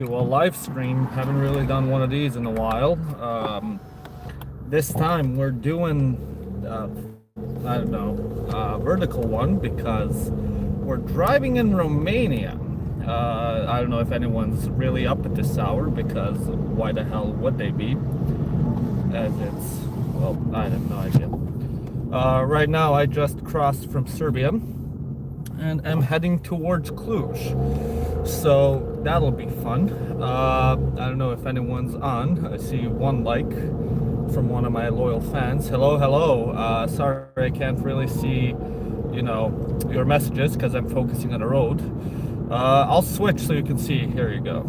A live stream. Haven't really done one of these in a while. This time we're doing I don't know, vertical one because we're driving in Romania. I don't know if anyone's really up at this hour, because why the hell would they be, as it's, well, I have no idea. Right now I just crossed from Serbia and am heading towards Cluj, so that'll be fun. I don't know if anyone's on. I see one like from one of my loyal fans. Hello, hello. Sorry I can't really see, you know, your messages because I'm focusing on the road. I'll switch so you can see. Here you go.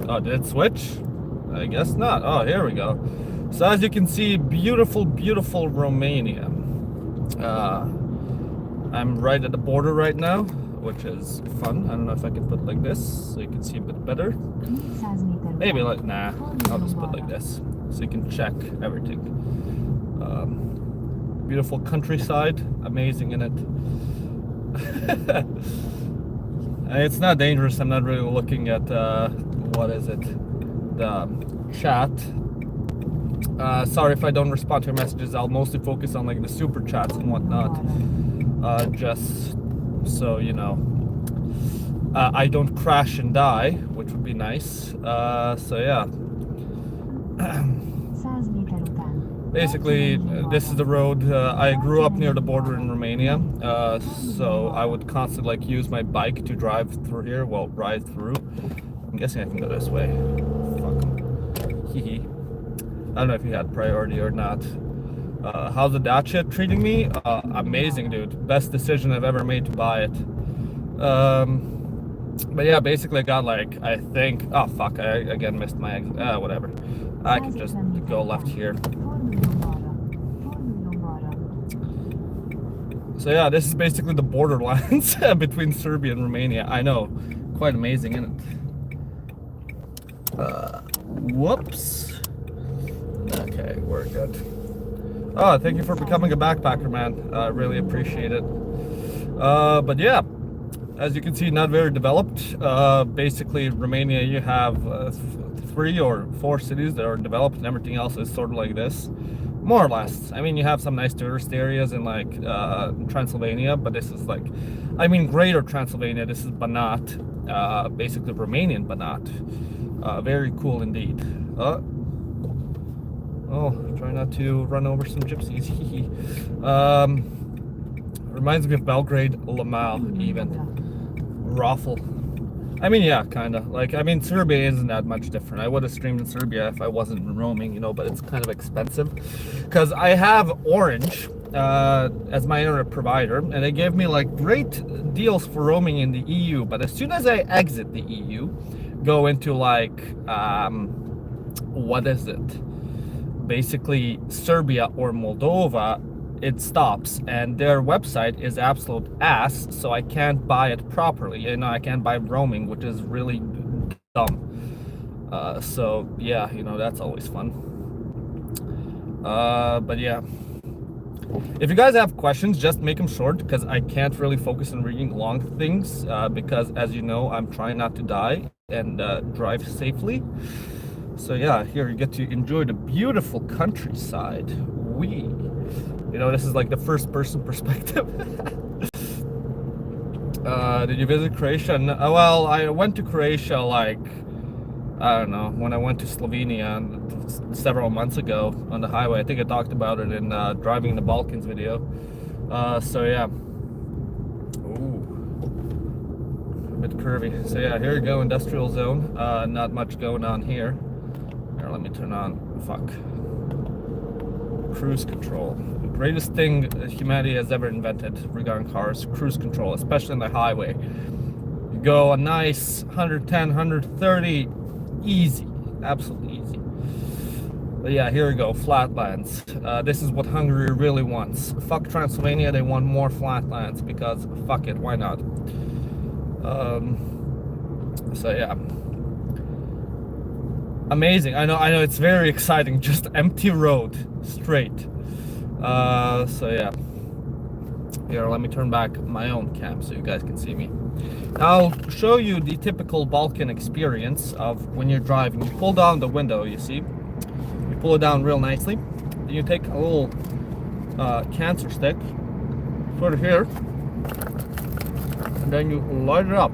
Oh, did it switch? I guess not. Oh, here we go. So as you can see, beautiful, beautiful Romania. I'm right at the border right now, which is fun. I don't know if I can put it like this so you can see a bit better. Maybe like, nah, I'll just put it like this so you can check everything. Beautiful countryside, amazing in it. It's not dangerous. I'm not really looking at, what is it, the chat. Sorry if I don't respond to your messages. I'll mostly focus on like the super chats and whatnot. Just so you know, I don't crash and die, which would be nice. So yeah. Basically, this is the road. I grew up near the border in Romania, so I would constantly like use my bike to drive through here, well, ride through. I'm guessing I can go this way. Fuck. Hee. I don't know if you had priority or not. How's the Dacia treating me? Amazing, dude. Best decision I've ever made to buy it. But yeah, basically I got like, I think, oh fuck, I again missed my exit. Whatever. I can just go left here. So yeah, this is basically the borderlands between Serbia and Romania. I know, quite amazing, isn't it? Whoops. Okay, we're good. Oh, thank you for becoming a backpacker, man. I really appreciate it. But yeah, as you can see, not very developed. Basically, Romania, you have 3 or 4 cities that are developed, and everything else is sort of like this, more or less. I mean, you have some nice tourist areas in like Transylvania, but this is like, I mean, Greater Transylvania. This is Banat, basically Romanian Banat. Very cool indeed. Oh, try not to run over some gypsies. Reminds me of Belgrade, Lamal, even. Raffle. I mean, yeah, kind of. Like, I mean, Serbia isn't that much different. I would have streamed in Serbia if I wasn't roaming, you know, but it's kind of expensive. Because I have Orange as my internet provider, and they gave me, like, great deals for roaming in the EU. But as soon as I exit the EU, go into, like, what is it? Basically Serbia or Moldova, it stops, and their website is absolute ass, so I can't buy it properly. You know, I can't buy roaming, which is really dumb. So yeah, you know, that's always fun. But yeah, if you guys have questions, just make them short, because I can't really focus on reading long things, because as you know, I'm trying not to die and drive safely. So yeah, here you get to enjoy the beautiful countryside. You know, this is like the first person perspective. Did you visit Croatia? Well, I went to Croatia like, I don't know, when I went to Slovenia several months ago on the highway. I think I talked about it in Driving in the Balkans video. So yeah. Ooh. A bit curvy. So yeah, here you go, industrial zone. Not much going on here. Let me turn on, fuck, cruise control. The greatest thing humanity has ever invented regarding cars, cruise control, especially on the highway. You go a nice 110, 130, easy, absolutely easy. But yeah, here we go, flatlands. This is what Hungary really wants. Fuck Transylvania, they want more flatlands, because fuck it, why not? So yeah. Amazing. I know it's very exciting. Just empty road, straight. So yeah. Here, let me turn back my own cam so you guys can see me. I'll show you the typical Balkan experience of when you're driving. You pull down the window, you see. You pull it down real nicely. Then you take a little cancer stick, put it here, and then you light it up.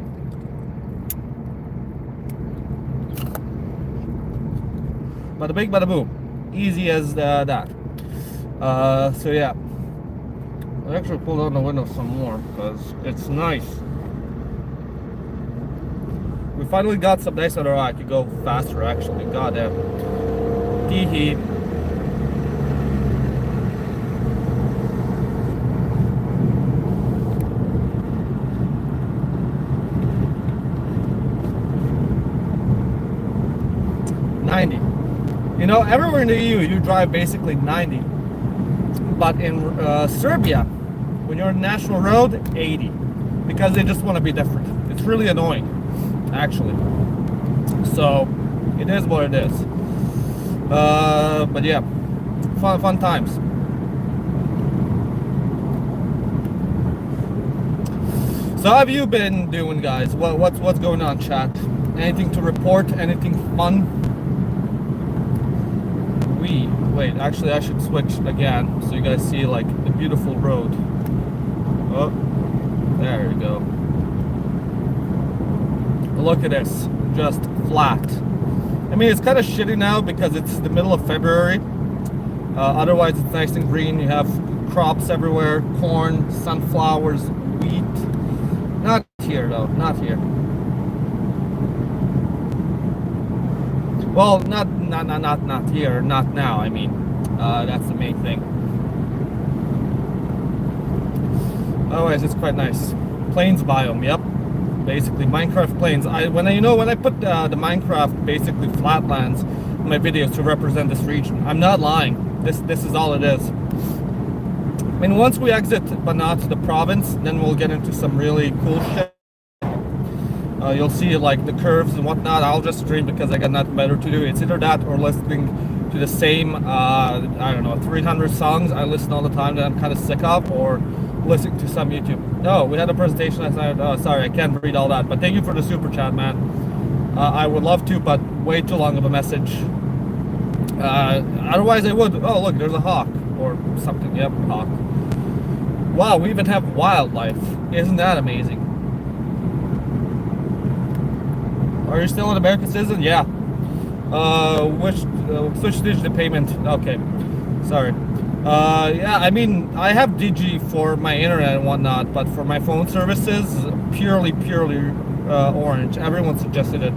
Bada bing, bada boom. Easy as that. So yeah. I'll actually pull down the window some more because it's nice. We finally got some nice other eye. I could go faster actually. Goddamn. Tee-hee. You know, everywhere in the EU you drive basically 90, but in Serbia, when you're on national road, 80, because they just want to be different. It's really annoying, actually. So it is what it is. But yeah, fun times. So how have you been doing, guys? What's going on, chat? Anything to report? Anything fun? Wait, actually I should switch again so you guys see like the beautiful road. Oh, there you go. Look at this, just flat. I mean, it's kind of shitty now because it's the middle of February. Otherwise it's nice and green. You have crops everywhere, corn, sunflowers, wheat. Not here though, not here. Well, not here, not now. I mean, that's the main thing. Otherwise, it's quite nice. Plains biome, yep. Basically, Minecraft plains. When I put the Minecraft basically flatlands in my videos to represent this region, I'm not lying. This is all it is. I mean, once we exit Banat, the province, then we'll get into some really cool shit. You'll see like the curves and whatnot. I'll just stream because I got nothing better to do. It's either that or listening to the same, I don't know, 300 songs I listen all the time that I'm kind of sick of, or listening to some YouTube. Oh, we had a presentation last night. Oh, sorry, I can't read all that. But thank you for the super chat, man. I would love to, but way too long of a message. Otherwise I would. Oh, look, there's a hawk or something. Yep, hawk. Wow, we even have wildlife. Isn't that amazing? Are you still an American citizen? Yeah. Switch digital payment. Okay. Sorry. Yeah, I mean, I have Digi for my internet and whatnot, but for my phone services, purely Orange. Everyone suggested it.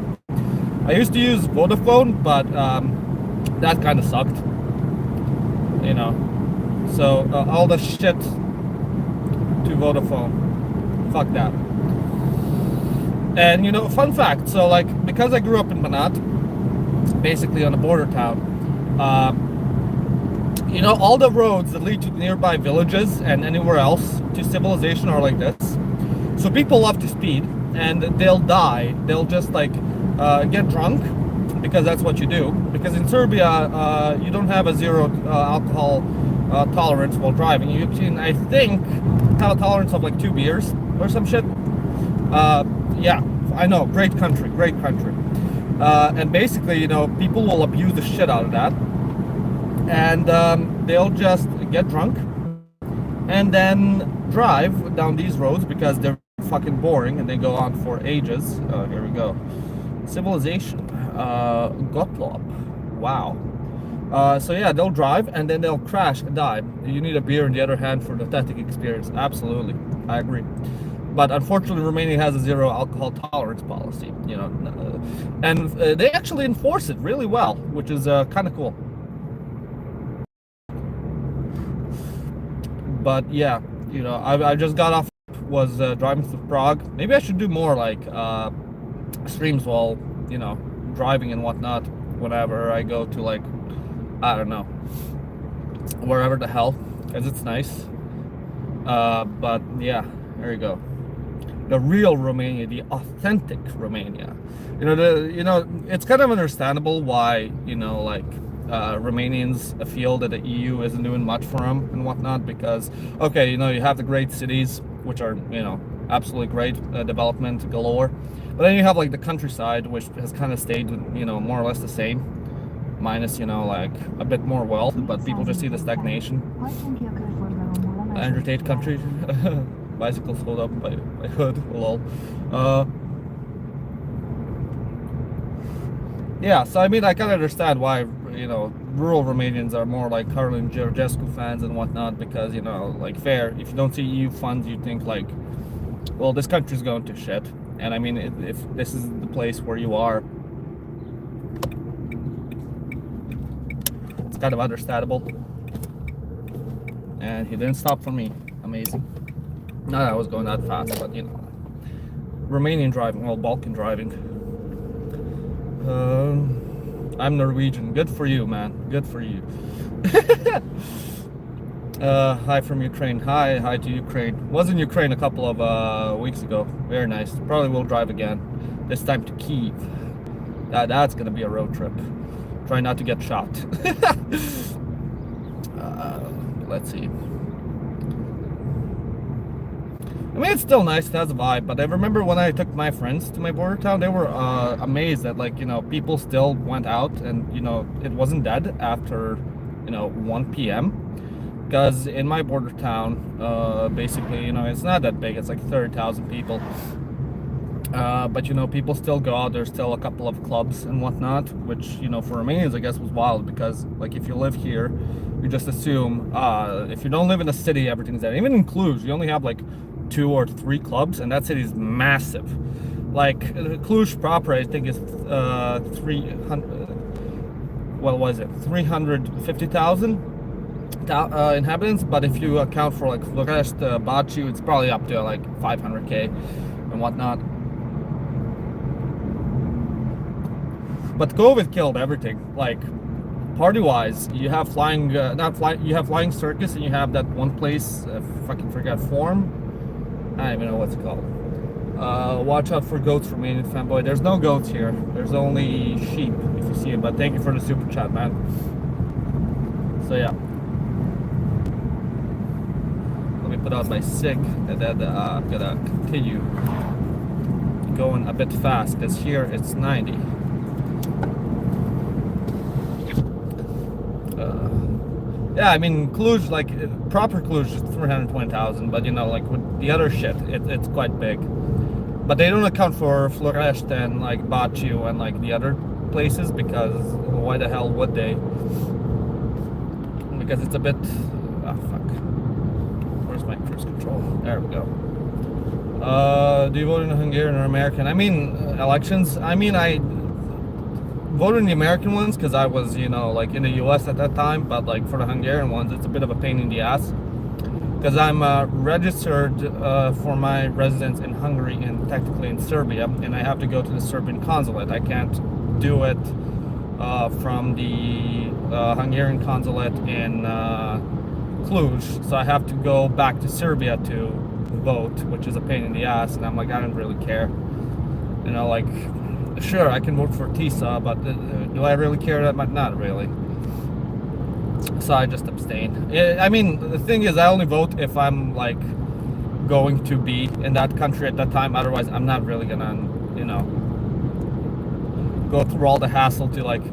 I used to use Vodafone, but that kind of sucked. You know. So, all the shit to Vodafone. Fuck that. And you know, fun fact, so like, because I grew up in Banat, basically on a border town, you know, all the roads that lead to nearby villages and anywhere else to civilization are like this. So people love to speed and they'll die. They'll just like get drunk, because that's what you do. Because in Serbia, you don't have a zero alcohol tolerance while driving. You can, I think, have a tolerance of like 2 beers or some shit. Yeah, I know, great country. And basically, you know, people will abuse the shit out of that. And they'll just get drunk and then drive down these roads because they're fucking boring and they go on for ages. Here we go. Civilization. Gottlob. Wow. So yeah, they'll drive and then they'll crash and die. You need a beer in the other hand for the authentic experience. Absolutely. I agree. But unfortunately, Romania has a zero alcohol tolerance policy, you know, and they actually enforce it really well, which is kind of cool. But yeah, you know, I just got off, was driving to Prague. Maybe I should do more like streams while, you know, driving and whatnot, whenever I go to, like, I don't know, wherever the hell, because it's nice. But yeah, there you go. The real Romania, the authentic Romania. You know, it's kind of understandable why, you know, like, Romanians feel that the EU isn't doing much for them and whatnot, because, okay, you know, you have the great cities, which are, you know, absolutely great, development galore. But then you have like the countryside, which has kind of stayed, you know, more or less the same, minus, you know, like a bit more wealth, but people just see the stagnation. Andrew Tate country. Bicycles hold up by hood, lol. Yeah, so I mean, I kind of understand why, you know, rural Romanians are more like Carlin Georgescu fans and whatnot, because, you know, like, fair, if you don't see EU funds, you think like, well, this country's going to shit. And I mean, if this is the place where you are, it's kind of understandable. And he didn't stop for me. Amazing. Not that I was going that fast, but you know, Romanian driving, well, Balkan driving. I'm Norwegian. Good for you, man. Good for you. Hi from Ukraine. Hi to Ukraine. Was in Ukraine a couple of weeks ago. Very nice. Probably will drive again. This time to Kyiv. That's gonna be a road trip. Try not to get shot. Let's see. I mean, it's still nice, it has a vibe, but I remember when I took my friends to my border town, they were amazed that, like, you know, people still went out and, you know, it wasn't dead after, you know, 1 p.m. Because in my border town, basically, you know, it's not that big, it's like 30,000 people. But, you know, people still go out, there's still a couple of clubs and whatnot, which, you know, for Romanians, I guess, was wild, because, like, if you live here, you just assume, if you don't live in a city, everything's dead. Even in Cluj, you only have, like, 2 or 3 clubs, and that city is massive. Like, Cluj proper, I think, is 300, what was it, 350,000 inhabitants, but if you account for, like, Florești, Baciu, it's probably up to, like, 500k and whatnot. But COVID killed everything. Like, party-wise, you have flying, you have flying circus, and you have that one place, fucking forget, Forum. I don't even know what's it called. Watch out for goats, Romanian fanboy. There's no goats here. There's only sheep, if you see it. But thank you for the super chat, man. So yeah. Let me put out my cig, and then I'm gonna continue going a bit fast, because here it's 90. Yeah, I mean, Cluj, like, proper Cluj is 320,000, but, you know, like, with the other shit, it's quite big. But they don't account for Florești and, like, Baciu and, like, the other places, because why the hell would they? Because it's a bit... oh, fuck. Where's my cruise control? There we go. Do you vote in Hungarian or American? I mean, elections, I mean, I voted in the American ones because I was, you know, like, in the US at that time, but, like, for the Hungarian ones, it's a bit of a pain in the ass, because I'm registered for my residence in Hungary and technically in Serbia, and I have to go to the Serbian consulate. I can't do it from the Hungarian consulate in Cluj, so I have to go back to Serbia to vote, which is a pain in the ass, and I'm like, I don't really care, you know, like, sure, I can vote for TISA, but do I really care that much? Not really. So I just abstain. I mean, the thing is, I only vote if I'm, like, going to be in that country at that time. Otherwise, I'm not really gonna, you know, go through all the hassle to, like,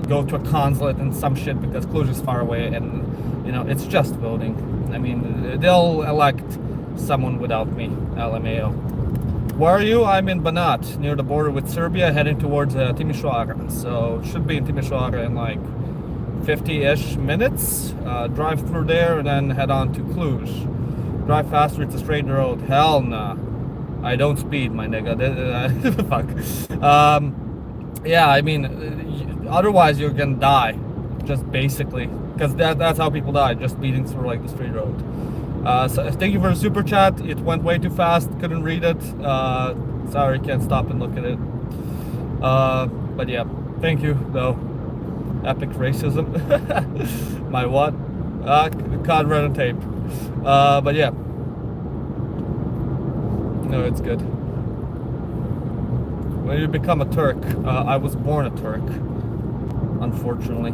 go to a consulate and some shit, because Cluj is far away, and, you know, it's just voting. I mean, they'll elect someone without me, LMAO. Where are you? I'm in Banat, near the border with Serbia, heading towards Timișoara. So, should be in Timișoara in like 50-ish minutes. Drive through there and then head on to Cluj. Drive faster, it's a straight road. Hell nah. I don't speed, my nigga. Fuck. Yeah, I mean, otherwise you're gonna die. Just basically. Because that's how people die, just speeding through like the straight road. So thank you for the super chat. It went way too fast, couldn't read it. Sorry, can't stop and look at it. But yeah, thank you though. Epic racism. My what? Cod red and tape. But yeah. No, it's good. When you become a Turk, I was born a Turk, unfortunately.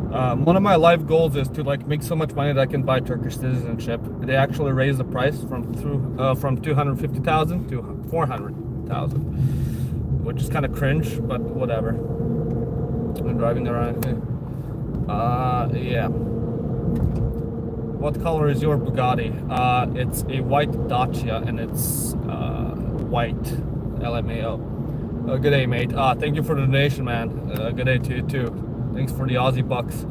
One of my life goals is to like make so much money that I can buy Turkish citizenship. They actually raised the price from 250,000 to 400,000, which is kind of cringe, but whatever. I'm driving around. Yeah. What color is your Bugatti? It's a white Dacia, and it's white LMAO. Good day, mate. Thank you for the donation, man. Good day to you too. Thanks for the Aussie bucks.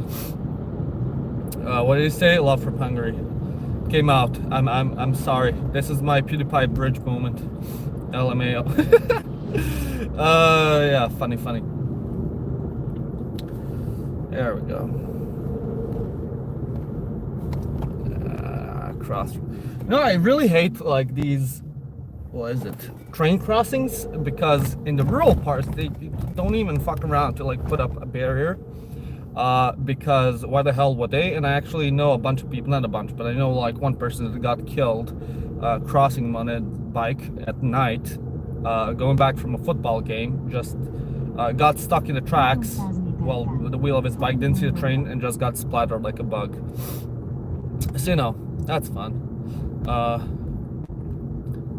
What did he say? Love from Hungary. Came out. I'm sorry. This is my PewDiePie bridge moment. LMAO. Yeah, funny. There we go. Cross. No, I really hate like these, what is it, train crossings, because in the rural parts they don't even fuck around to like put up a barrier, because why the hell would they? And I actually know a bunch of people, not a bunch, but I know like one person that got killed crossing on a bike at night, going back from a football game, just got stuck in the tracks. Well, the wheel of his bike didn't see the train and just got splattered like a bug. So, you know, that's fun.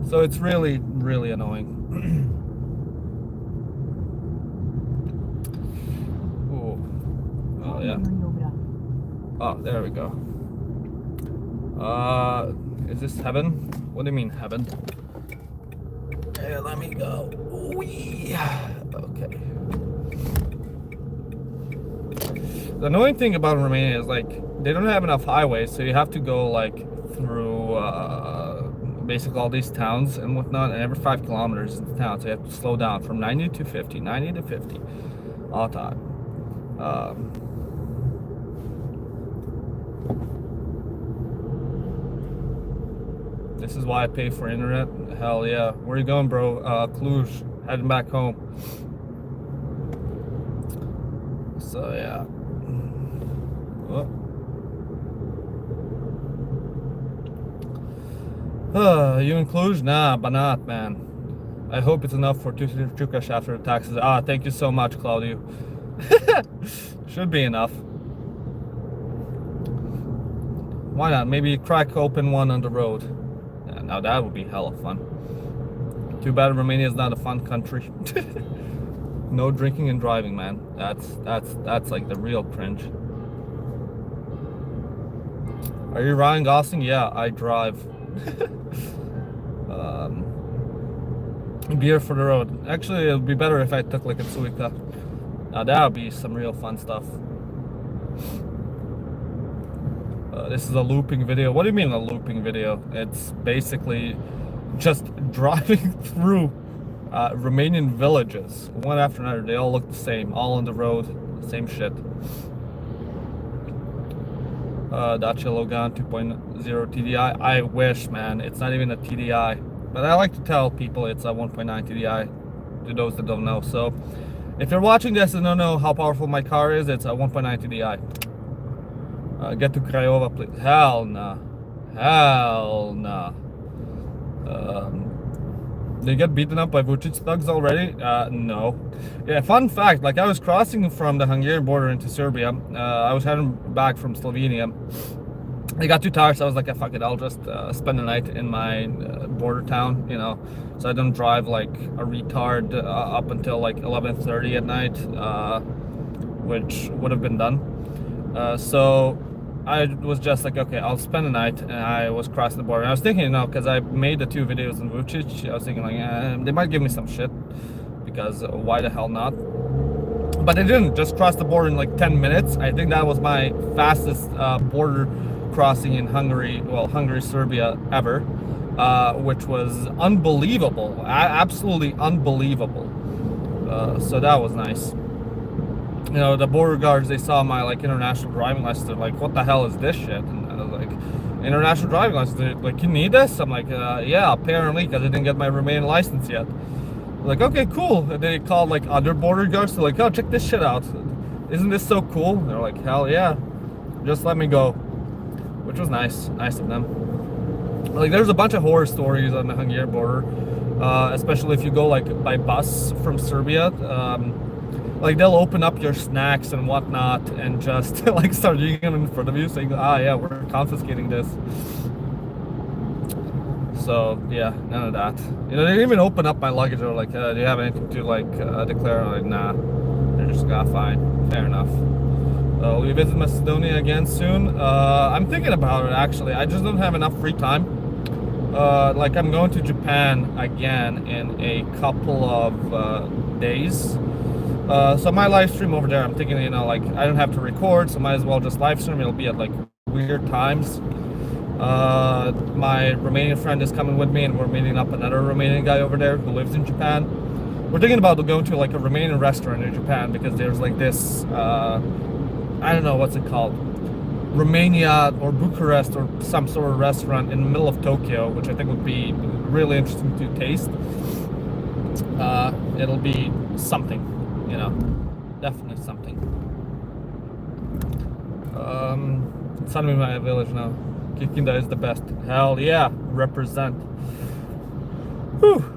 So it's really annoying. Ooh. Oh yeah. Oh, there we go. Is this heaven? What do you mean heaven? Hey, let me go. Ooh, yeah. Okay. The annoying thing about Romania is like they don't have enough highways, so you have to go like through basically all these towns and whatnot, and every 5 kilometers in the town, so you have to slow down from 90 to 50 all the time. This is why I pay for internet. Hell yeah. Where you going, bro? Cluj, heading back home. So yeah. You in Cluj? Nah, Banat, man. I hope it's enough for Tukash after the taxes. Thank you so much, Claudio. Should be enough. Why not? Maybe crack open one on the road. Yeah, now that would be hella fun. Too bad Romania is not a fun country. No drinking and driving, man. That's like the real cringe. Are you Ryan Gosling? Yeah, I drive. Beer for the road. Actually, it would be better if I took like a Suica. Now that would be some real fun stuff. This is a looping video. What do you mean a looping video? It's basically just driving through Romanian villages, one after another. They all look the same, all on the road, same shit. Dacia Logan 2.0 TDI. I wish, man. It's not even a TDI. But I like to tell people it's a 1.9 TDI, to those that don't know. So, if you're watching this and don't know how powerful my car is, it's a 1.9 TDI. Get to Craiova, please. Hell nah. Hell nah. They get beaten up by Vucic thugs already? No. Yeah, fun fact, like I was crossing from the Hungarian border into Serbia. I was heading back from Slovenia. I got too tired, so I was like, yeah, fuck it, I'll just spend the night in my border town, you know, so I don't drive like a retard up until like 11:30 at night, which would have been done. So I was just like, okay, I'll spend the night, and I was crossing the border. And I was thinking, you know, because I made the 2 videos in Vucic, I was thinking like, they might give me some shit, because why the hell not? But they didn't. Just cross the border in like 10 minutes. I think that was my fastest border crossing in Hungary, well, Hungary-Serbia ever, which was unbelievable, absolutely unbelievable. So that was nice. You know, the border guards, they saw my like international driving license. They're like, what the hell is this shit? And I was like, international driving license. They're like, you need this? I'm like, yeah, apparently, because I didn't get my Romanian license yet. Like, okay, cool. And they called like other border guards. They're like, oh, check this shit out. Isn't this so cool? And they're like, hell yeah, just let me go. Which was nice of them. Like, there's a bunch of horror stories on the Hungarian border, especially if you go like by bus from Serbia. like they'll open up your snacks and whatnot and just like start eating them in front of you, saying, "Ah, yeah, we're confiscating this." So yeah, none of that. You know, they didn't even open up my luggage. Or like, "Do you have anything to like declare?" I'm like, "Nah." They're just fine, fair enough. Will you visit Macedonia again soon? I'm thinking about it actually. I just don't have enough free time. Like I'm going to Japan again in a couple of days. So my live stream over there, I'm thinking, you know, like I don't have to record, so might as well just live stream. It'll be at like weird times. My Romanian friend is coming with me, and we're meeting up another Romanian guy over there who lives in Japan. We're thinking about going to like a Romanian restaurant in Japan because there's like this, I don't know what's it called, Romania or Bucharest or some sort of restaurant in the middle of Tokyo, which I think would be really interesting to taste. It'll be something, you know, definitely something. Send me my village now. Kikinda is the best. Hell yeah, represent. Whew.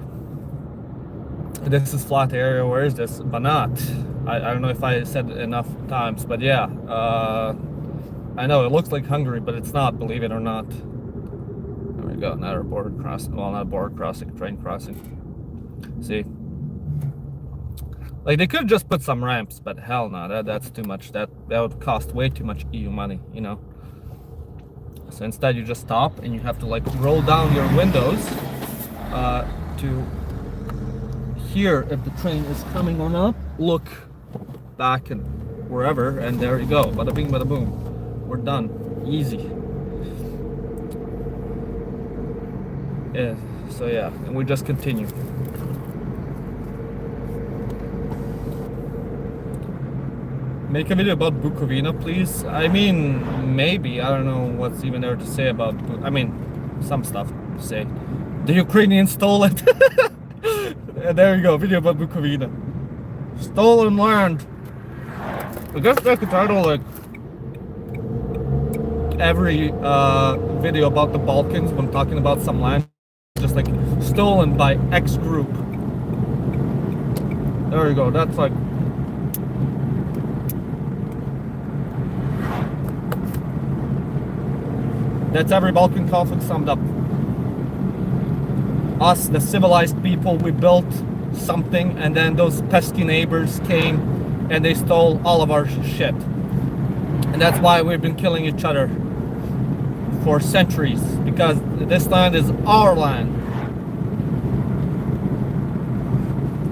This is flat area. Where is this? Banat. I don't know if I said it enough times, but yeah. I know it looks like Hungary, but it's not, believe it or not. There we go, another border crossing. Well, not border crossing, train crossing. See? Like, they could just put some ramps, but hell no, that's too much. That would cost way too much EU money, you know? So instead you just stop, and you have to, like, roll down your windows to hear if the train is coming or not. Look back and wherever, and there you go. Bada bing, bada boom. We're done. Easy. Yeah, so yeah, and we just continue. Make a video about Bukovina, please. I mean, maybe. I don't know what's even there to say about... I mean, some stuff to say. The Ukrainians stole it. And there you go, video about Bukovina. Stolen land. I guess I could title like every video about the Balkans when talking about some land, just like stolen by X group. There you go, that's like... That's every Balkan conflict summed up. Us, the civilized people, we built something, and then those pesky neighbors came and they stole all of our shit. And that's why we've been killing each other for centuries, because this land is our land.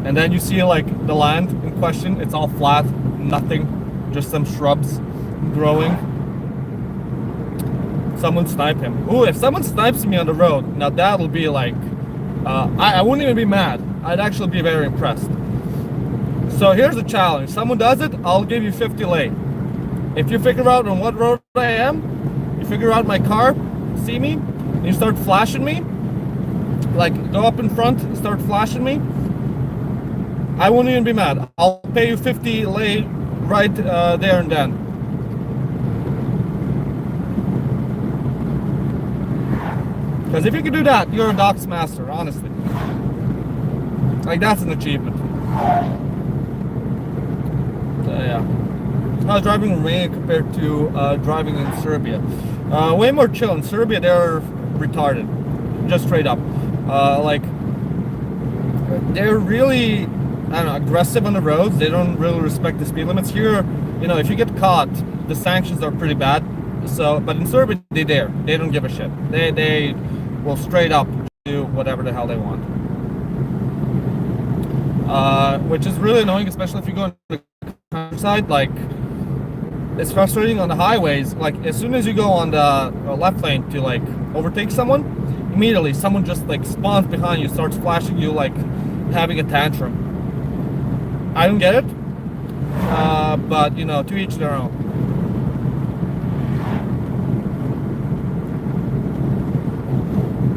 And then you see like the land in question, it's all flat, nothing, just some shrubs growing. Someone snipe him. Ooh, if someone snipes me on the road, now that'll be like, I wouldn't even be mad. I'd actually be very impressed. So here's the challenge. If someone does it, I'll give you 50 lei. If you figure out on what road I am, you figure out my car, see me, and you start flashing me, like go up in front and start flashing me, I wouldn't even be mad. I'll pay you 50 lei right there and then. Because if you can do that, you're a dox master, honestly. Like, that's an achievement. So, yeah. How's driving in Romania compared to driving in Serbia? Way more chill. In Serbia, they're retarded. Just straight up. Like, they're really, I don't know, aggressive on the roads. They don't really respect the speed limits. Here, you know, if you get caught, the sanctions are pretty bad. So, but in Serbia, they dare. They don't give a shit. They will straight up do whatever the hell they want. Which is really annoying, especially if you go on the countryside. Like, it's frustrating on the highways. Like, as soon as you go on the left lane to like overtake someone, immediately someone just like spawns behind you, starts flashing you like having a tantrum. I don't get it, but you know, to each their own.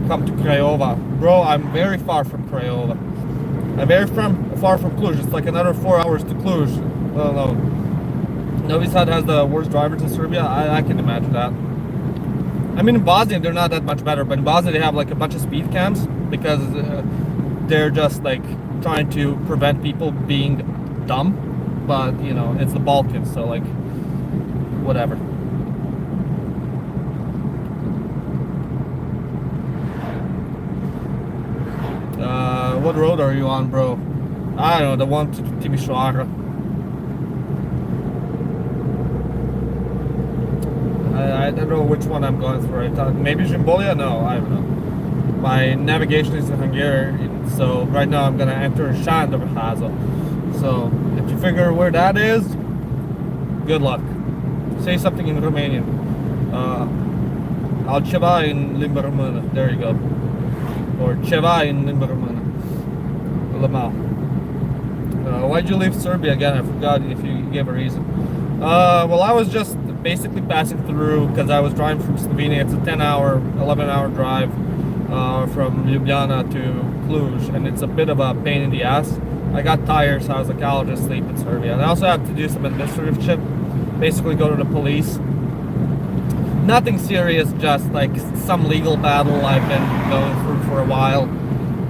Come to Craiova. Bro, I'm very far from Craiova. I'm very far from Cluj. It's like another 4 hours to Cluj. Well, no. Novi Sad has the worst drivers in Serbia. I can imagine that. I mean, in Bosnia, they're not that much better, but in Bosnia, they have like a bunch of speed cams because they're just like trying to prevent people being dumb. but you know, it's the Balkans, so like, whatever. What road are you on, bro? I don't know, the one to Timisoara. I don't know which one I'm going through. I thought maybe Zimbolia? No, I don't know. My navigation is in Hungarian, so right now I'm gonna enter Sándorháza. So if you figure where that is, good luck. Say something in Romanian. Altceva in limba română. There you go. Or ceva in limba română. Lamau. Why'd you leave Serbia again? I forgot if you gave a reason. Well, I was just basically passing through because I was driving from Slovenia. It's a 10-hour, 11-hour drive from Ljubljana to Cluj, and it's a bit of a pain in the ass. I got tired, so I was like, I'll just sleep in Serbia. And I also have to do some administrative shit, basically go to the police. Nothing serious, just like some legal battle I've been going through for a while.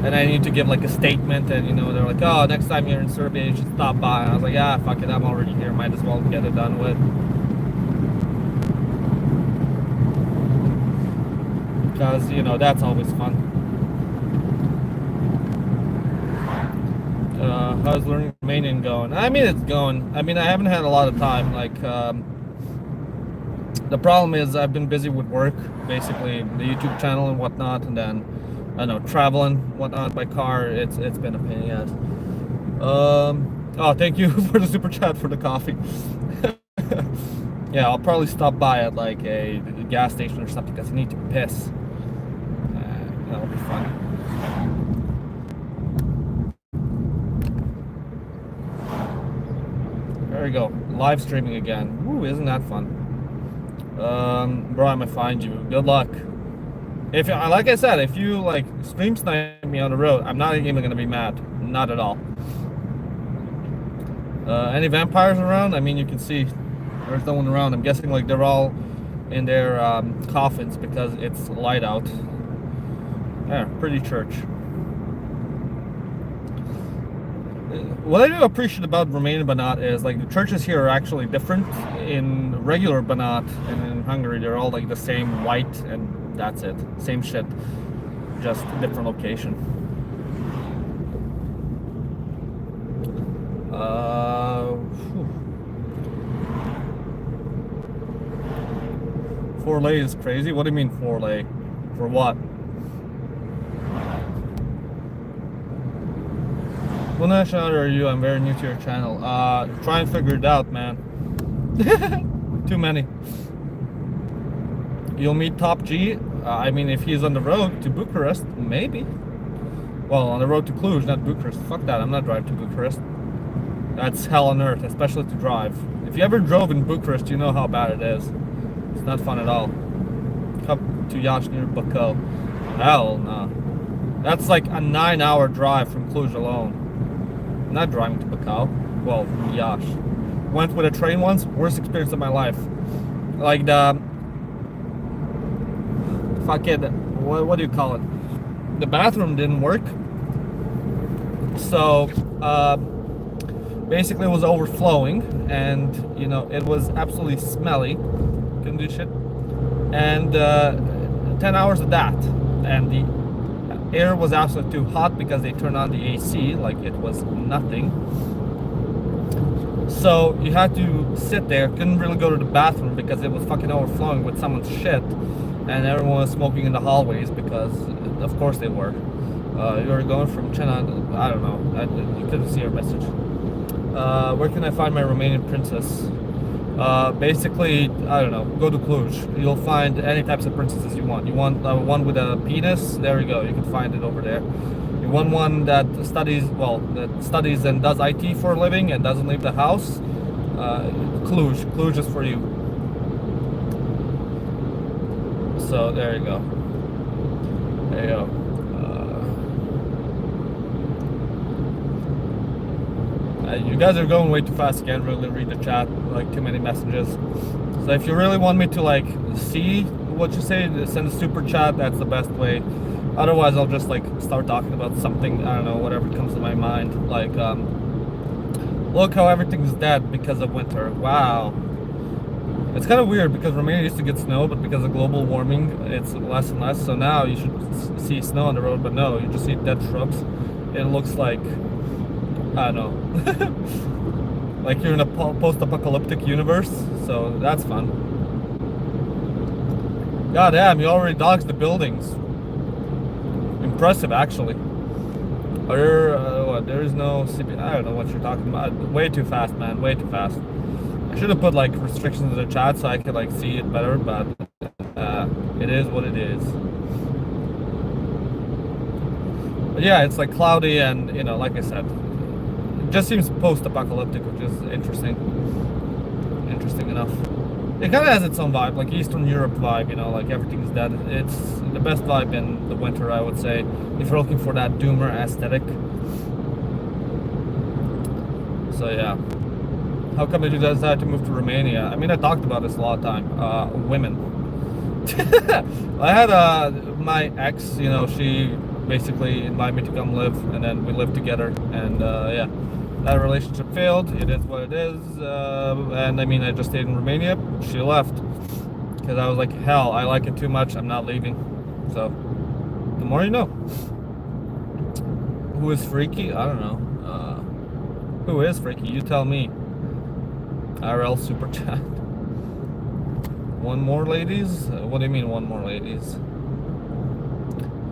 And I need to give like a statement, and you know, they're like, oh, next time you're in Serbia, you should stop by. And I was like, yeah, fuck it, I'm already here, might as well get it done with. Because, you know, that's always fun. How's learning Romanian going? I mean, it's going. I mean, I haven't had a lot of time. Like, the problem is I've been busy with work, basically the YouTube channel and whatnot, and then I don't know, traveling, whatnot by car. It's been a pain in the ass. Oh, thank you for the super chat for the coffee. Yeah, I'll probably stop by at like a gas station or something because I need to piss. That'll be fun. There we go. Live streaming again. Woo, isn't that fun? Bro, I'm gonna find you. Good luck. If, like I said, if you like stream snipe me on the road, I'm not even gonna be mad. Not at all. Any vampires around? I mean, you can see there's no one around. I'm guessing like they're all in their coffins because it's light out. Yeah, pretty church. What I do appreciate about Romanian Banat is like the churches here are actually different. In regular Banat and in Hungary, they're all like the same white, and that's it. Same shit, just different location. Four lay is crazy. What do you mean 4 lay? For what? What nationality are you? I'm very new to your channel. Try and figure it out, man. Too many. You'll meet Top G. I mean, if he's on the road to Bucharest, maybe. Well, on the road to Cluj, not Bucharest. Fuck that, I'm not driving to Bucharest. That's hell on earth, especially to drive. If you ever drove in Bucharest, you know how bad it is. It's not fun at all. Come to Iași near Bacău. Hell no. That's like a 9-hour drive from Cluj alone. I'm not driving to Bacău. Well, from Iași. Went with a train once, worst experience of my life. Like the fucking, what do you call it? The bathroom didn't work. So basically it was overflowing, and you know, it was absolutely smelly. Couldn't do shit. And 10 hours of that, and the air was absolutely too hot because they turned on the AC like it was nothing. So you had to sit there, couldn't really go to the bathroom because it was fucking overflowing with someone's shit, and everyone was smoking in the hallways because of course they were. You were going from China, I don't know, you couldn't see your message. Where can I find my Romanian princess? Basically, I don't know, go to Cluj. You'll find any types of princesses you want. You want one with a penis? There you go, you can find it over there. You want one that studies, well, that studies and does IT for a living and doesn't leave the house? Cluj. Cluj is for you. So there you go. There you go. You guys are going way too fast. You can't really read the chat, like too many messages. So if you really want me to like see what you say, send a super chat. That's the best way. Otherwise, I'll just like start talking about something, I don't know, whatever comes to my mind. Like Look how everything's dead because of winter. Wow. It's kind of weird because Romania used to get snow, but because of global warming, it's less and less. So now you should see snow on the road, but no, you just see dead shrubs. It looks like, I don't know, like you're in a post-apocalyptic universe. So that's fun. God damn, you already dodged the buildings. Impressive, actually. What, there is no CP. I don't know what you're talking about. Way too fast, man. Way too fast. I should have put like restrictions in the chat so I could like see it better, but it is what it is. But yeah, it's like cloudy and, you know, like I said, it just seems post-apocalyptic, which is interesting. Interesting enough. It kind of has its own vibe, like Eastern Europe vibe, you know, like everything's dead. It's the best vibe in the winter, I would say, if you're looking for that doomer aesthetic. So yeah. How come did you decide to move to Romania? I mean, I talked about this a lot of time. Women. I had my ex, you know, she basically invited me to come live, and then we lived together, and yeah. That relationship failed. It is what it is. And I mean, I just stayed in Romania. She left because I was like, hell, I like it too much. I'm not leaving. So the more you know. Who is freaky? I don't know. Who is freaky? You tell me. IRL super chat. One more, ladies? What do you mean, one more, ladies?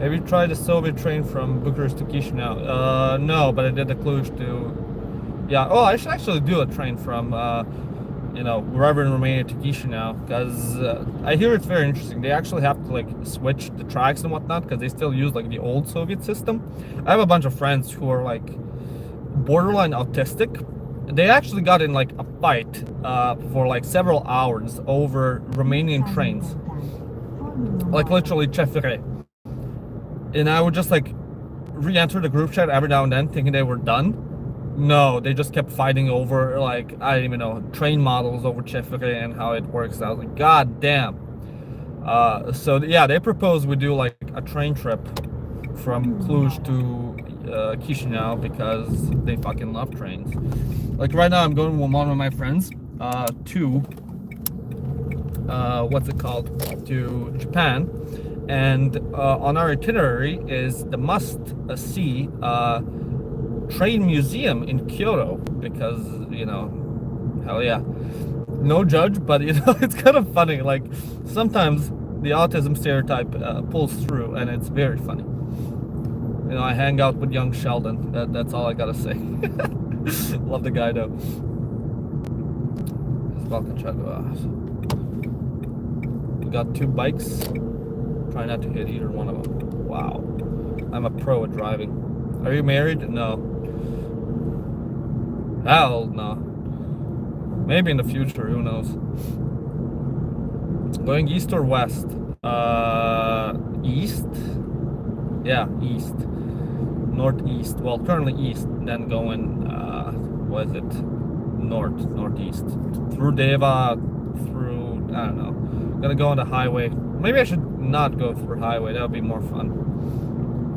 Have you tried the Soviet train from Bucharest to Chisinau? No, but I did the Cluj to. Yeah, oh, I should actually do a train from, you know, wherever in Romania to Chisinau, because I hear it's very interesting. They actually have to, like, switch the tracks and whatnot, because they still use, like, the old Soviet system. I have a bunch of friends who are, like, borderline autistic. They actually got in, like, a fight for, like, several hours over Romanian trains. Like, literally, Chefere. And I would just, like, re-enter the group chat every now and then, thinking they were done. No, they just kept fighting over, like, I don't even know, train models over Chefere and how it works. I was like, God damn. So, yeah, they proposed we do, like, a train trip from Cluj to Chisinau because they fucking love trains. Like, right now I'm going with one of my friends to, what's it called, to Japan. And on our itinerary is the must-see train museum in Kyoto, because, you know, hell yeah, no judge, but, you know, it's kind of funny. Like, sometimes the autism stereotype pulls through, and it's very funny. You know, I hang out with young Sheldon. That's all I gotta say. Love the guy, though. We got 2 bikes. Try not to hit either one of them. Wow, I'm a pro at driving. Are you married? No. Hell no. Maybe in the future, who knows. Going east or west? East? Yeah, east. Northeast. Well, currently east, then going, what is it? Northeast. Through Deva, through, I don't know. Gonna go on the highway. Maybe I should not go through highway, that would be more fun.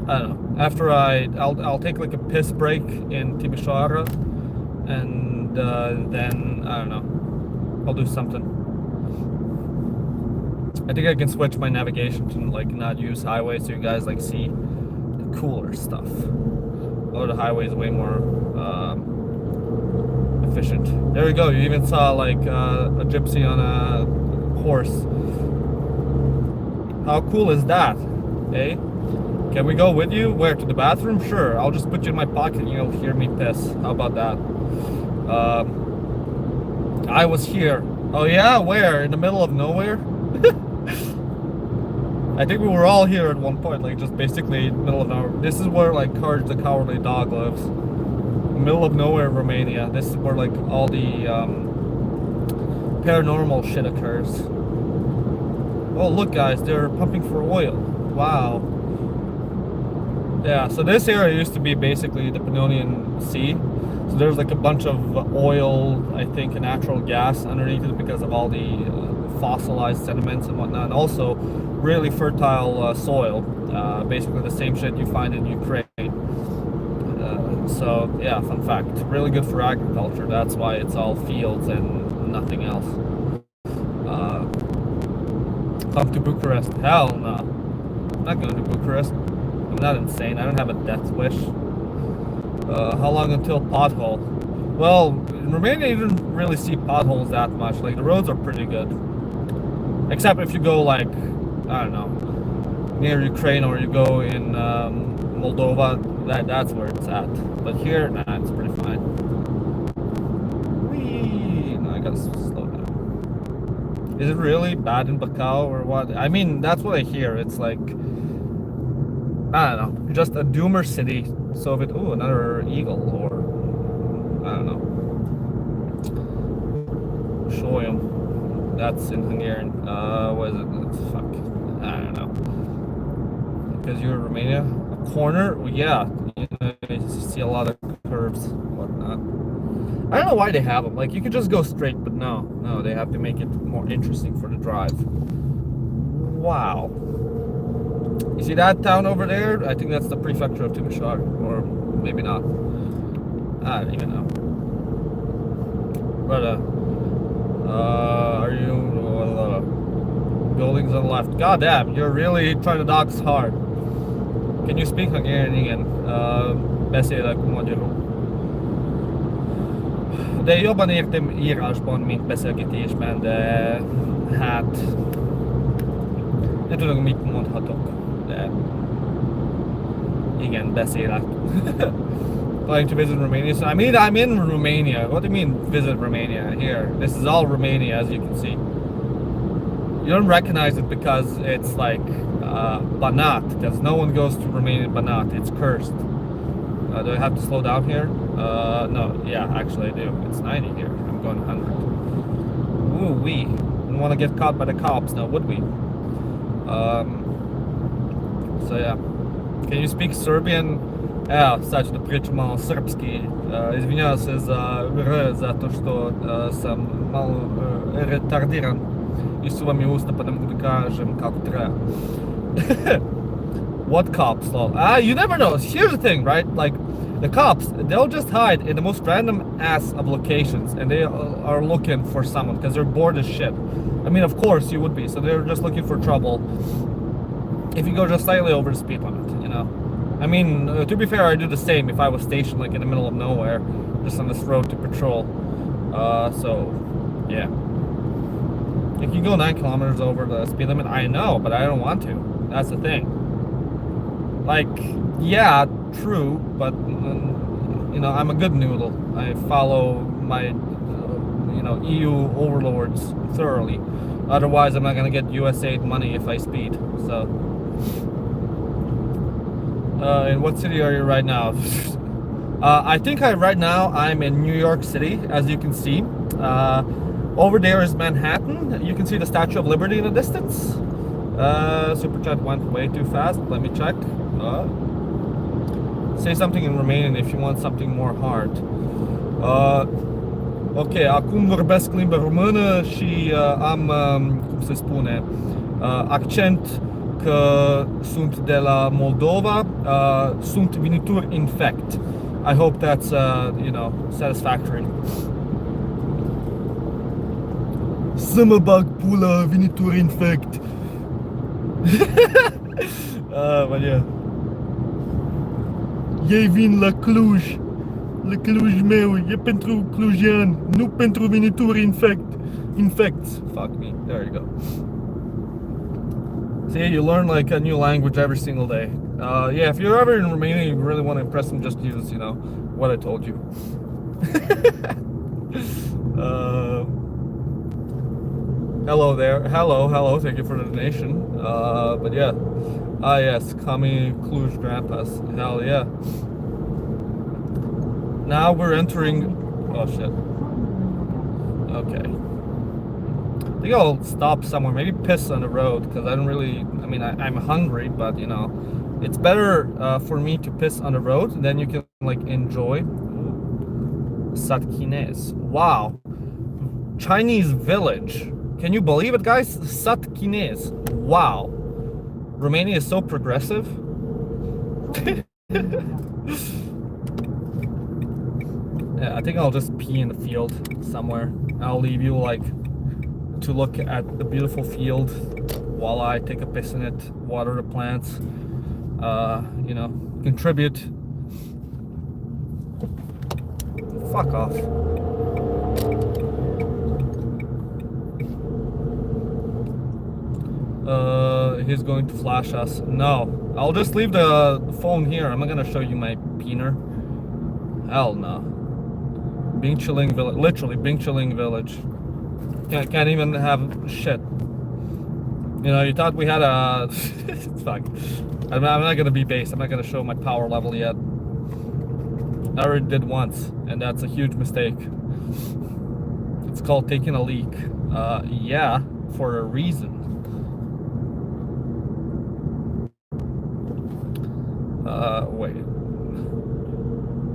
I don't know. After I'll take like a piss break in Timisoara, and then I don't know, I'll do something. I think I can switch my navigation to like not use highway, so you guys like see the cooler stuff. Although the highway is way more efficient. There we go. You even saw like a gypsy on a horse. How cool is that? Eh? Can we go with you? Where? To the bathroom? Sure. I'll just put you in my pocket and you'll hear me piss. How about that? I was here. Oh yeah? Where? In the middle of nowhere? I think we were all here at one point, like just basically middle of nowhere. This is where like Courage the Cowardly Dog lives. Middle of nowhere, Romania. This is where like all the paranormal shit occurs. Oh look guys, they're pumping for oil. Wow. Yeah, so this area used to be basically the Pannonian Sea. So there's like a bunch of oil, I think, and natural gas underneath it because of all the fossilized sediments and whatnot. And also really fertile soil, basically the same shit you find in Ukraine. So So yeah, fun fact, really good for agriculture. That's why it's all fields and nothing else. Uh, Come to Bucharest? Hell no. I'm not going to Bucharest. I'm not insane. I don't have a death wish. How long until pothole? Well, in Romania you don't really see potholes that much. Like, the roads are pretty good. Except if you go, like, I don't know, near Ukraine, or you go in Moldova, that's where it's at. But here, nah, it's pretty fine. Whee! No, I gotta slow down. Is it really bad in Bacau or what? I mean, that's what I hear. It's like, I don't know, just a doomer city. Soviet, ooh, another eagle, or I don't know. Show him. That's in Hungarian. What is it? It's fuck. I don't know. Because you're Romania, a corner. Well, yeah, you know, you see a lot of curves, whatnot. I don't know why they have them. Like, you could just go straight, but no, they have to make it more interesting for the drive. Wow. You see that town over there? I think that's the prefecture of Timisoara, or maybe not. I don't even know. But are you buildings on the left? God damn, you're really trying to dox hard. Can you speak Hungarian igen? Beszélek magyarul. De jobban értem írásban, mint beszélgetésben, de hát nem tudom, mit mondhatok, de igen, beszélek. Planning to visit Romania. So, I mean, I'm in Romania. What do you mean visit Romania? Here, this is all Romania, as you can see. You don't recognize it because it's like Banat, because no one goes to Romania Banat. It's cursed. Do I have to slow down here? No, yeah, actually I do. It's 90 here. I'm going 100. Ooh, we don't want to get caught by the cops now, would we? So yeah. Can you speak Serbian? Sad ću da pričam malo srpski. Izvinjavam se za zato što sam malo retardiran i suva mi usta pa ne mogu da kažem kako treba. What cops, lol? You never know. Here's the thing, right? Like, the cops, they'll just hide in the most random ass of locations, and they are looking for someone because they're bored as shit. I mean, of course you would be. So they're just looking for trouble if you go just slightly over the speed limit, you know? I mean, to be fair, I do the same if I was stationed like in the middle of nowhere, just on this road to patrol. So, yeah. You can go 9 kilometers over the speed limit. I know, but I don't want to. That's the thing. Like, yeah, true, but you know, I'm a good noodle. I follow my, you know, EU overlords thoroughly. Otherwise, I'm not gonna get USAID money if I speed. So, in what city are you right now? I think right now I'm in New York City, as you can see. Over there is Manhattan. You can see the Statue of Liberty in the distance. Super chat went way too fast. Let me check. Say something in Romanian if you want something more hard. Ok, acum vorbesc limba română și am, cum se spune, accent că sunt de la Moldova. Sunt venitur infect. I hope that's, you know, satisfactory. Să mă bag pula, venitur infect. But yeah. Ei vin la Cluj. La Cluj meu. E pentru clujian. Nu pentru venituri infects. Fuck me. There you go. See, you learn like a new language every single day. Yeah, if you're ever in Romania, you really want to impress them, just use, you know, what I told you. Hello there. Hello. Thank you for the donation. But yeah. Yes. Kami Cluj Grandpas. Hell yeah. Now we're entering... Oh, shit. Okay. I think I'll stop somewhere. Maybe piss on the road, because I don't really... I mean, I'm hungry, but, you know, it's better for me to piss on the road, then you can, like, enjoy. Satkines. Wow. Chinese village. Can you believe it, guys? Satkines. Wow. Romania is so progressive. Yeah, I think I'll just pee in the field somewhere. I'll leave you like to look at the beautiful field while I take a piss in it, water the plants, you know, contribute. Fuck off. He's going to flash us. No, I'll just leave the phone here. I'm not gonna show you my peener. Hell no. Bing Chiling Village, literally Bing Chiling Village. Can't even have shit. You know, you thought we had a... Fuck. I'm not gonna be base. I'm not gonna show my power level yet. I already did once, and that's a huge mistake. It's called taking a leak. Yeah, for a reason. Wait.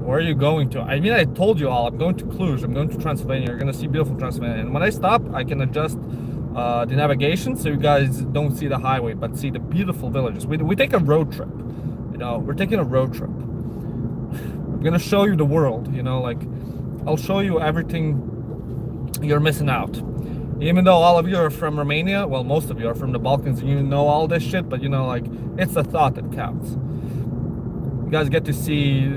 Where are you going to? I mean, I told you all, I'm going to Cluj, I'm going to Transylvania. You're gonna see beautiful Transylvania. And when I stop, I can adjust the navigation so you guys don't see the highway, but see the beautiful villages. We take a road trip, you know, we're taking a road trip. I'm gonna show you the world, you know, like, I'll show you everything you're missing out. Even though all of you are from Romania, well, most of you are from the Balkans, and you know all this shit, but you know, like, it's the thought that counts. You guys get to see...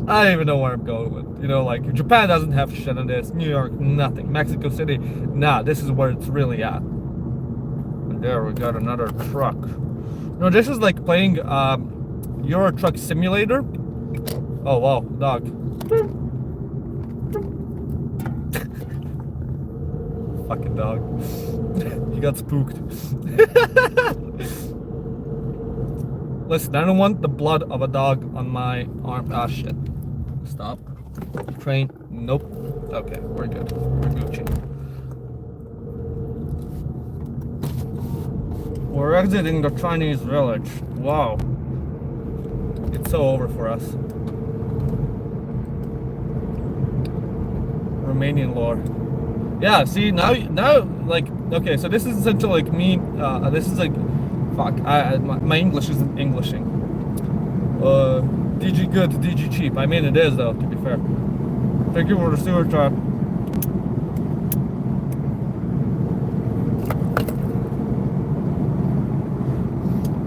I don't even know where I'm going with. You know, like, Japan doesn't have shit on this. New York, nothing. Mexico City, nah, this is where it's really at. And there we got another truck. No, this is like playing Euro Truck Simulator. Oh, wow, dog. Fucking dog. He got spooked. Listen, I don't want the blood of a dog on my arm. Ah, shit. Stop. Train. Nope. Okay, we're good. We're Gucci. We're exiting the Chinese village. Wow. It's so over for us. Romanian lore. Yeah, see, now, like, okay, so this is essentially like me, this is like, fuck, my English isn't Englishing. DG good, DG cheap. I mean, it is, though, to be fair. Thank you for the sewer trap.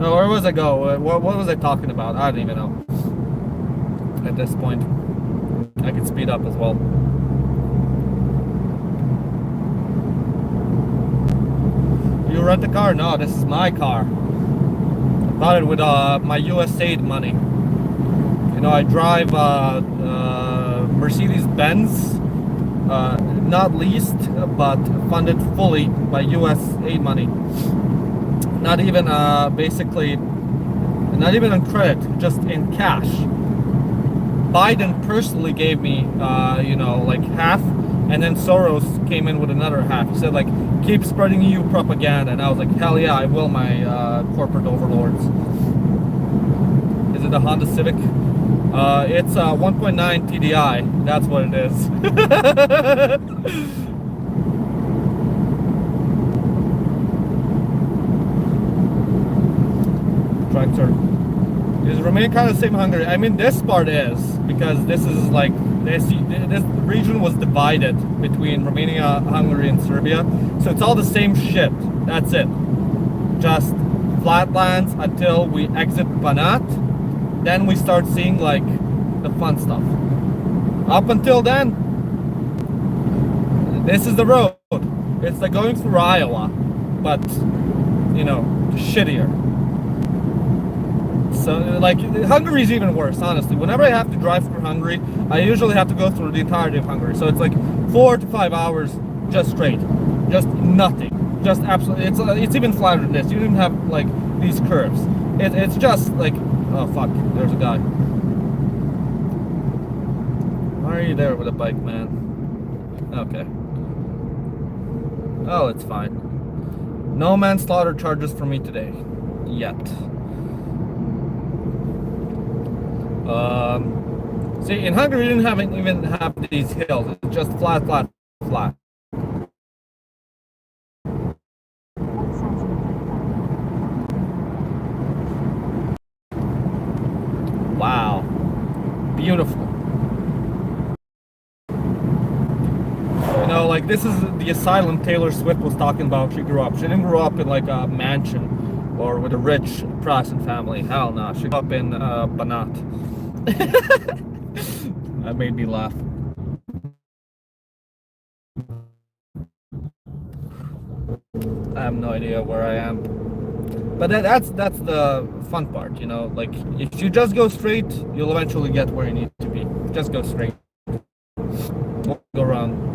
No, where was I go? What was I talking about? I don't even know. At this point, I could speed up as well. You rent a car? No, this is my car. I bought it with my USAID money. You know, I drive Mercedes-Benz, not leased, but funded fully by USAID money. Not even basically, not even on credit, just in cash. Biden personally gave me, you know, like half, and then Soros came in with another half. He said, like, keep spreading EU propaganda, and I was like, hell yeah, I will, my corporate overlords. Is it a Honda Civic? It's a 1.9 TDI. That's what it is. Tractor. Is Romania kind of the same Hungary? I mean, this part is, because this is like, this region was divided between Romania, Hungary, and Serbia. So it's all the same shit. That's it. Just flatlands until we exit Banat. Then we start seeing like the fun stuff. Up until then, this is the road. It's like going through Iowa, but, you know, shittier. So, like, Hungary's even worse, honestly. Whenever I have to drive through Hungary, I usually have to go through the entirety of Hungary. So it's like 4 to 5 hours just straight. Just nothing. Just absolutely. It's even flatter than this. You don't even have, like, these curves. It's just, like... Oh, fuck. There's a guy. Why are you there with a bike, man? Okay. Oh, it's fine. No manslaughter charges for me today. Yet. See, in Hungary, we didn't even have these hills. It's just flat, flat, flat. Wow. Beautiful. like, this is the asylum Taylor Swift was talking about. She grew up. She didn't grow up in like a mansion or with a rich Protestant family. Hell no. She grew up in Banat. That made me laugh. I have no idea where I am. But that's the fun part, you know. Like, if you just go straight, you'll eventually get where you need to be. Just go straight. Don't go around.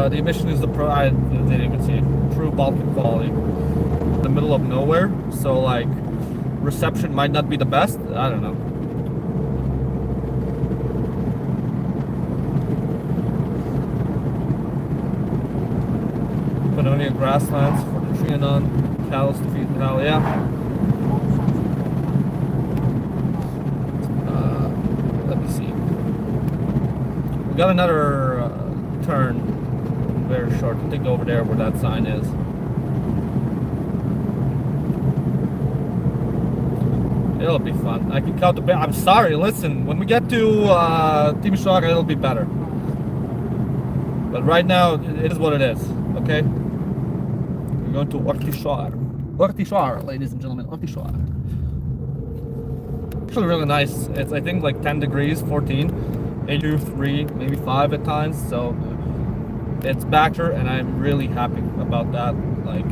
The emission is I didn't even see it. True Balkan quality. In the middle of nowhere, so like reception might not be the best. I don't know. Pannonia grasslands for the Trianon, cows to feed and hell, yeah. Let me see. We got another turn, very short. I think over there where that sign is. It'll be fun. I can count the. I'm sorry. Listen, when we get to Timișoara, it'll be better. But right now, it is what it is. Okay. We're going to Ortișoara. Ortișoara, ladies and gentlemen. Ortișoara. Actually, really nice. It's, I think, like 10 degrees, 14, 83, maybe 5 at times. So it's backer, and I'm really happy about that. Like,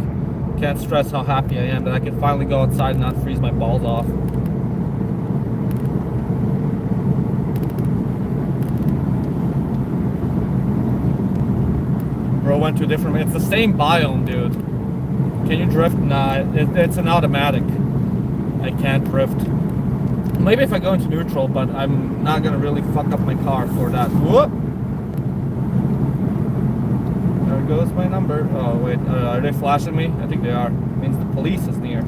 can't stress how happy I am that I can finally go outside and not freeze my balls off. Bro went to a different. It's the same biome, dude. Can you drift? Nah, it's an automatic. I can't drift. Maybe if I go into neutral, but I'm not gonna really fuck up my car for that. Whoop! There goes my number. Oh wait, are they flashing me? I think they are. It means the police is near.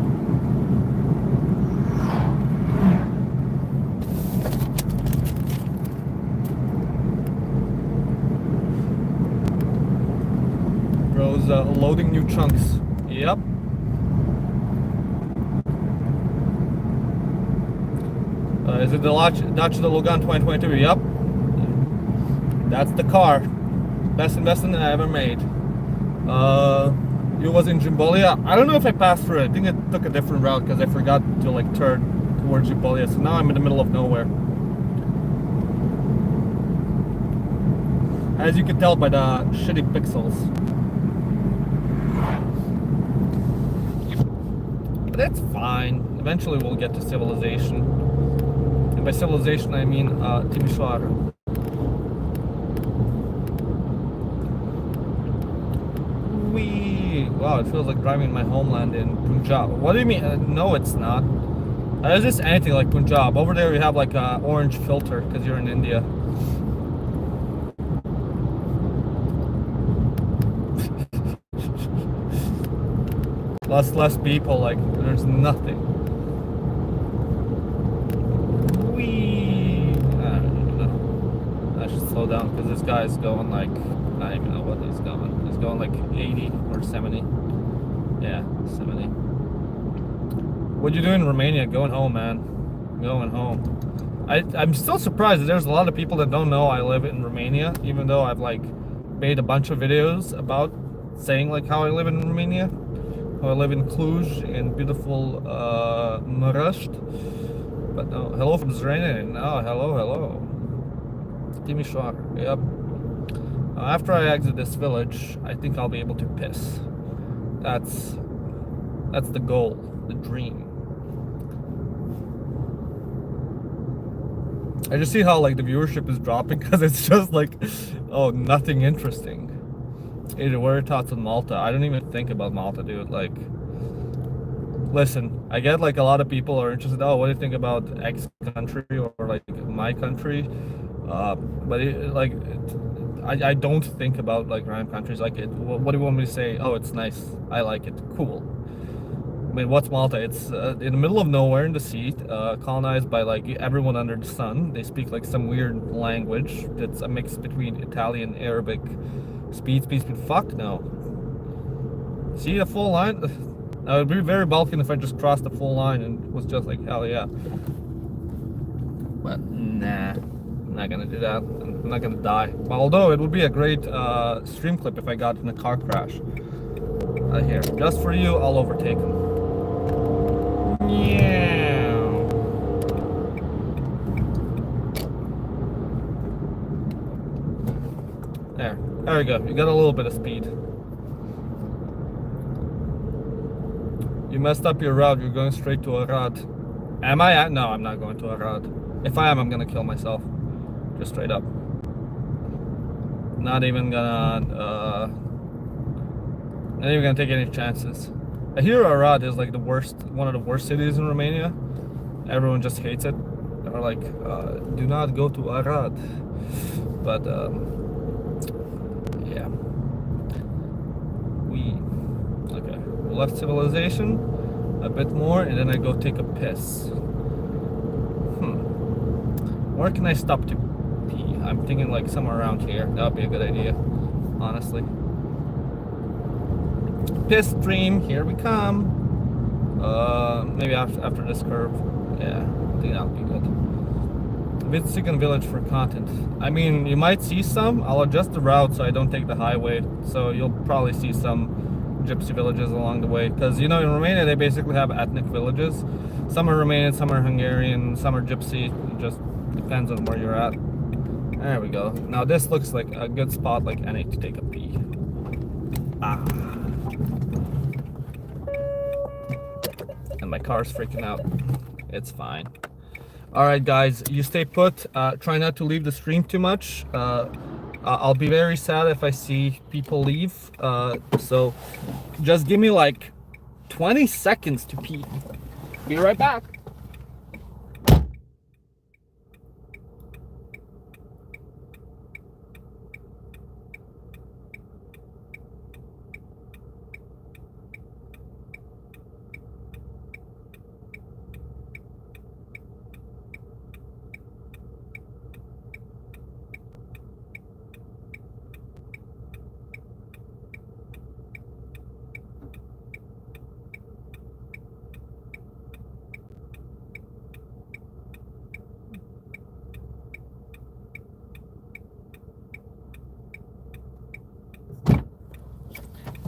Bro's loading new chunks. Yep. Is it the Dacia Logan 2022? Yep. That's the car. Best investment I ever made. It was in Jimbolia. I don't know if I passed through it. I think I took a different route because I forgot to like turn towards Jimbolia. So now I'm in the middle of nowhere. As you can tell by the shitty pixels. But that's fine. Eventually we'll get to civilization. And by civilization I mean Timișoara. Wow, it feels like driving in my homeland in Punjab. What do you mean? No, it's not. Is this anything like Punjab? Over there you have like a orange filter because you're in India. less people, like there's nothing. Wee. I don't even know. I should slow down because this guy is going like, I don't even know what he's going. He's going like 80 or 70. Yeah, 70. What you doing in Romania? Going home, man. Going home. I'm still surprised that there's a lot of people that don't know I live in Romania, even though I've like made a bunch of videos about saying like how I live in Romania. How I live in Cluj in beautiful Mărăști. But no, hello from Zrenjanin. No, hello. Timișoara. Yep. After I exit this village, I think I'll be able to piss. That's the goal, the dream. I just see how like the viewership is dropping because it's just like, oh, nothing interesting. Either what are your thoughts on Malta? I don't even think about Malta, dude. Like, listen, I get like a lot of people are interested. Oh, what do you think about X country or like my country? But I don't think about like random countries. Like, what do you want me to say? Oh, it's nice. I like it. Cool. I mean, what's Malta? It's in the middle of nowhere in the sea, colonized by like everyone under the sun. They speak like some weird language that's a mix between Italian, Arabic. Speed. Fuck no. See the full line? It would be very Balkan if I just crossed the full line and was just like, hell yeah. But nah. I'm not gonna do that. I'm not gonna die. Although it would be a great stream clip if I got in a car crash. Here, just for you, I'll overtake him. Yeah. There we go. You got a little bit of speed. You messed up your route. You're going straight to Arad. Am I? No, I'm not going to Arad. If I am, I'm gonna kill myself. Just straight up. Not even gonna take any chances. I hear Arad is like one of the worst cities in Romania. Everyone just hates it. They're like, do not go to Arad. But yeah. Okay. We left civilization a bit more, and then I go take a piss. Where can I stop to pee? I'm thinking like somewhere around here. That would be a good idea, honestly. Piss stream, here we come. Maybe after this curve. Yeah, I think that would be good. Visit Chicken Village for content. I mean, you might see some. I'll adjust the route so I don't take the highway. So you'll probably see some gypsy villages along the way. Because, you know, in Romania, they basically have ethnic villages. Some are Romanian, some are Hungarian, some are gypsy. It just depends on where you're at. There we go. Now this looks like a good spot like any to take a pee. And my car's freaking out. It's fine. Alright guys, you stay put. Try not to leave the stream too much. I'll be very sad if I see people leave. So just give me like 20 seconds to pee. Be right back.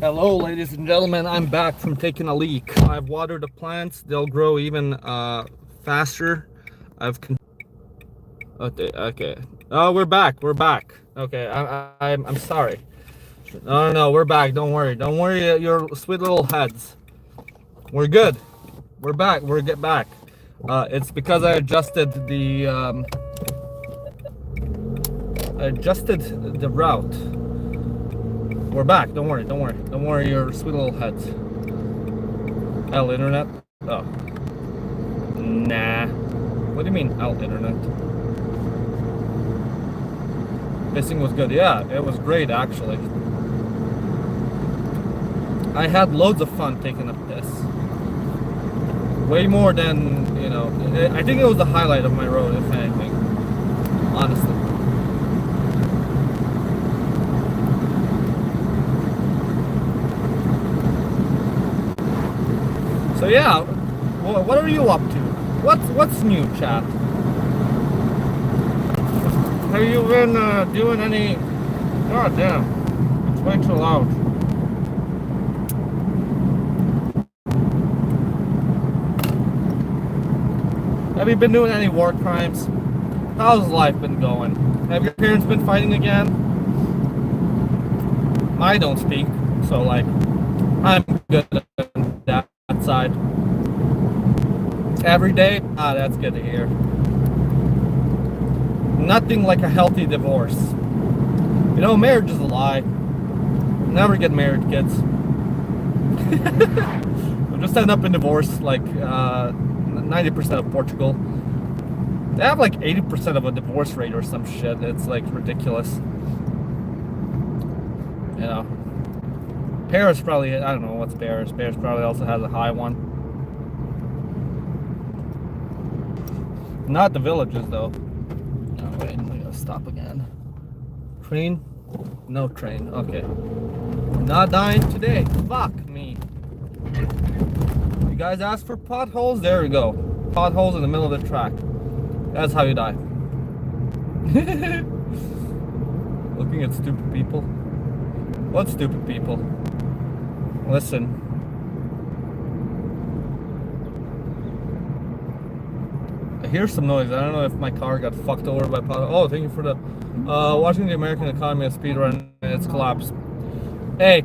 Hello ladies and gentlemen, I'm back from taking a leak. I've watered the plants, they'll grow even faster. Okay. Oh, we're back. Okay, I'm sorry. No, we're back. Don't worry, your sweet little heads. We're good. We're back. Back. It's because I adjusted the route. We're back. Don't worry, your sweet little heads. L internet? Oh. Nah. What do you mean L internet? Pissing was good. Yeah, it was great actually. I had loads of fun taking a piss. Way more than, you know, I think it was the highlight of my road, if anything. Honestly. So yeah, what are you up to? What's new, chat? Have you been doing any? God damn, it's way too loud. Have you been doing any war crimes? How's life been going? Have your parents been fighting again? I don't speak, so like, I'm good at that side. Every day? Ah, that's good to hear. Nothing like a healthy divorce. You know, marriage is a lie. Never get married, kids. We'll just end up in divorce like 90% of Portugal. They have like 80% of a divorce rate or some shit. It's like ridiculous. You know. Paris probably, I don't know what's Paris. Paris probably also has a high one. Not the villages though. Oh wait, we gotta stop again. Train? No train, okay. Not dying today. Fuck me. You guys asked for potholes? There we go. Potholes in the middle of the track. That's how you die. Looking at stupid people. What stupid people? Listen. I hear some noise. I don't know if my car got fucked over by pilot. Oh, thank you for the watching the American economy at speed run and its collapse. Hey,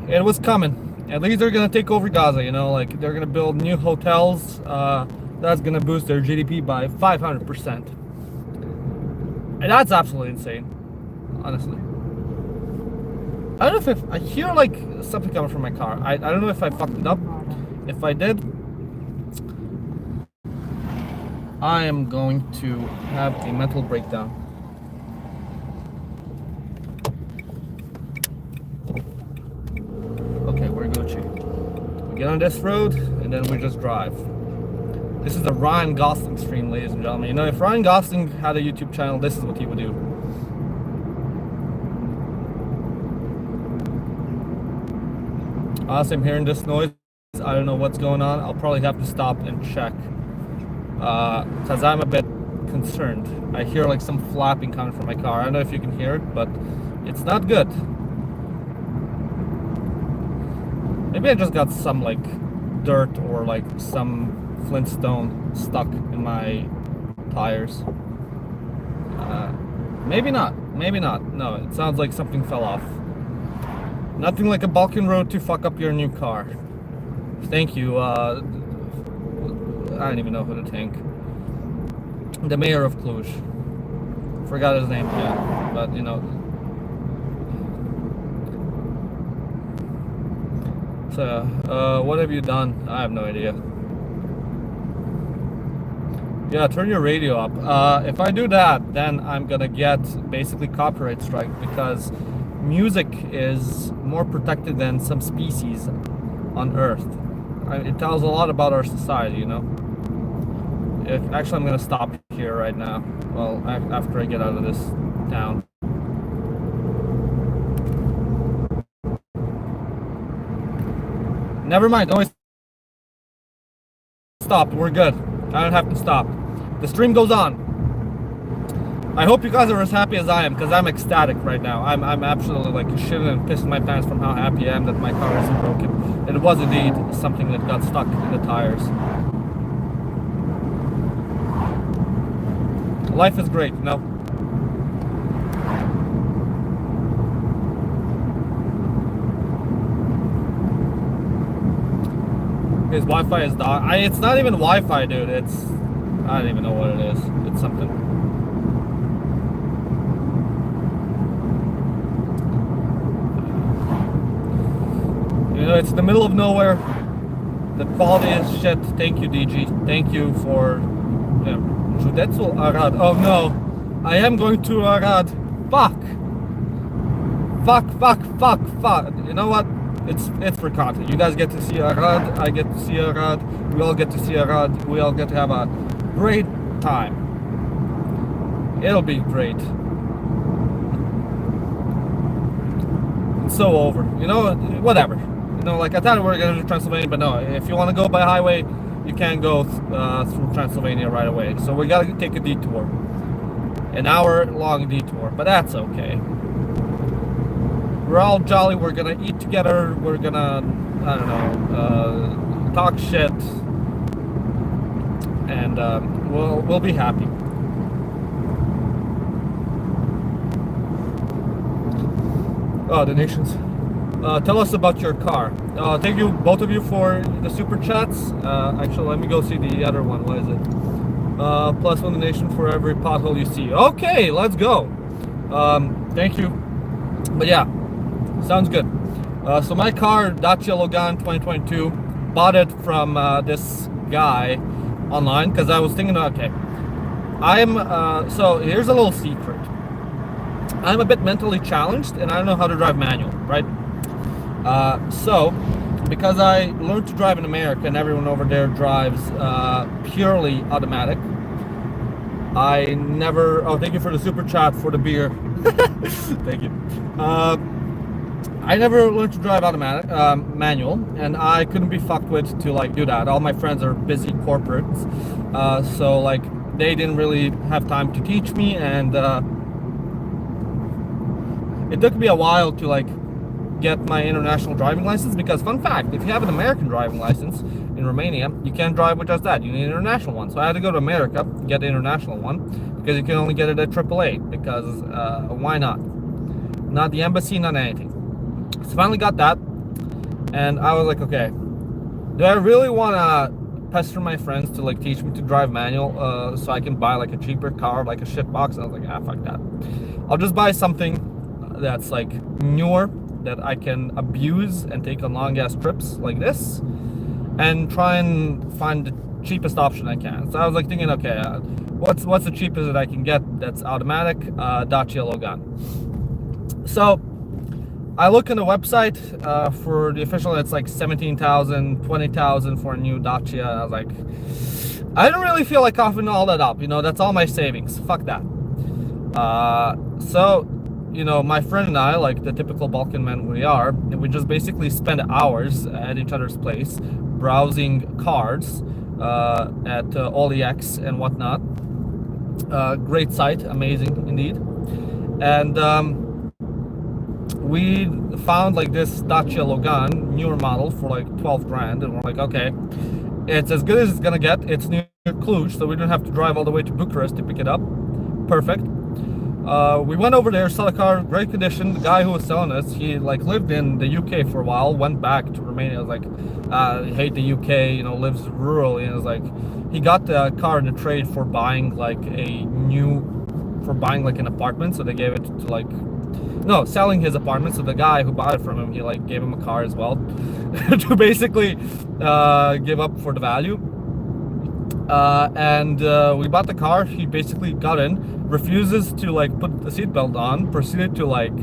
it was coming. At least they're gonna take over Gaza, you know, like they're gonna build new hotels. That's gonna boost their GDP by 500%. And that's absolutely insane, honestly. I don't know if I hear like something coming from my car. I don't know if I fucked it up. If I did, I am going to have a mental breakdown. Okay, we're Gucci. We get on this road and then we just drive. This is a Ryan Gosling stream, ladies and gentlemen. You know, if Ryan Gosling had a YouTube channel, this is what he would do. Honestly, I'm hearing this noise. I don't know what's going on. I'll probably have to stop and check. Because I'm a bit concerned. I hear like some flapping coming from my car. I don't know if you can hear it, but it's not good. Maybe I just got some like dirt or like some Flintstone stuck in my tires. Maybe not. Maybe not. No, it sounds like something fell off. Nothing like a Balkan road to fuck up your new car. Thank you. I don't even know who to thank. The mayor of Cluj. Forgot his name, yeah. But, you know. So, what have you done? I have no idea. Yeah, turn your radio up. If I do that, then I'm gonna get basically copyright strike because music is more protected than some species on Earth. It tells a lot about our society, you know. Actually, I'm gonna stop here right now. Well, after I get out of this town. Never mind. Always stopped. We're good. I don't have to stop. The stream goes on. I hope you guys are as happy as I am, because I'm ecstatic right now. I'm absolutely like shitting and pissing my pants from how happy I am that my car isn't broken. It was indeed something that got stuck in the tires. Life is great, you know. His Wi-Fi is it's not even Wi-Fi, dude. I don't even know what it is. It's something. You know, it's in the middle of nowhere. The quality is shit. Thank you, DG. Thank you for. Yeah. Judetzel Arad. Oh no, I am going to Arad. Fuck. Fuck. You know what? It's for content. You guys get to see Arad. I get to see Arad. We all get to see Arad. We all get to have a great time. It'll be great. It's so over. You know, whatever. You know, like I thought we were gonna do Transylvania, but no. If you want to go by highway, you can't go through Transylvania right away. So we gotta take a detour. An hour-long detour, but that's okay. We're all jolly. We're gonna eat together. We're gonna, I don't know, talk shit, and we'll be happy. Oh, donations. Tell us about your car. Thank you, both of you, for the super chats. Actually, let me go see the other one. What is it? +1 donation for every pothole you see. Okay, let's go. Thank you. But yeah, sounds good. So my car, Dacia Logan 2022, bought it from this guy online because I was thinking, okay, so here's a little secret. I'm a bit mentally challenged and I don't know how to drive manual, right? So because I learned to drive in America and everyone over there drives purely automatic, I never. Oh, thank you for the super chat for the beer. Thank you. I never learned to drive automatic, manual, and I couldn't be fucked with to like do that. All my friends are busy corporates, so like they didn't really have time to teach me, and it took me a while to like get my international driving license, because fun fact, if you have an American driving license in Romania, you can't drive with just that. You need an international one. So I had to go to America, get the international one, because you can only get it at AAA, because why not? Not the embassy, not anything. So finally got that, and I was like, okay, do I really want to pester my friends to like teach me to drive manual so I can buy like a cheaper car, like a shit box? And I was like, ah, fuck that. I'll just buy something that's like newer, that I can abuse and take on long ass trips like this, and try and find the cheapest option I can. So I was like thinking, okay, what's the cheapest that I can get that's automatic? Dacia Logan. So I look on the website for the official, it's like 17,000, 20,000 for a new Dacia. I was like, I don't really feel like coughing all that up, you know, that's all my savings, fuck that. So, you know, my friend and I, like the typical Balkan men we are, we just basically spend hours at each other's place browsing cars at OLX and whatnot. Great site, amazing indeed. And we found like this Dacia Logan, newer model, for like 12 grand, and we're like, okay, it's as good as it's gonna get. It's near Cluj, so we don't have to drive all the way to Bucharest to pick it up. Perfect. We went over there, saw the car, great condition. The guy who was selling us, he like lived in the UK for a while, went back to Romania. I was like, I hate the UK, you know, lives rurally. And it was like, he got the car in the trade for buying like an apartment. So they gave it to like, no, selling his apartment. So the guy who bought it from him, he like gave him a car as well to basically give up for the value. And we bought the car. He basically got in, refuses to like put the seatbelt on, proceeded to like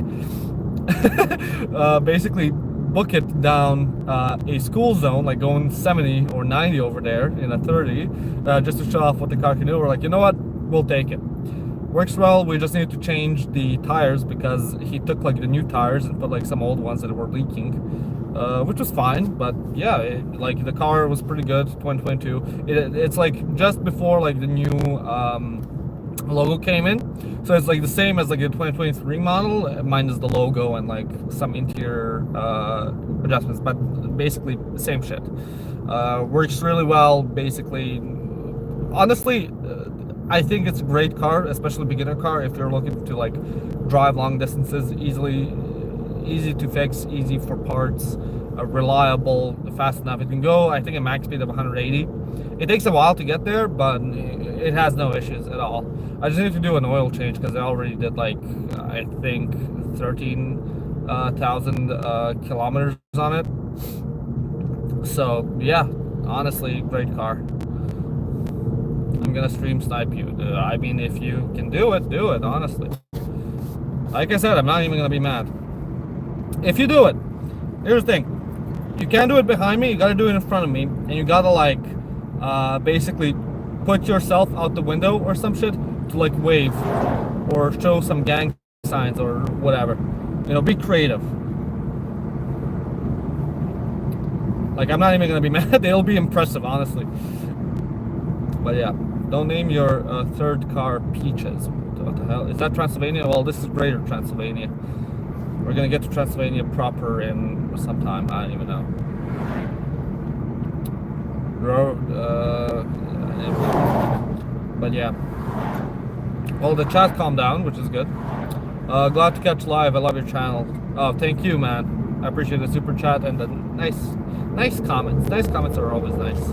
basically book it down a school zone, like going 70 or 90 over there in a 30, just to show off what the car can do. We're like, you know what, we'll take it. Works well. We just need to change the tires, because he took like the new tires and put like some old ones that were leaking, which was fine. But yeah, like the car was pretty good. 2022. It's like just before like the new logo came in, so it's like the same as like the 2023 model, minus the logo and like some interior adjustments, but basically same shit. Works really well. Basically, honestly, I think it's a great car, especially beginner car, if you're looking to like drive long distances easy to fix, easy for parts, reliable, fast enough. It can go, I think, a max speed of 180. It takes a while to get there, but it has no issues at all. I just need to do an oil change, because I already did like, I think 13,000 kilometers on it. So yeah, honestly, great car. I'm gonna stream snipe you. I mean, if you can do it, honestly. Like I said, I'm not even gonna be mad. If you do it, here's the thing. You can't do it behind me, you gotta do it in front of me, and you gotta like, basically put yourself out the window or some shit to like wave, or show some gang signs or whatever. You know, be creative. Like, I'm not even gonna be mad, it'll be impressive, honestly. But yeah. Don't name your third car Peaches. What the hell? Is that Transylvania? Well, this is Greater Transylvania. We're gonna get to Transylvania proper in some time. I don't even know. But yeah. Well, the chat calmed down, which is good. Glad to catch live. I love your channel. Oh, thank you, man. I appreciate the super chat and the nice comments. Nice comments are always nice.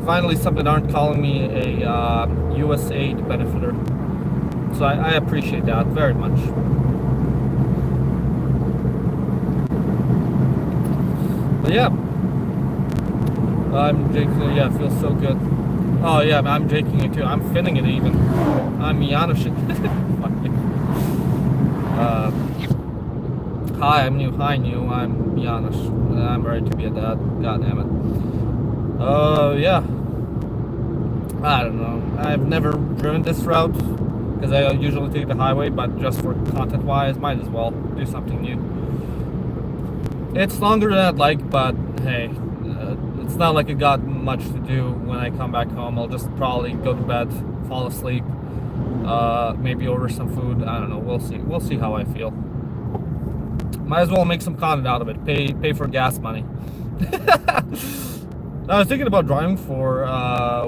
Finally, something aren't calling me a USAID benefiter, so I appreciate that very much. But yeah, I'm jaking. Yeah, it feels so good. Oh yeah, I'm jaking it too. I'm finning it even. I'm Janusz. Hi, I'm new. Hi, new. I'm Janusz. I'm ready to be a dad. God damn it. Yeah. I don't know. I've never driven this route, because I usually take the highway, but just for content-wise, might as well do something new. It's longer than I'd like, but hey, it's not like I got much to do when I come back home. I'll just probably go to bed, fall asleep, maybe order some food. I don't know. We'll see how I feel. Might as well make some content out of it. Pay for gas money. I was thinking about driving for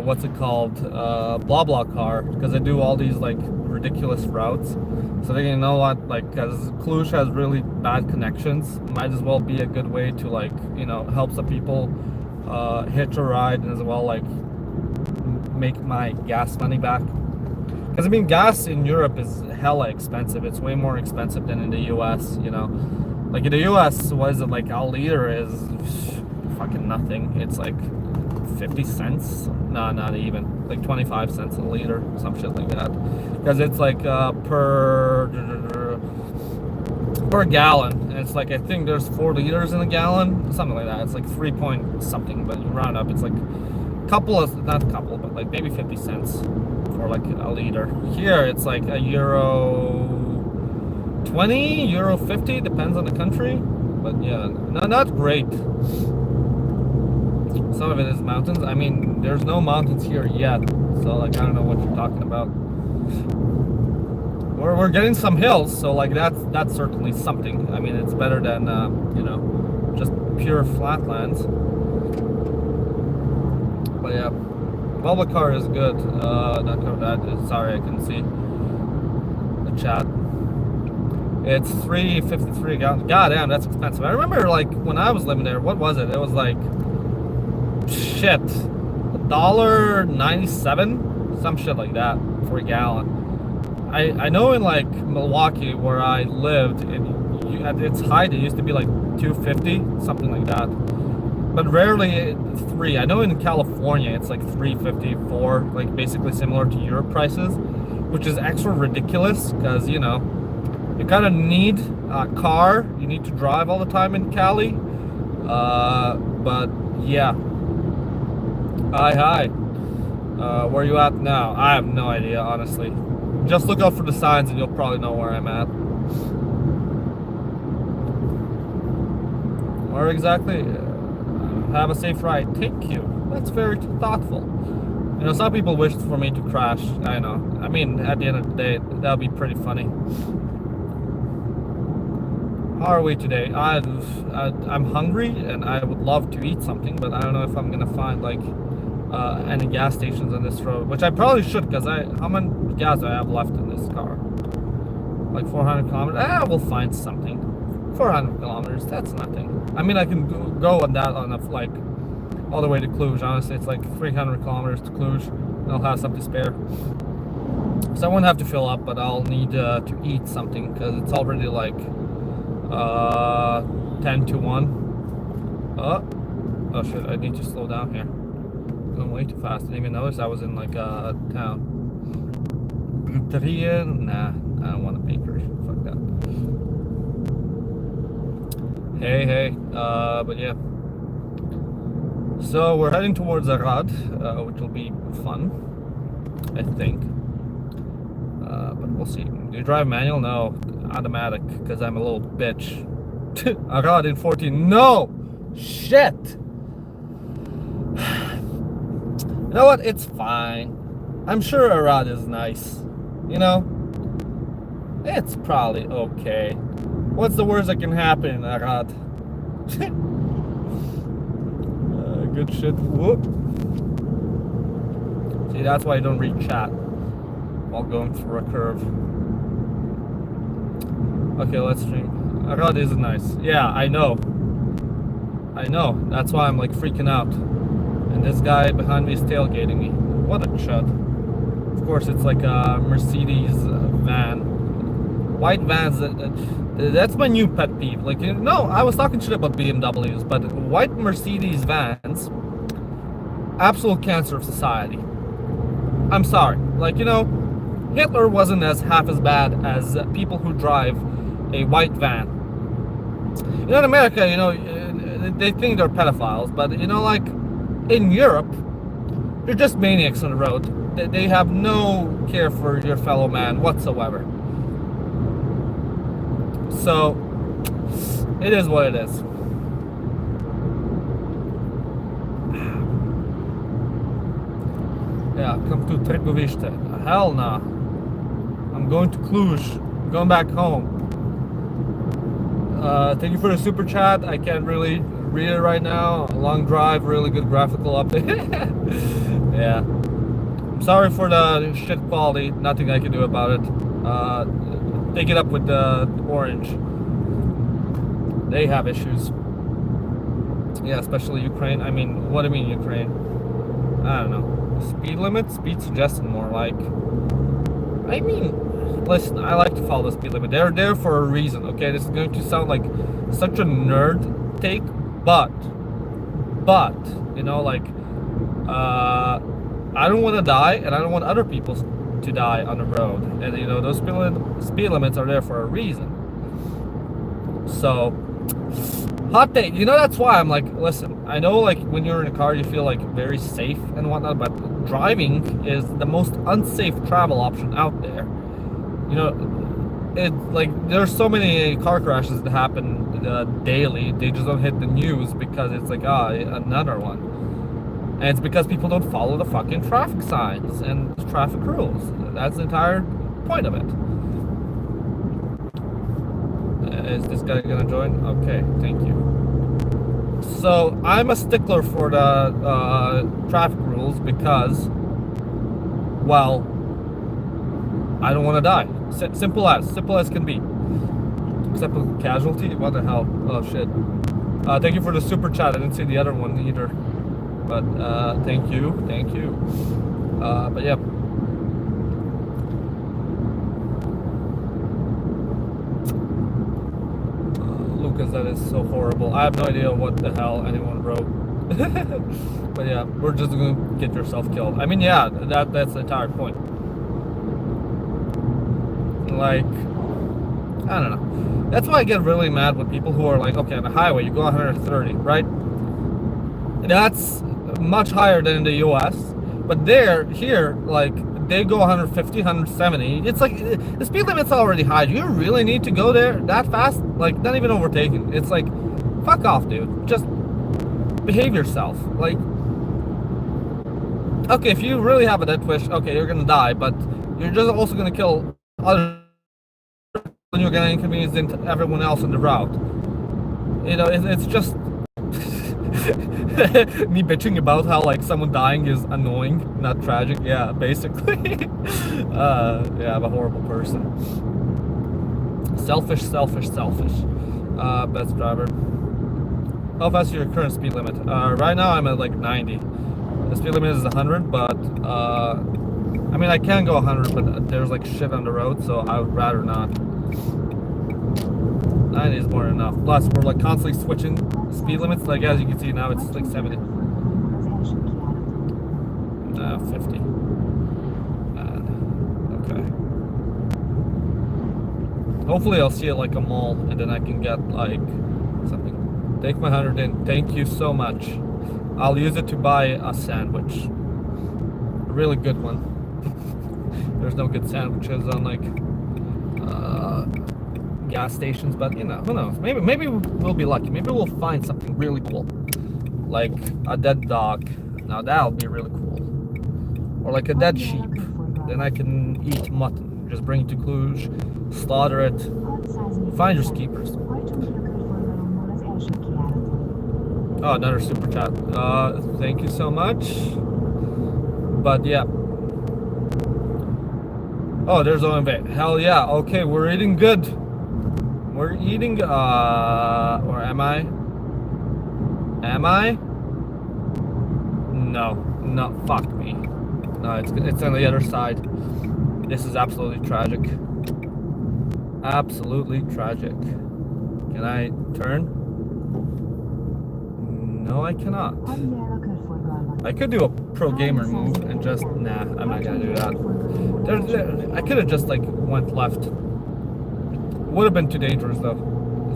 what's it called, BlaBlaCar, because I do all these like ridiculous routes. So thinking, you know what, like, because Cluj has really bad connections, might as well be a good way to, like, you know, help some people hitch a ride, and as well, like, make my gas money back. Because I mean, gas in Europe is hella expensive. It's way more expensive than in the US, you know. Like in the US, what is it, like a liter is fucking nothing. It's like 50 cents. No, not even. Like 25 cents a liter, some shit like that. Because it's like per gallon. And it's like, I think there's 4 liters in a gallon, something like that. It's like 3 point something, but you round up, it's like not a couple, but like maybe 50 cents for like a liter. Here it's like a euro 20, euro 50, depends on the country. But yeah, no, not great. Some of it is mountains. I mean, there's no mountains here yet, so like I don't know what you're talking about. We're getting some hills, so like that's certainly something. I mean, it's better than you know, just pure flatlands. But yeah, BlaBlaCar is good. Sorry, I couldn't see the chat. It's $3.53 a gallon. God damn, that's expensive. I remember like when I was living there, what was it? It was like shit, $1.97, some shit like that for a gallon. I know in like Milwaukee where I lived, at its height it used to be like $2.50, something like that. But rarely $3. I know in California it's like $3.54, like basically similar to Europe prices, which is extra ridiculous because, you know, you kind of need a car. You need to drive all the time in Cali. But yeah. Hi. Where are you at now? I have no idea, honestly. Just look out for the signs and you'll probably know where I'm at. Where exactly? Have a safe ride. Thank you. That's very thoughtful. You know, some people wish for me to crash. I know. I mean, at the end of the day, that would be pretty funny. How are we today? I'm hungry and I would love to eat something, but I don't know if I'm gonna find like any gas stations on this road, which I probably should, because how much gas do I have left in this car? Like 400 kilometers. We'll find something. 400 kilometers, that's nothing. I mean, I can go on that on a, like all the way to Cluj. Honestly, it's like 300 kilometers to Cluj, and I'll have something to spare. So I won't have to fill up, but I'll need to eat something because it's already like 10 to 1. Oh shit, I need to slow down here. Going way too fast. Didn't even notice I was in like a town. Pizzeria? Nah, I don't want a bakery. Fuck that. Hey, but yeah. So we're heading towards Arad, which will be fun, I think. But we'll see. Do you drive manual? No, automatic, because I'm a little bitch. Arad in 14. No! Shit! You know what? It's fine. I'm sure Arad is nice. You know? It's probably okay. What's the worst that can happen in Arad? Good shit. Whoop. See, that's why I don't read chat while going through a curve. Okay, let's stream. Arad is nice. Yeah, I know. That's why I'm like freaking out. And this guy behind me is tailgating me. What a chud. Of course, it's like a Mercedes van. White vans, that's my new pet peeve. Like, you know, I was talking shit about BMWs, but white Mercedes vans, absolute cancer of society. I'm sorry. Like, you know, Hitler wasn't half as bad as people who drive a white van. You know, in America, you know, they think they're pedophiles, but, you know, like, in Europe, they're just maniacs on the road. They have no care for your fellow man whatsoever. So, it is what it is. Yeah, come to Trgovište. Hell nah. I'm going to Cluj. I'm going back home. Thank you for the super chat. I can't really read it right now. A long drive, really good graphical update. Yeah. I'm sorry for the shit quality. Nothing I can do about it. Take it up with the Orange. They have issues. Yeah, especially Ukraine. I mean, what do you mean Ukraine? I don't know. Speed limit? Speed suggested more like. I mean, listen, I like to follow the speed limit. They're there for a reason, okay? This is going to sound like such a nerd take, but, you know, like, I don't want to die, and I don't want other people to die on the road. And, you know, those speed limits are there for a reason. So, hot take. You know, that's why I'm like, listen, I know, like, when you're in a car, you feel, like, very safe and whatnot, but driving is the most unsafe travel option out there. You know, it, like, there's so many car crashes that happen daily. They just don't hit the news because it's like, another one. And it's because people don't follow the fucking traffic signs and traffic rules. That's the entire point of it. Is this guy gonna join? Okay, thank you. So I'm a stickler for the traffic rules because, well, I don't want to die. Simple as can be. Except with casualty. What the hell? Oh shit. Thank you for the super chat. I didn't see the other one either. But thank you. But yeah. Lucas, that is so horrible. I have no idea what the hell anyone wrote. But yeah, we're just gonna get yourself killed. I mean, yeah, that's the entire point. Like, I don't know. That's why I get really mad with people who are like, okay, on the highway you go 130, right? That's much higher than in the US. But here, like, they go 150, 170. It's like, the speed limit's already high. Do you really need to go there that fast? Like, not even overtaking. It's like, fuck off, dude. Just behave yourself. Like, okay, if you really have a death wish, okay, you're gonna die, but you're just also gonna kill others, and you're gonna inconvenience everyone else on the route. You know, it's just me bitching about how, like, someone dying is annoying, not tragic. Yeah, basically. Yeah, I'm a horrible person. Selfish. Best driver. How fast is your current speed limit? Right now I'm at like 90. The speed limit is 100, but I mean, I can go 100, but there's like shit on the road, so I would rather not. 90 is more than enough. Plus, we're like constantly switching speed limits. Like, as you can see now, it's like 70. 50. Okay. Hopefully I'll see it like a mall, and then I can get like something. Take my 100 in. Thank you so much. I'll use it to buy a sandwich. A really good one. There's no good sandwiches on like gas stations, but you know, who knows? Maybe we'll be lucky. Maybe we'll find something really cool, like a dead dog. Now that'll be really cool. Or like a dead sheep. Then I can eat mutton. Just bring it to Cluj, slaughter it. Finders keepers. Oh, another super chat. Thank you so much. But yeah. Oh, there's OMV. Hell yeah. Okay, we're eating good. We're eating, or am I? Am I? No, fuck me. No, it's on the other side. This is absolutely tragic. Absolutely tragic. Can I turn? No, I cannot. I could do a pro gamer move and just, nah, I'm not gonna do that. I could have just like went left. Would have been too dangerous though.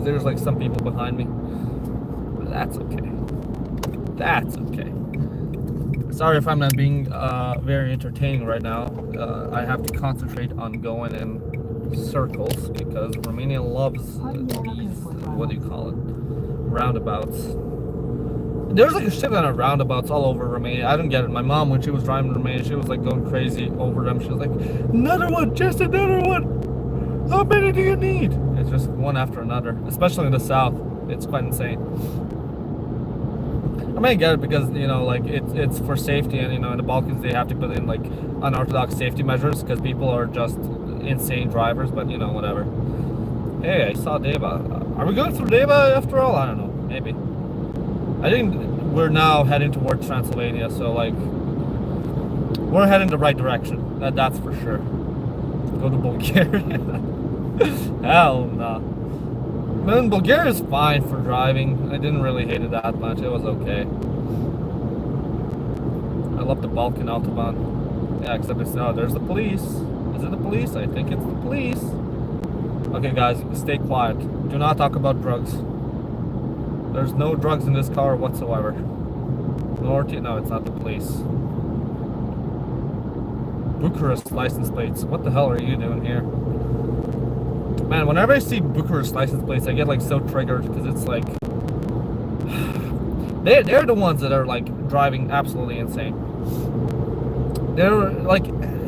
There's like some people behind me. But that's okay. That's okay. Sorry if I'm not being very entertaining right now. I have to concentrate on going in circles because Romania loves these, what do you call it? Roundabouts. there's like a shit ton of roundabouts all over Romania. I don't get it. My mom, when she was driving to Romania, she was like going crazy over them. She was like, another one, just another one. How many do you need? It's just one after another, especially in the south. It's quite insane. I may get it because, you know, like it's for safety, and, you know, in the Balkans they have to put in like unorthodox safety measures because people are just insane drivers, but, you know, whatever. Hey, I saw Deva. Are we going through Deva after all? I don't know. Maybe. I think we're now heading towards Transylvania, so like we're heading the right direction. That's for sure. Go to Bulgaria. Hell no. Man, Bulgaria is fine for driving. I didn't really hate it that much. It was okay. I love the Balkan Autobahn. Yeah, except it's, oh, there's the police. Is it the police? I think it's the police. Okay, guys, stay quiet. Do not talk about drugs. There's no drugs in this car whatsoever. No, it's not the police. Bucharest license plates. What the hell are you doing here? Man, whenever I see Bucharest license plates, I get like so triggered because it's like they're the ones that are like driving absolutely insane. They're like,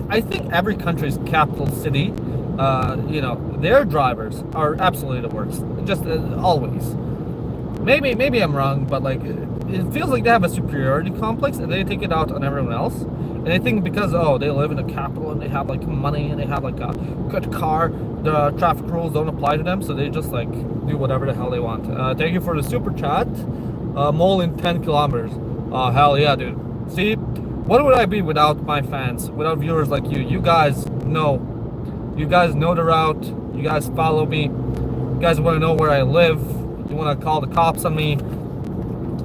I think every country's capital city, you know, their drivers are absolutely the worst. Just always. Maybe I'm wrong, but like it feels like they have a superiority complex and they take it out on everyone else. And I think because, oh, they live in the capital and they have like money and they have like a good car, the traffic rules don't apply to them, so they just like do whatever the hell they want. Thank you for the super chat. Mole in 10 kilometers. Oh, hell yeah, dude. See, what would I be without my fans, without viewers like you? You guys know. You guys know the route. You guys follow me. You guys want to know where I live. You want to call the cops on me.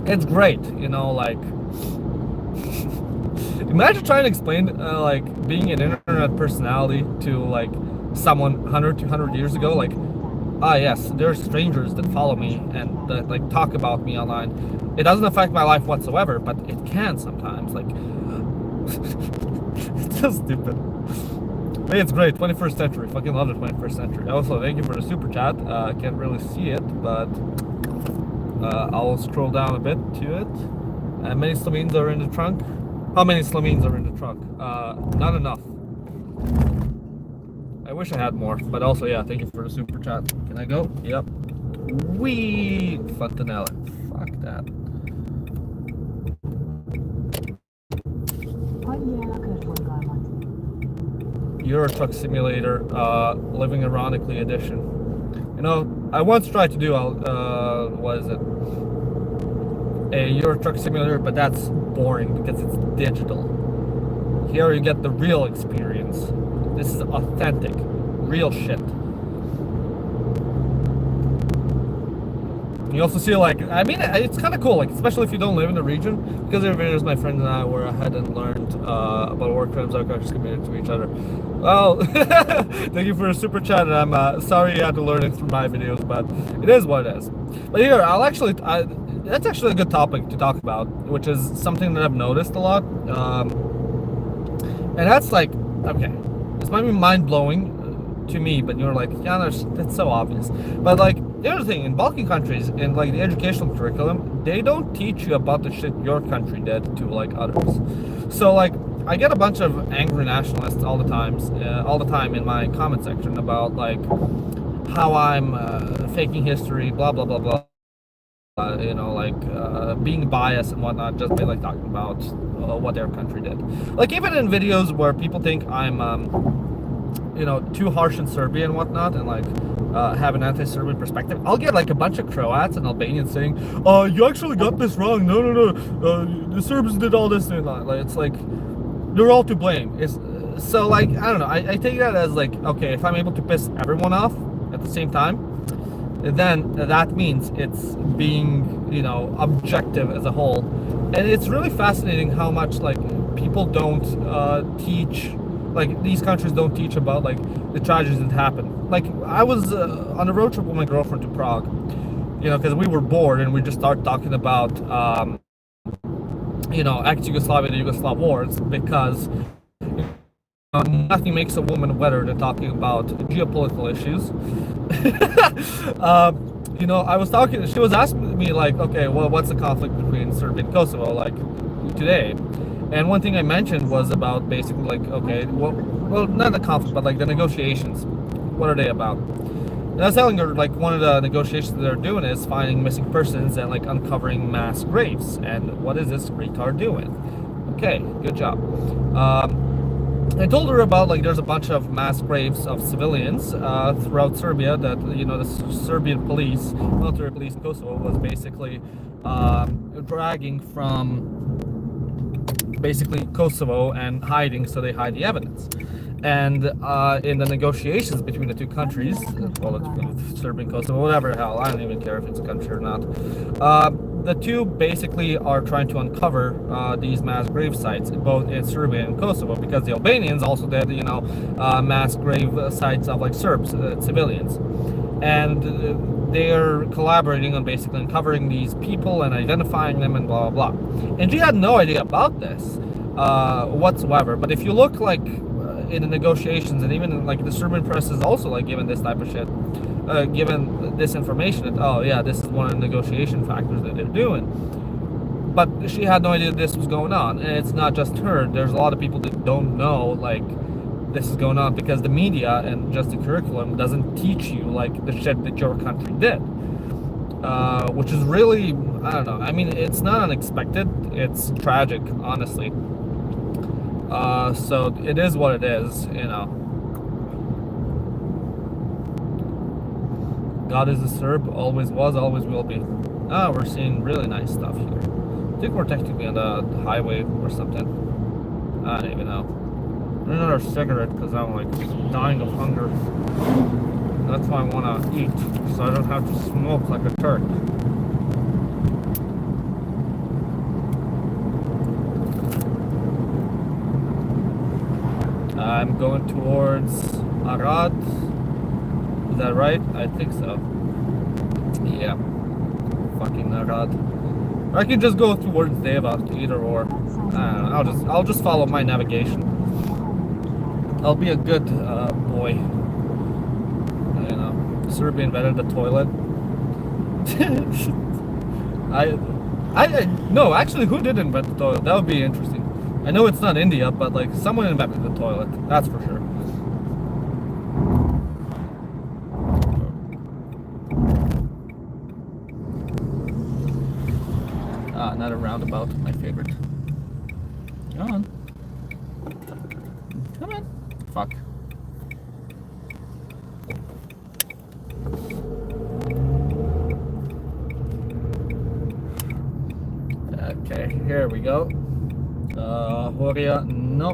It's great, you know, like imagine trying to explain like being an internet personality to like someone 100, 200 years ago. Like, ah, yes, there are strangers that follow me and that like talk about me online. It doesn't affect my life whatsoever, but it can sometimes. Like, it's so stupid. Hey, it's great. 21st century. Fucking love the 21st century. Also, thank you for the super chat. I can't really see it, but I'll scroll down a bit to it. How many Slamines are in the trunk? How many Slamines are in the trunk? Not enough. I wish I had more, but also, yeah, thank you for the super chat. Can I go? Yep. Wee! Fontanella. Fuck that. Euro Truck Simulator, Living Ironically edition. You know, I once tried to do, what is it? A Euro Truck Simulator, but that's boring because it's digital. Here you get the real experience. This is authentic, real shit. You also see, like, I mean, it's kind of cool, like, especially if you don't live in the region, because there videos my friend and I were ahead and learned about war crimes our countries committed to each other. Well, thank you for a super chat, and I'm sorry you had to learn it through my videos, but it is what it is. But here, that's actually a good topic to talk about, which is something that I've noticed a lot, and that's like, okay, this might be mind-blowing to me, but you're like, yeah, that's so obvious. But like, the other thing, in Balkan countries, in like the educational curriculum, they don't teach you about the shit your country did to like others. So like, I get a bunch of angry nationalists all the time in my comment section about like how I'm faking history, blah blah blah blah. You know, like being biased and whatnot, just by like talking about what their country did. Like even in videos where people think I'm you know, too harsh in Serbia and whatnot, and like have an anti-Serbian perspective, I'll get like a bunch of Croats and Albanians saying, you actually got this wrong, no, the Serbs did all this and that. Like, it's like they're all to blame. It's so like, I don't know, I take that as like, okay, if I'm able to piss everyone off at the same time, then that means it's being, you know, objective as a whole. And it's really fascinating how much like people don't teach, like these countries don't teach about like the tragedies that happen. Like I was on a road trip with my girlfriend to Prague, you know, because we were bored and we just started talking about you know, ex-Yugoslavia, the Yugoslav wars, because nothing makes a woman wetter than talking about geopolitical issues. You know, I was talking, she was asking me like, okay, well, what's the conflict between Serbia and Kosovo like today? And one thing I mentioned was about basically like, okay, well, not the conflict, but like the negotiations. What are they about? And I was telling her like one of the negotiations they're doing is finding missing persons and like uncovering mass graves. And what is this retard doing? Okay, good job. I told her about like there's a bunch of mass graves of civilians throughout Serbia that the Serbian police, military police in Kosovo, was basically dragging from basically Kosovo and hiding, so they hide the evidence. And in the negotiations between the two countries, well, Serbia and Kosovo, whatever the hell, I don't even care if it's a country or not, the two basically are trying to uncover these mass grave sites, both in Serbia and Kosovo, because the Albanians also did, mass grave sites of like Serbs, civilians. And they are collaborating on basically uncovering these people and identifying them and blah, blah, blah. And she had no idea about this whatsoever. But if you look like in the negotiations, and even like the Serbian press is also like given this type of shit, given this information that, oh yeah, this is one of the negotiation factors that they're doing. But she had no idea this was going on. And it's not just her. There's a lot of people that don't know like this is going on, because the media and just the curriculum doesn't teach you like the shit that your country did, which is really, I don't know, I mean, it's not unexpected, it's tragic, honestly. So it is what it is, God is a Serb, always was, always will be. We're seeing really nice stuff here. I think we're technically on the highway or something. I don't even know. Another cigarette because I'm like dying of hunger. That's why I want to eat, so I don't have to smoke like a Turk. I'm going towards Arad. Is that right? I think so. Yeah. Fucking Arad. Or I can just go towards Deva, either or. I don't know. I'll just follow my navigation. I'll be a good boy. Serbia invented the toilet. No, actually, who did invent the toilet? That would be interesting. I know it's not India, but like someone invented the toilet. That's for sure. Another roundabout, my favorite. Come on. Come on. Fuck. Okay, here we go. Horia, no.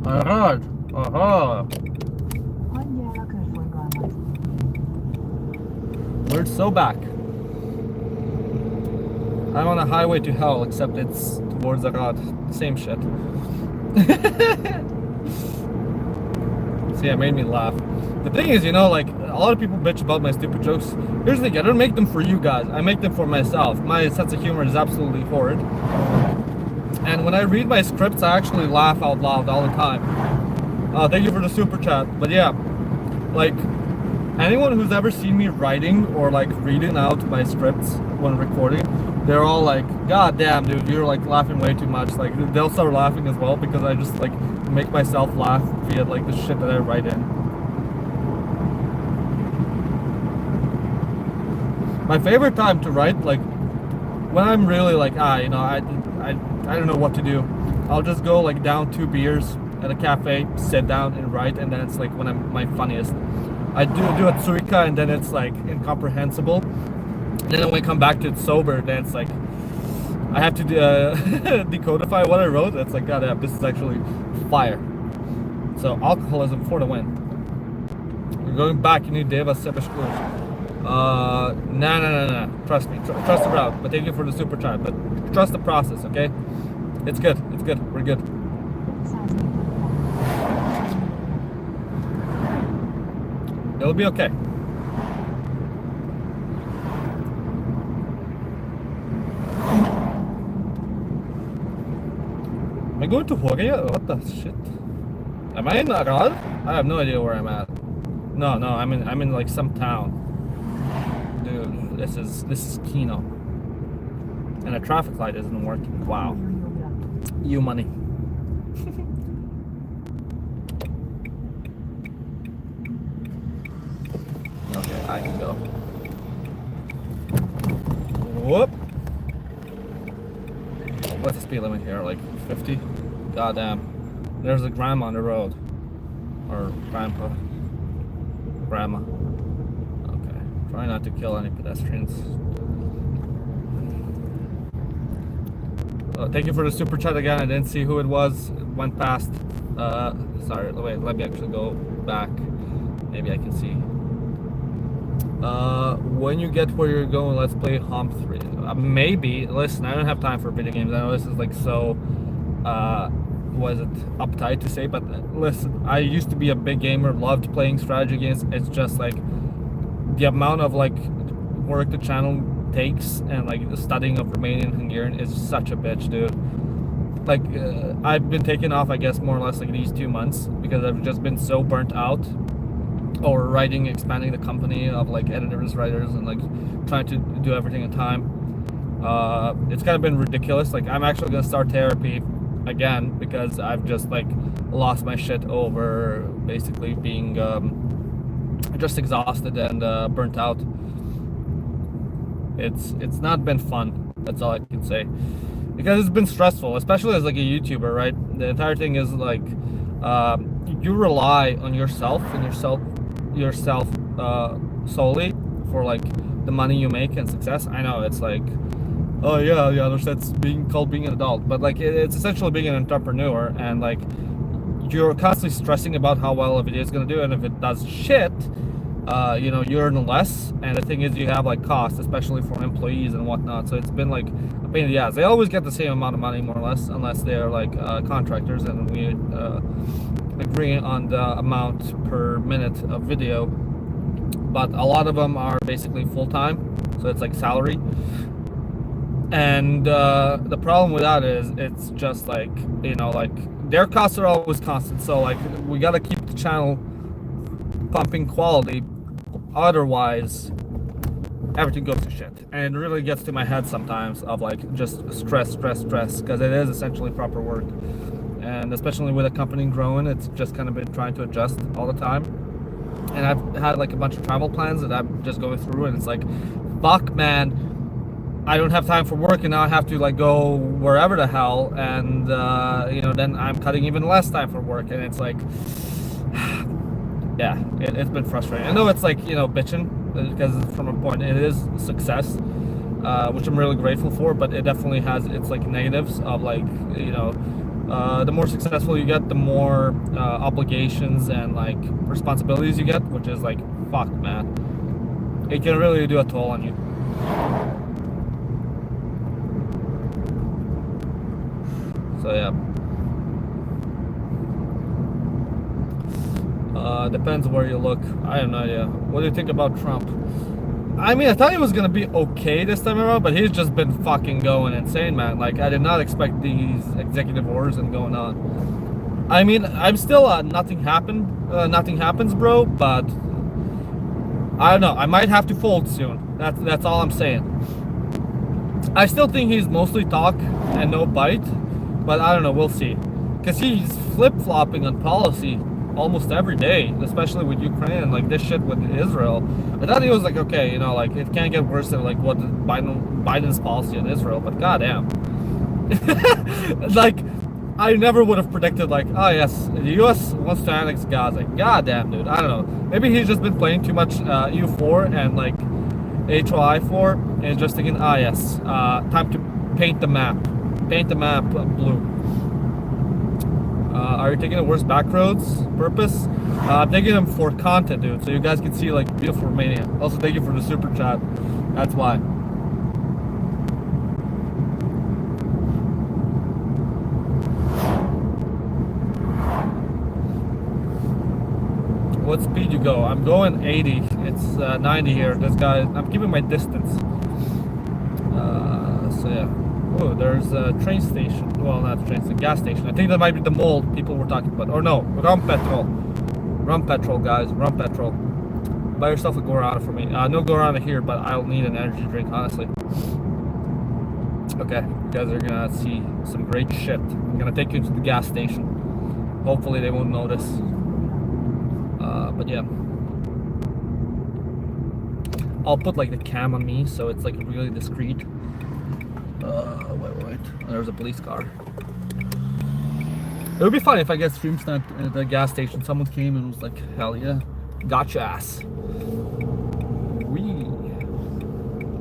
Arad. Aha. We're so back. I'm on a highway to hell, except it's towards Arad. Same shit. See, it made me laugh. The thing is, like, a lot of people bitch about my stupid jokes. Here's the thing, I don't make them for you guys. I make them for myself. My sense of humor is absolutely horrid. And when I read my scripts, I actually laugh out loud all the time. Thank you for the super chat. But yeah, like, anyone who's ever seen me writing or like reading out my scripts when recording, they're all like, God damn, dude, you're like laughing way too much. Like, they'll start laughing as well because I just like make myself laugh via like the shit that I write in. My favorite time to write, like, when I'm really like, I don't know what to do. I'll just go like down 2 beers at a cafe, sit down and write, and then it's like when I'm my funniest. I do a tsuika, and then it's like incomprehensible. And then when I come back to it sober, then it's like I have to decodify what I wrote. It's like, God damn, this is actually fire. So alcoholism for the win. We're going back in Deva Sepeshkul. Nah. Trust me. Trust the route. But thank you for the super chat. But trust the process, okay? It's good. It's good. We're good. It'll be okay. Am I going to Horia? What the shit? Am I in Arad? I have no idea where I'm at. No, I'm in like some town. dude, this is Kino. And a traffic light isn't working. Wow. You money. Okay, I can go. Whoop. What's the speed limit here? Like 50? Goddamn. There's a grandma on the road. Or grandpa. Grandma. Okay. Try not to kill any pedestrians. Thank you for the super chat again. I didn't see who it was. It went past. Sorry, wait, let me actually go back. Maybe I can see. When you get where you're going, let's play Hump 3. Maybe. Listen, I don't have time for video games. I know this is like so, was it uptight to say, but listen, I used to be a big gamer, loved playing strategy games. It's just like the amount of like work the channel takes and like the studying of Romanian and Hungarian is such a bitch, dude. Like I've been taking off, I guess, more or less like these 2 months because I've just been so burnt out, or writing, expanding the company of like editors, writers, and like trying to do everything in time. It's kind of been ridiculous. Like I'm actually gonna start therapy again because I've just like lost my shit over basically being just exhausted and burnt out. It's not been fun. That's all I can say, because it's been stressful, especially as like a YouTuber, right? The entire thing is like you rely on yourself and yourself solely for like the money you make and success. I know it's like, oh yeah, that's being called being an adult, but like it's essentially being an entrepreneur, and like you're constantly stressing about how well a video is gonna do, and if it does shit, you know, you earn less, and the thing is you have like costs, especially for employees and whatnot, so it's been like a pain in the ass. They always get the same amount of money more or less, unless they're like contractors, and we agree on the amount per minute of video, but a lot of them are basically full-time, so it's like salary. And the problem with that is it's just like, you know, like their costs are always constant, so like we got to keep the channel pumping quality, otherwise everything goes to shit. And it really gets to my head sometimes of like just stress, because it is essentially proper work, and especially with a company growing, it's just kind of been trying to adjust all the time. And I've had like a bunch of travel plans that I'm just going through, and it's like, fuck man, I don't have time for work, and now I have to like go wherever the hell, and you know, then I'm cutting even less time for work, and it's like yeah, it's been frustrating. I know it's like, you know, bitching, because from a point it is success, which I'm really grateful for, but it definitely has its like negatives of like, you know, the more successful you get, the more obligations and like responsibilities you get, which is like, fuck man, it can really do a toll on you. So yeah, depends where you look. I have no idea. What do you think about Trump? I mean, I thought he was gonna be okay this time around, but he's just been fucking going insane, man. Like, I did not expect these executive orders and going on. I mean, I'm still nothing happens, bro. But I don't know. I might have to fold soon. That's all I'm saying. I still think he's mostly talk and no bite, but I don't know. We'll see. Because he's flip-flopping on policy almost every day, especially with Ukraine and like this shit with Israel. I thought he was like, okay, you know, like it can't get worse than like what Biden's policy in Israel, but goddamn. Like, I never would have predicted like, oh yes, the US wants to annex Gaza. Goddamn, dude. I don't know. Maybe he's just been playing too much EU4 and like HOI4 and just thinking, ah yes, time to paint the map. Paint the map blue. Are you taking the worst back roads purpose? I'm taking them for content, dude, so you guys can see like beautiful Romania. Also, thank you for the super chat. That's why. What speed you go? I'm going 80. It's 90 here. This guy, I'm keeping my distance. So yeah. Oh, there's a train station. Well, not a train station, a gas station. I think that might be the mall people were talking about. Or no, rum petrol. Rum petrol, guys. Rum petrol. Buy yourself a guarana for me. No guarana here, but I'll need an energy drink, honestly. Okay, you guys are gonna see some great shit. I'm gonna take you to the gas station. Hopefully they won't notice. But yeah. I'll put like the cam on me so it's like really discreet. Wait. There's a police car. It would be funny if I get stream sniped at the gas station. Someone came and was like, hell yeah, gotcha ass. Wee.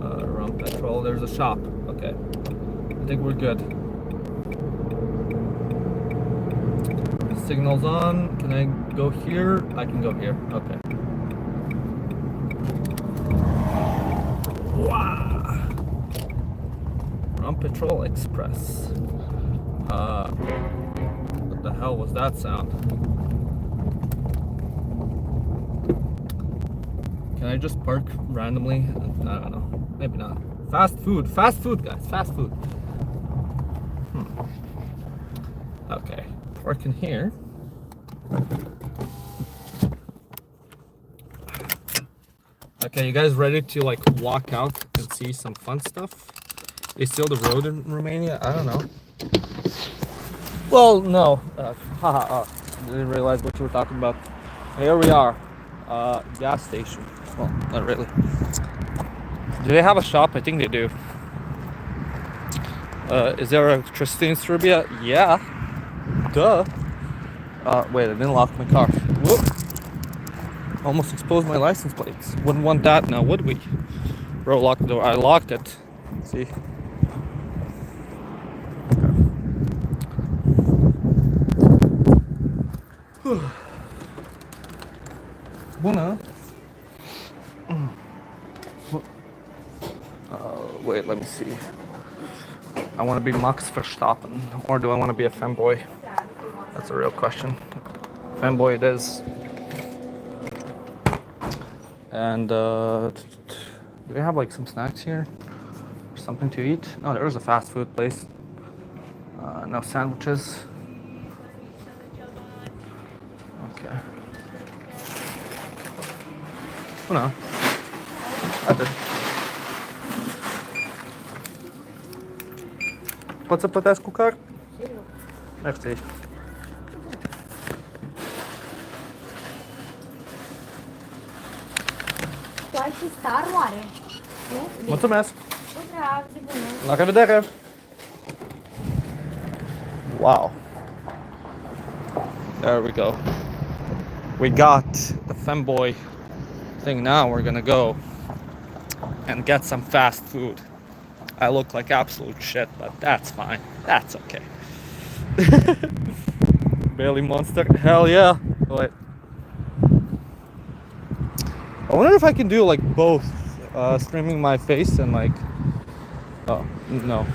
Around petrol, there's a shop. Okay. I think we're good. Signal's on. Can I go here? I can go here. Okay. Wow. Rum Patrol Express. What the hell was that sound? Can I just park randomly? I don't know. Maybe not. Fast food, guys. Fast food. Okay. Park in here. Okay, you guys ready to like walk out and see some fun stuff? Is still the road in Romania? I don't know. Well, no. Didn't realize what you were talking about. Here we are. Gas station. Well, not really. Do they have a shop? I think they do. Is there electricity in Serbia? Yeah. Duh. Wait, I didn't lock my car. Whoop. Almost exposed my license plates. Wouldn't want that now, would we? Bro, lock the door. I locked it. See? Bună. Wait, let me see. I want to be Max Verstappen, or do I want to be a femboy? That's a real question. Femboy it is. And do we have like some snacks here? Or something to eat? No, there is a fast food place. No sandwiches. Okay. Oh no. Atât. Poți să plătesc cu card? Mersi. Tu ai și star, oare? Nu? Mulțumesc! Cu drag, de bună! La revedere! Wow. There we go. We got the femboy thing. Now we're gonna go and get some fast food. I look like absolute shit, but that's fine. That's okay. Bailey Monster. Hell yeah. Wait. I wonder if I can do like both. Streaming my face and like... Oh, no.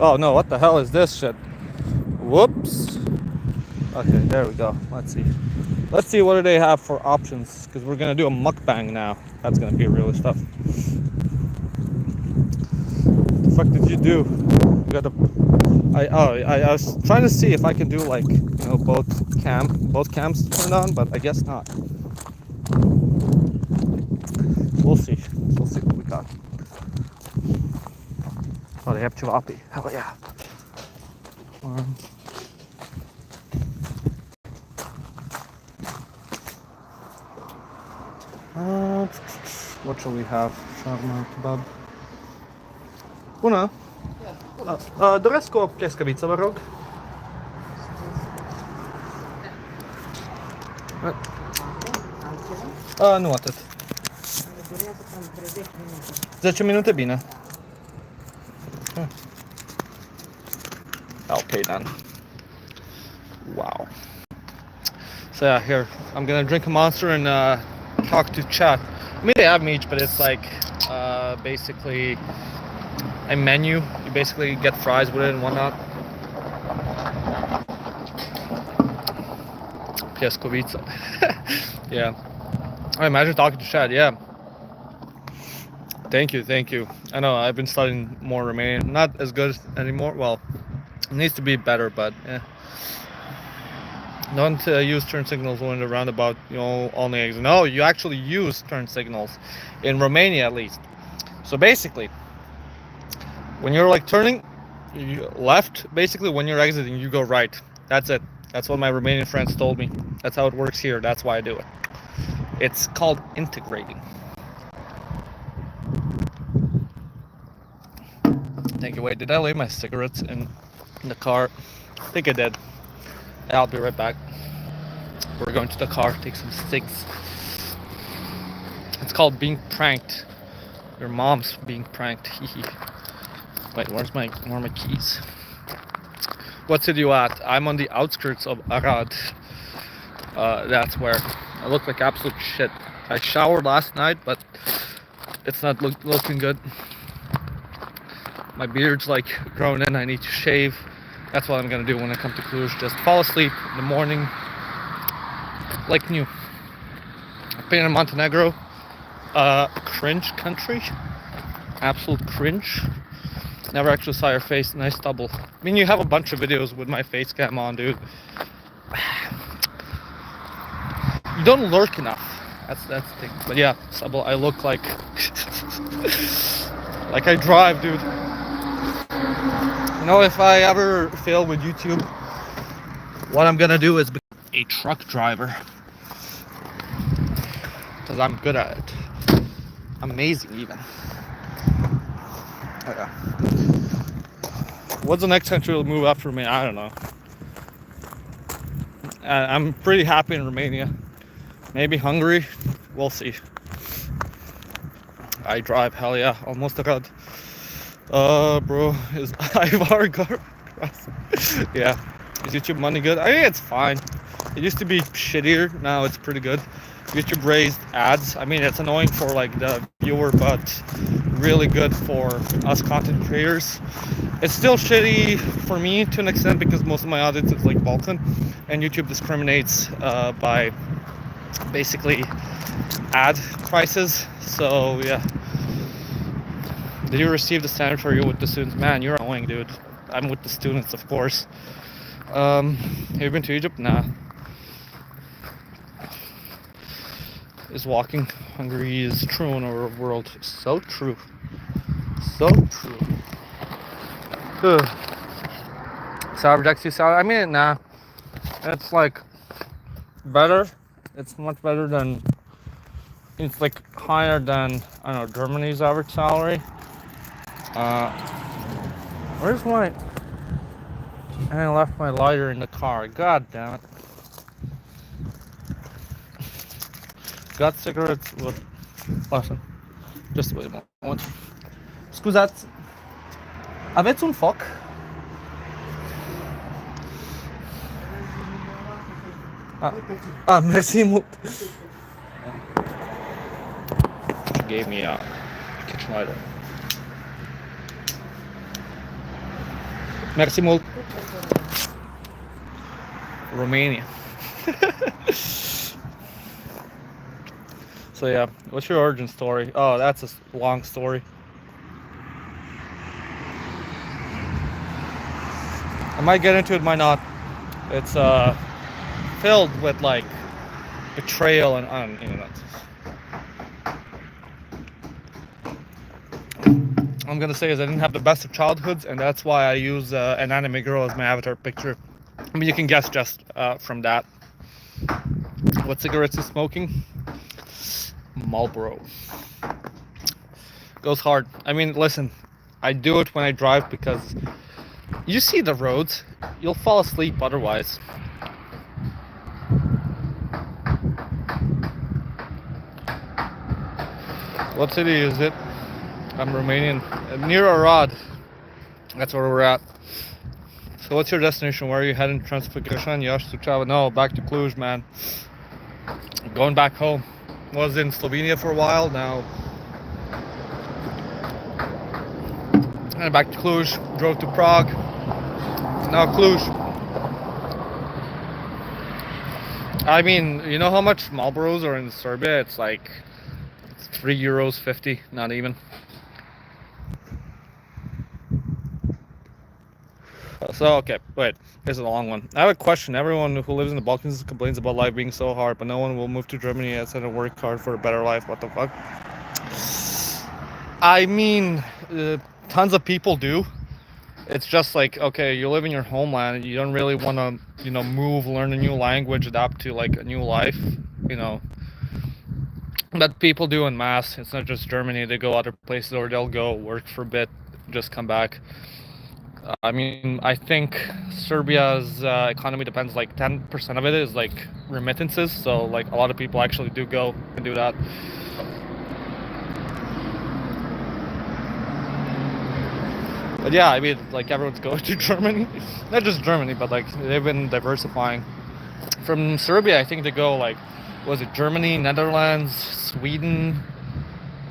Oh no, what the hell is this shit? Whoops. Okay, there we go. Let's see. Let's see what do they have for options, because we're gonna do a mukbang now. That's gonna be really stuff. What the fuck did you do? You got the... I was trying to see if I can do like, you know, both cams turned on, but I guess not. We'll see. We'll see what we got. Oh, they have jalopy. Hell yeah. What shall we have? Shawarma, kebab. Bună! Doresc o plescăviță, vă rog. Nu atât. 10 minute, bine. I'll pay then. Wow. So yeah, here I'm gonna drink a Monster and talk to chat. I mean, they have meat, but it's like basically a menu. You basically get fries with it and whatnot. Pieskovica. Yeah. I imagine talking to chat. Yeah. Thank you. I know I've been studying more Romanian. Not as good anymore. Well, it needs to be better, but yeah. Don't use turn signals when the roundabout, only exit. No, you actually use turn signals in Romania, at least. So basically, when you're like turning left, basically when you're exiting, you go right. That's it. That's what my Romanian friends told me. That's how it works here. That's why I do it. It's called integrating. Thank you. Wait, did I leave my cigarettes in the car? I think I did. I'll be right back. We're going to the car, take some cigs. It's called being pranked. Your mom's being pranked. Wait, where are my keys? What city you at? I'm on the outskirts of Arad. That's where I look like absolute shit. I showered last night, but it's not looking good. My beard's like growing in. I need to shave. That's what I'm gonna do when I come to Cluj. Just fall asleep in the morning, like new. I've been in Montenegro. Cringe country. Absolute cringe. Never actually saw your face. Nice stubble. I mean, you have a bunch of videos with my face cam on, dude. You don't lurk enough. That's the thing. But yeah, stubble. I look like like I drive, dude. You know, if I ever fail with YouTube, what I'm gonna do is become a truck driver. Because I'm good at it. Amazing, even. Oh, yeah. What's the next country will move after me? I don't know. I'm pretty happy in Romania. Maybe Hungary. We'll see. I drive. Hell yeah. Almost got. Bro, is Ivar crossing? Yeah. Is YouTube money good? I think it's fine. It used to be shittier. Now it's pretty good. YouTube raised ads. I mean, it's annoying for like the viewer, but really good for us content creators. It's still shitty for me to an extent because most of my audience is like Balkan, and YouTube discriminates by basically ad prices. So yeah. Did you receive the standard for you with the students? Man, you're annoying, dude. I'm with the students, of course. Have you been to Egypt? Nah. Is walking hungry is true in our world. So true. So true. Sour Dexy sour. I mean, nah. It's like better. It's much better than. It's like higher than, I don't know, Germany's average salary. Where's my. And I left my lighter in the car. God damn it. Got cigarettes with. Listen. Just wait a moment. Scuzați. Aveți un foc? Merci mult. She gave me a kitchen lighter. Merci mult. Romania. So yeah, what's your origin story? Oh, that's a long story. I might get into it, might not. It's filled with like betrayal and I'm gonna say is I didn't have the best of childhoods, and that's why I use an anime girl as my avatar picture. I mean, you can guess just from that. What cigarettes is smoking? Marlboro. Goes hard. I mean, listen, I do it when I drive because you see the roads, you'll fall asleep otherwise. What city is it? I'm Romanian. Near Arad. That's where we're at. So what's your destination? Where are you heading? Transfiguration, Iași, Suceava? No, back to Cluj, man. I'm going back home. Was in Slovenia for a while now. And back to Cluj. Drove to Prague. Now Cluj. I mean, you know how much Marlboros are in Serbia? It's like €3.50, not even. So, okay, wait, here's a long one. I have a question. Everyone who lives in the Balkans complains about life being so hard, but no one will move to Germany instead of work hard for a better life. What the fuck? I mean, tons of people do. It's just like, okay, you live in your homeland, you don't really want to, move, learn a new language, adapt to like a new life, you know. But people do en masse. It's not just Germany. They go other places, or they'll go work for a bit, just come back. I mean, I think Serbia's economy depends, like 10% of it is like remittances. So like a lot of people actually do go and do that. But yeah, I mean, like everyone's going to Germany. Not just Germany, but like they've been diversifying. From Serbia, I think they go like, was it Germany, Netherlands, Sweden?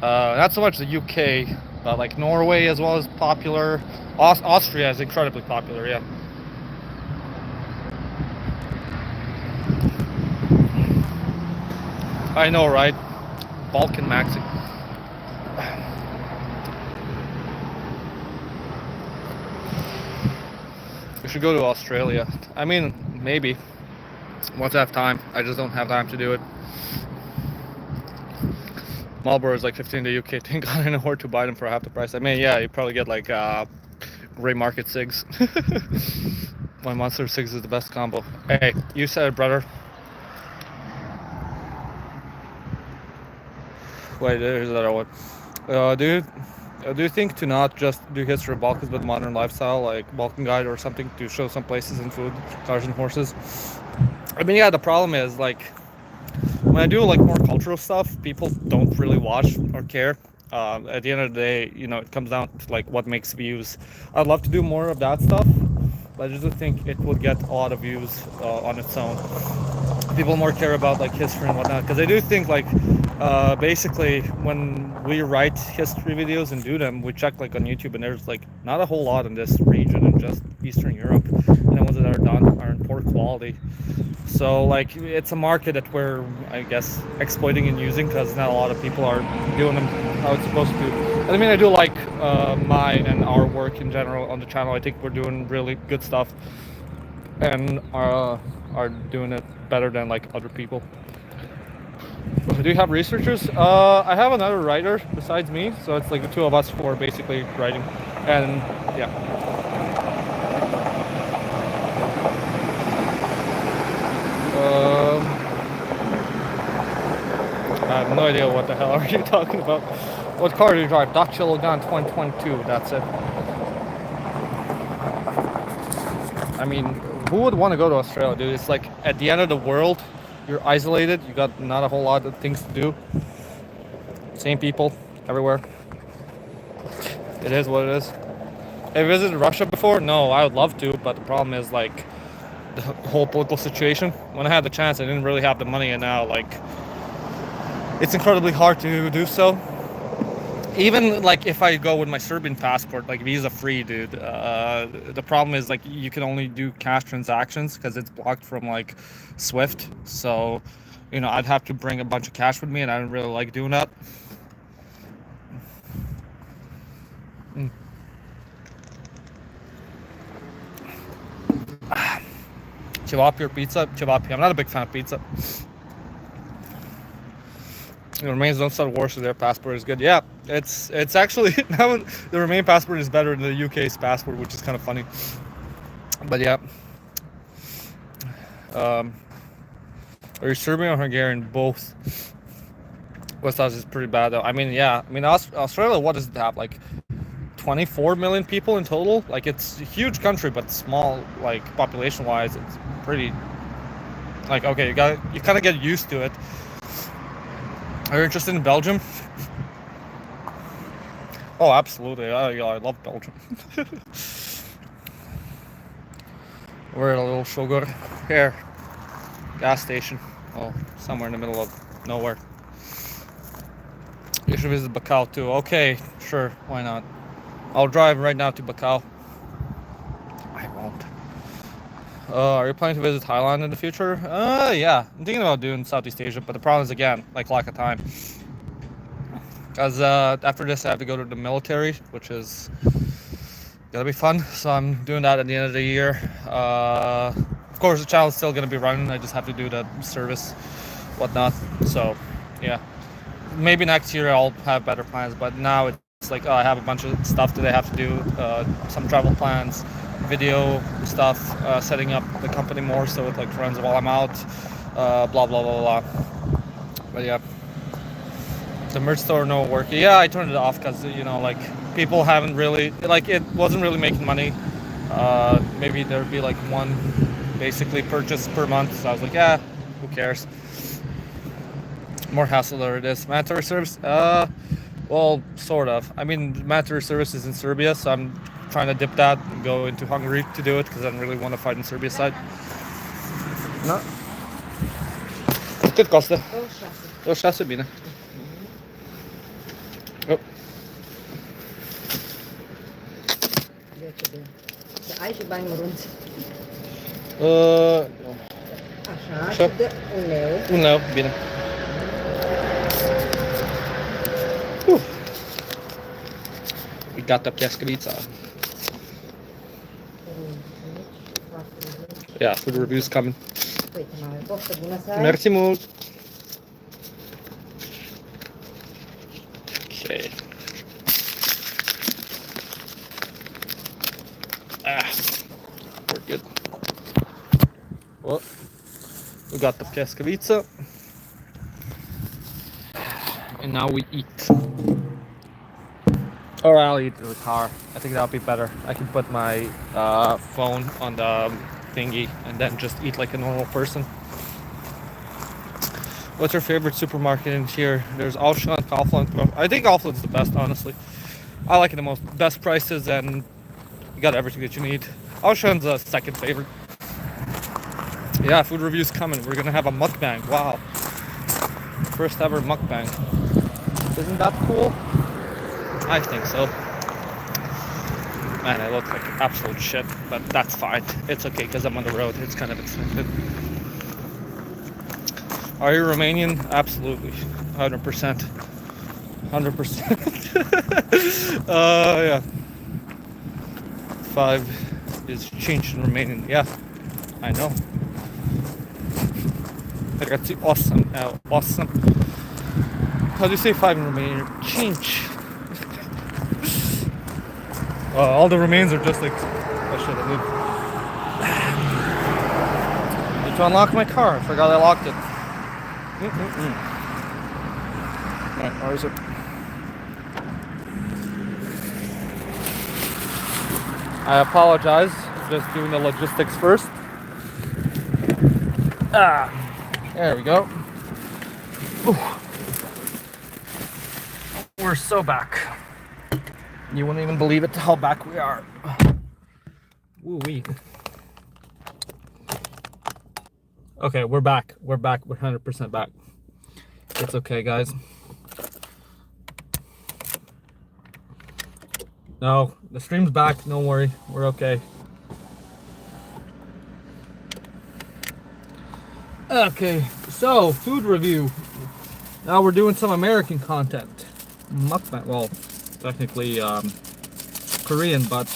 Not so much the UK, but like Norway as well as popular. Austria is incredibly popular, yeah. I know, right? Balkan maxi. We should go to Australia. I mean, maybe. Once I have time. I just don't have time to do it. Marlboro is like 15 in the UK. I think I know where to buy them for half the price. I mean, yeah, you probably get like gray market cigs. My Monster Cigs is the best combo. Hey, you said it, brother. Wait, there's another one. Do you think to not just do history of Balkans but modern lifestyle, like Balkan Guide or something, to show some places and food, cars and horses? I mean, yeah, the problem is like when I do like more cultural stuff, people don't really watch or care. At the end of the day, it comes down to like what makes views. I'd love to do more of that stuff, but I just don't think it would get a lot of views on its own. People more care about like history and whatnot, because I do think like basically when we write history videos and do them, we check like on YouTube, and there's like not a whole lot in this region and just Eastern Europe, and the ones that are done are in poor quality. So like it's a market that we're, I guess, exploiting and using, because not a lot of people are doing them how it's supposed to. I mean, I do like mine and our work in general on the channel. I think we're doing really good stuff, and are doing it better than like other people. Do you have researchers? I have another writer besides me, so it's like the two of us who are basically writing, and yeah. I have no idea what the hell are you talking about. What car do you drive? Dacia Logan 2022. That's it. I mean, who would want to go to Australia, dude? It's like at the end of the world. You're isolated. You got not a whole lot of things to do. Same people everywhere. It is what it is. Have you visited Russia before? No, I would love to, but the problem is like the whole political situation. When I had the chance, I didn't really have the money, and now like it's incredibly hard to do so. Even like if I go with my Serbian passport, like visa free, dude. The problem is like you can only do cash transactions because it's blocked from like Swift. So, I'd have to bring a bunch of cash with me, and I don't really like doing that. Cevapi or pizza? Cevapi. I'm not a big fan of pizza. The Romanians don't start wars, so their passport is good. Yeah, it's actually now the Romanian passport is better than the UK's passport, which is kind of funny. But yeah, are you Serbian or Hungarian? Both. West Coast is pretty bad though. I mean, yeah. I mean, Australia. What does it have? Like 24 million people in total. Like it's a huge country, but small. Like population-wise, it's pretty. Like okay, you kind of get used to it. Are you interested in Belgium? Oh, absolutely. I love Belgium. We're at a little sugar here. Gas station. Oh, somewhere in the middle of nowhere. You should visit Bacau too. Okay, sure. Why not? I'll drive right now to Bacau. I won't. Are you planning to visit Thailand in the future? Yeah. I'm thinking about doing Southeast Asia, but the problem is, again, like lack of time. Because after this, I have to go to the military, which is Gonna be fun. So I'm doing that at the end of the year. Of course, the channel's still gonna be running. I just have to do the service, whatnot. So, yeah. Maybe next year I'll have better plans. But now it's like I have a bunch of stuff that I have to do. Some travel plans, video stuff, setting up the company more so it like runs while I'm out. Blah blah blah blah. But yeah. The merch store no work. Yeah, I turned it off because like people haven't really like it wasn't really making money. Maybe there'd be like one basically purchase per month. So I was like, yeah, who cares? More hassle there it is. Mandatory service. Well, sort of. I mean, mandatory service is in Serbia, so I'm trying to dip that and go into Hungary to do it because I don't really want to fight in Serbia side. No. Cât costă? 26, bine. Oh. Ai și bani mărunți. Așa, Așa. și de 1 leu. 1 leu, bine. We got the pescavita. Yeah, food reviews coming. Uite, mare, poftă bună să ai. Merci mult. Okay. We're good. Well, we got the pescavita. And now we eat. Or I'll eat in the car. I think that'll be better. I can put my phone on the thingy and then just eat like a normal person. What's your favorite supermarket in here? There's Auchan, Kaufland. I think Kaufland's the best, honestly. I like it the most. Best prices and you got everything that you need. Auchan's a second favorite. Yeah, food reviews coming. We're gonna have a mukbang. Wow. First ever mukbang. Isn't that cool? I think so. Man, I look like absolute shit, but that's fine. It's okay because I'm on the road. It's kind of expected. Are you Romanian? Absolutely. 100%. 100%. Yeah. 5 is changed in Romanian. Yeah, I know. Ragazzi, awesome. Awesome. How do you say 5 in Romanian? Change. All the remains are just like, oh shit, I moved. Need to unlock my car. I forgot I locked it. Alright, where is it? I apologize. Just doing the logistics first. There we go. Ooh. We're so back. You wouldn't even believe it how back we are. Woo-wee. Okay, we're back. We're back. We're 100% back. It's okay, guys. No, the stream's back. Don't worry. We're okay. Okay, so food review. Now we're doing some American content. Mukbang. Well, technically Korean, but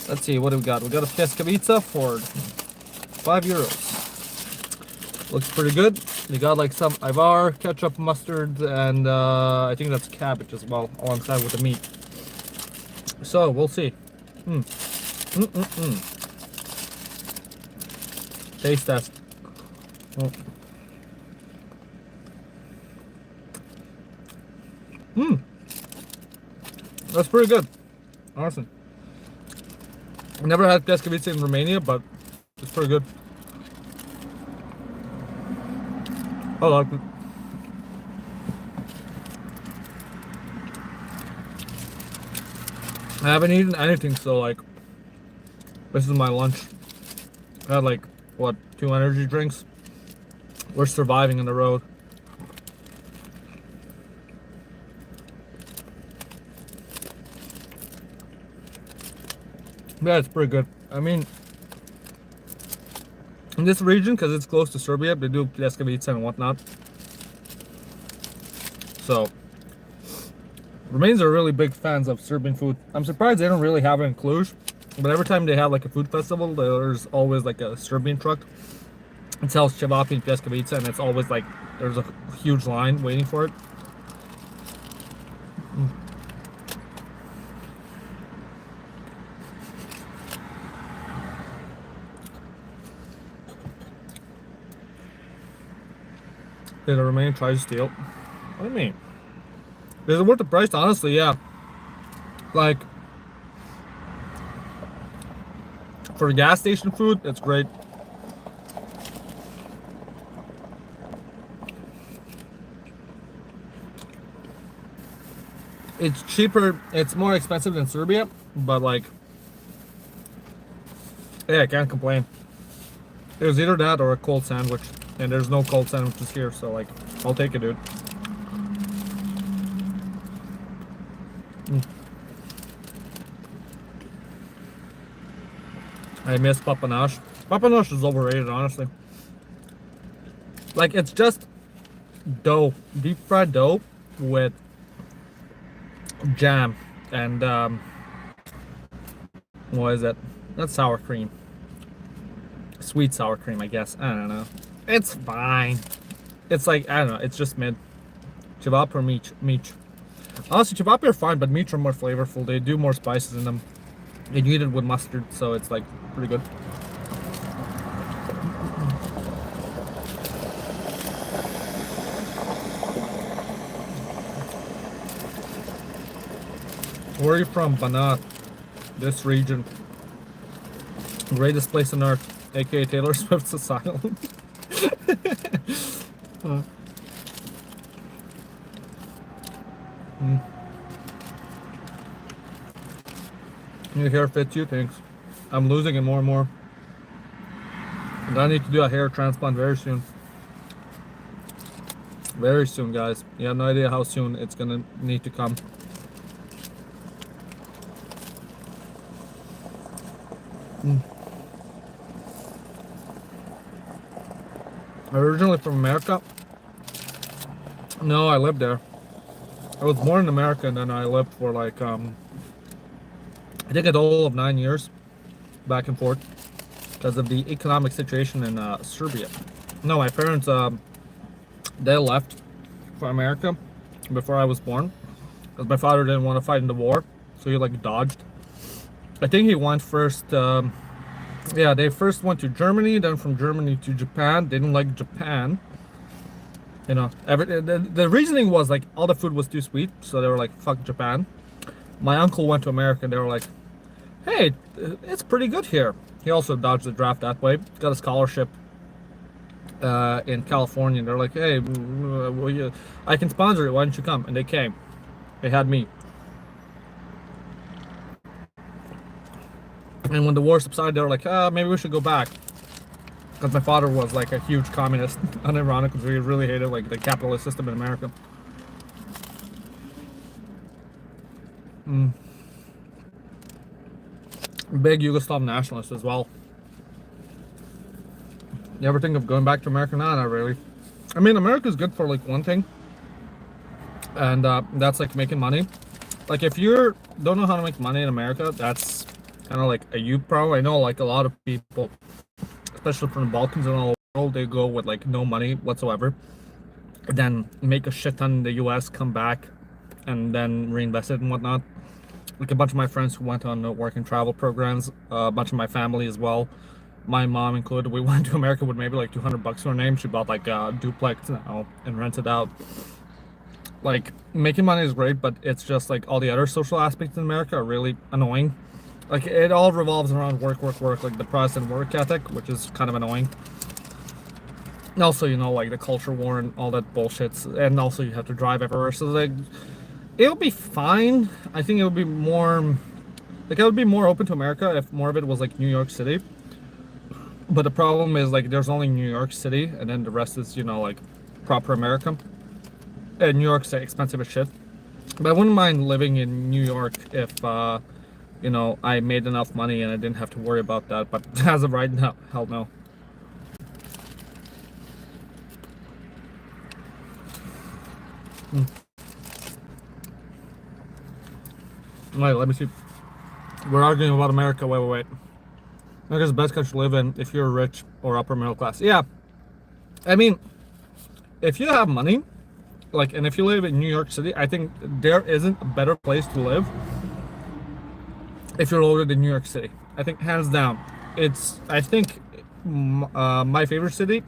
let's see, what do we got? We got a pescavita for €5. Looks pretty good. We got like some ivar, ketchup, mustard, and I think that's cabbage as well, alongside with the meat. So we'll see. Taste test. That's pretty good. Awesome. I never had pescavita in Romania, but it's pretty good. I like it. I haven't eaten anything, so like, this is my lunch. I had like, what, 2 energy drinks? We're surviving on the road. Yeah, it's pretty good. I mean, in this region, because it's close to Serbia, they do pescavita and whatnot. So, Romanians are really big fans of Serbian food. I'm surprised they don't really have it in Cluj, but every time they have like a food festival, there's always like a Serbian truck. It sells cevapi and pljeskavica, and it's always like there's a huge line waiting for it. Did a Romanian try to steal? What do you mean? Is it worth the price? Honestly, yeah. Like, for gas station food, it's great. It's cheaper. It's more expensive than Serbia, but like, yeah, I can't complain. It was either that or a cold sandwich, and there's no cold sandwiches here, so like, I'll take it, dude. I miss papanash. Papanash is overrated, honestly. Like, it's just dough, deep fried dough with jam and what is it? That's sour cream. Sweet sour cream, I guess. I don't know. It's fine. It's like, I don't know, it's just mid. Cevapi or meat. Honestly, cevapi are fine, but meat are more flavorful. They do more spices in them. And you eat it with mustard, so it's like pretty good. Where are you from? Banat. This region. Greatest place on earth, aka Taylor Swift's asylum. Your hair fits you, thanks. I'm losing it more and more. And I need to do a hair transplant very soon. Very soon, guys. You have no idea how soon it's gonna need to come. Originally from America? No, I lived there. I was born in America and then I lived for like, I think a total of 9 years back and forth because of the economic situation in Serbia. No, my parents, they left for America before I was born because my father didn't want to fight in the war, so he like dodged. I think he went first, yeah, they first went to Germany, then from Germany to Japan. They didn't like Japan. You know, the reasoning was like all the food was too sweet, so they were like, fuck Japan. My uncle went to America and they were like, hey, it's pretty good here. He also dodged the draft that way. Got a scholarship in California. And they're like, hey, I can sponsor it. Why don't you come? And they came. They had me. And when the war subsided, they were like, maybe we should go back. Because my father was like a huge communist, unironic, because he really hated like the capitalist system in America. Big Yugoslav nationalist as well. You ever think of going back to America? Nah, not really. I mean, America's good for like one thing, and that's like making money. Like if you don't know how to make money in America, that's kind of like a you pro. I know like a lot of people, especially from the Balkans and all the world, they go with like no money whatsoever, then make a shit ton in the US, come back, and then reinvest it and whatnot. Like a bunch of my friends who went on work and travel programs, a bunch of my family as well, my mom included. We went to America with maybe like $200 to her name. She bought like a duplex now and rented out. Like making money is great, but it's just like all the other social aspects in America are really annoying. Like it all revolves around work, like the Protestant work ethic, which is kind of annoying. And also, you know, like the culture war and all that bullshit, and also you have to drive everywhere. So like, it'll be fine. I think it would be more, like I would be more open to America if more of it was like New York City. But the problem is like there's only New York City, and then the rest is, you know, like proper America. And New York's expensive as shit. But I wouldn't mind living in New York if, you know, I made enough money and I didn't have to worry about that. But as of right now, hell no. Wait, let me see. We're arguing about America. Wait. America's the best country to live in if you're rich or upper middle class. Yeah, I mean, if you have money, like, and if you live in New York City, I think there isn't a better place to live if you're lower than New York City. I think hands down, it's I think my favorite city,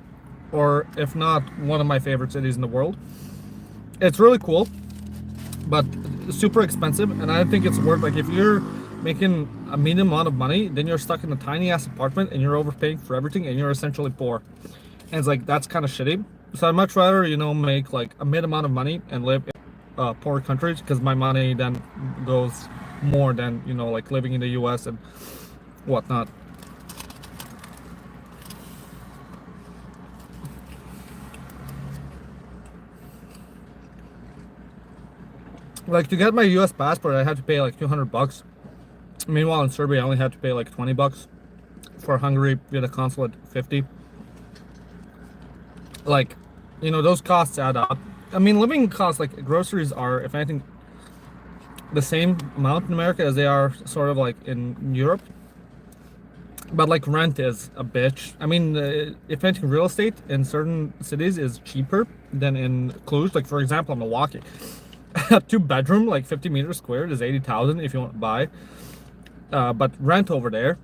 or if not one of my favorite cities in the world. It's really cool, but super expensive, and I think it's worth, like, if you're making a medium amount of money, then you're stuck in a tiny ass apartment and you're overpaying for everything and you're essentially poor. And it's like, that's kind of shitty. So I'd much rather, make like a mid amount of money and live in poor countries, because my money then goes more than, like living in the US and whatnot. Like, to get my US passport, I had to pay like $200. Meanwhile, in Serbia, I only had to pay like $20. For Hungary, via the consulate, 50. Like, those costs add up. I mean, living costs, like groceries, are, if anything, the same amount in America as they are sort of like in Europe. But like rent is a bitch. I mean, if anything, real estate in certain cities is cheaper than in Cluj. Like, for example, in Milwaukee, a 2-bedroom, like 50 meters squared, is 80,000 if you want to buy. But rent over there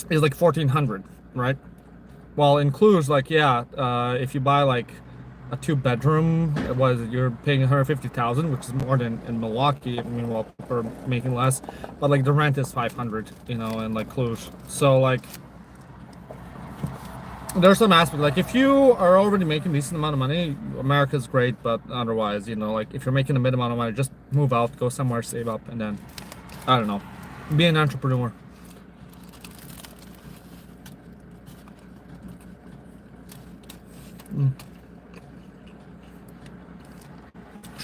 is like 1,400, right? Well, in Cluj, like, yeah, if you buy like a 2-bedroom, you're paying 150,000, which is more than in Milwaukee. I mean, well, for making less, but like the rent is 500, in like Cluj. So like, there's some aspect, like, if you are already making a decent amount of money, America's great, but otherwise, like, if you're making a mid amount of money, just move out, go somewhere, save up, and then, I don't know, be an entrepreneur.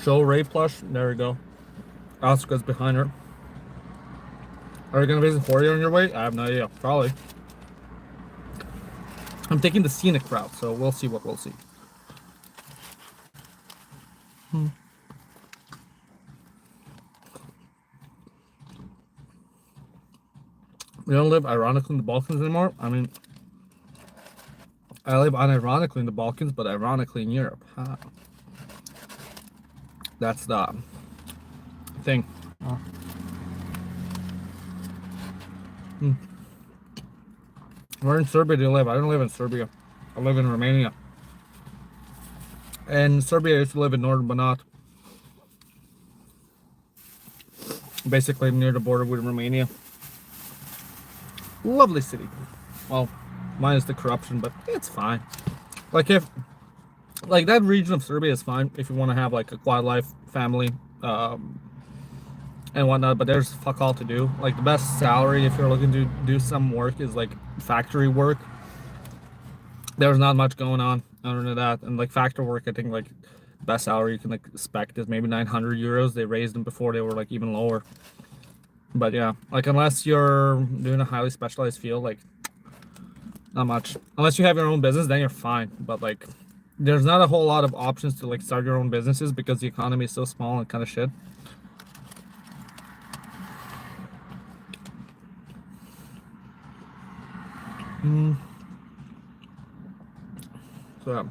Show Ray plush. There we go. Asuka's behind her. Are you gonna visit Horia on your way? I have no idea. Probably. I'm taking the scenic route, so we'll see what we'll see. We don't live ironically in the Balkans anymore. I mean, I live unironically in the Balkans, but ironically in Europe. Huh. That's the thing. Where in Serbia do you live? I don't live in Serbia. I live in Romania. And Serbia, I used to live in northern Banat. Basically near the border with Romania. Lovely city. Well, minus the corruption, but it's fine. Like, like, that region of Serbia is fine if you want to have like a quiet life, family, and whatnot, but there's fuck all to do. Like, the best salary if you're looking to do some work is like factory work. There's not much going on other than that. And like factory work, I think like best salary you can like expect is maybe 900 euros. They raised them before, they were like even lower. But yeah, like, unless you're doing a highly specialized field, like, not much. Unless you have your own business, then you're fine. But like, there's not a whole lot of options to like start your own businesses because the economy is so small and kind of shit. So yeah.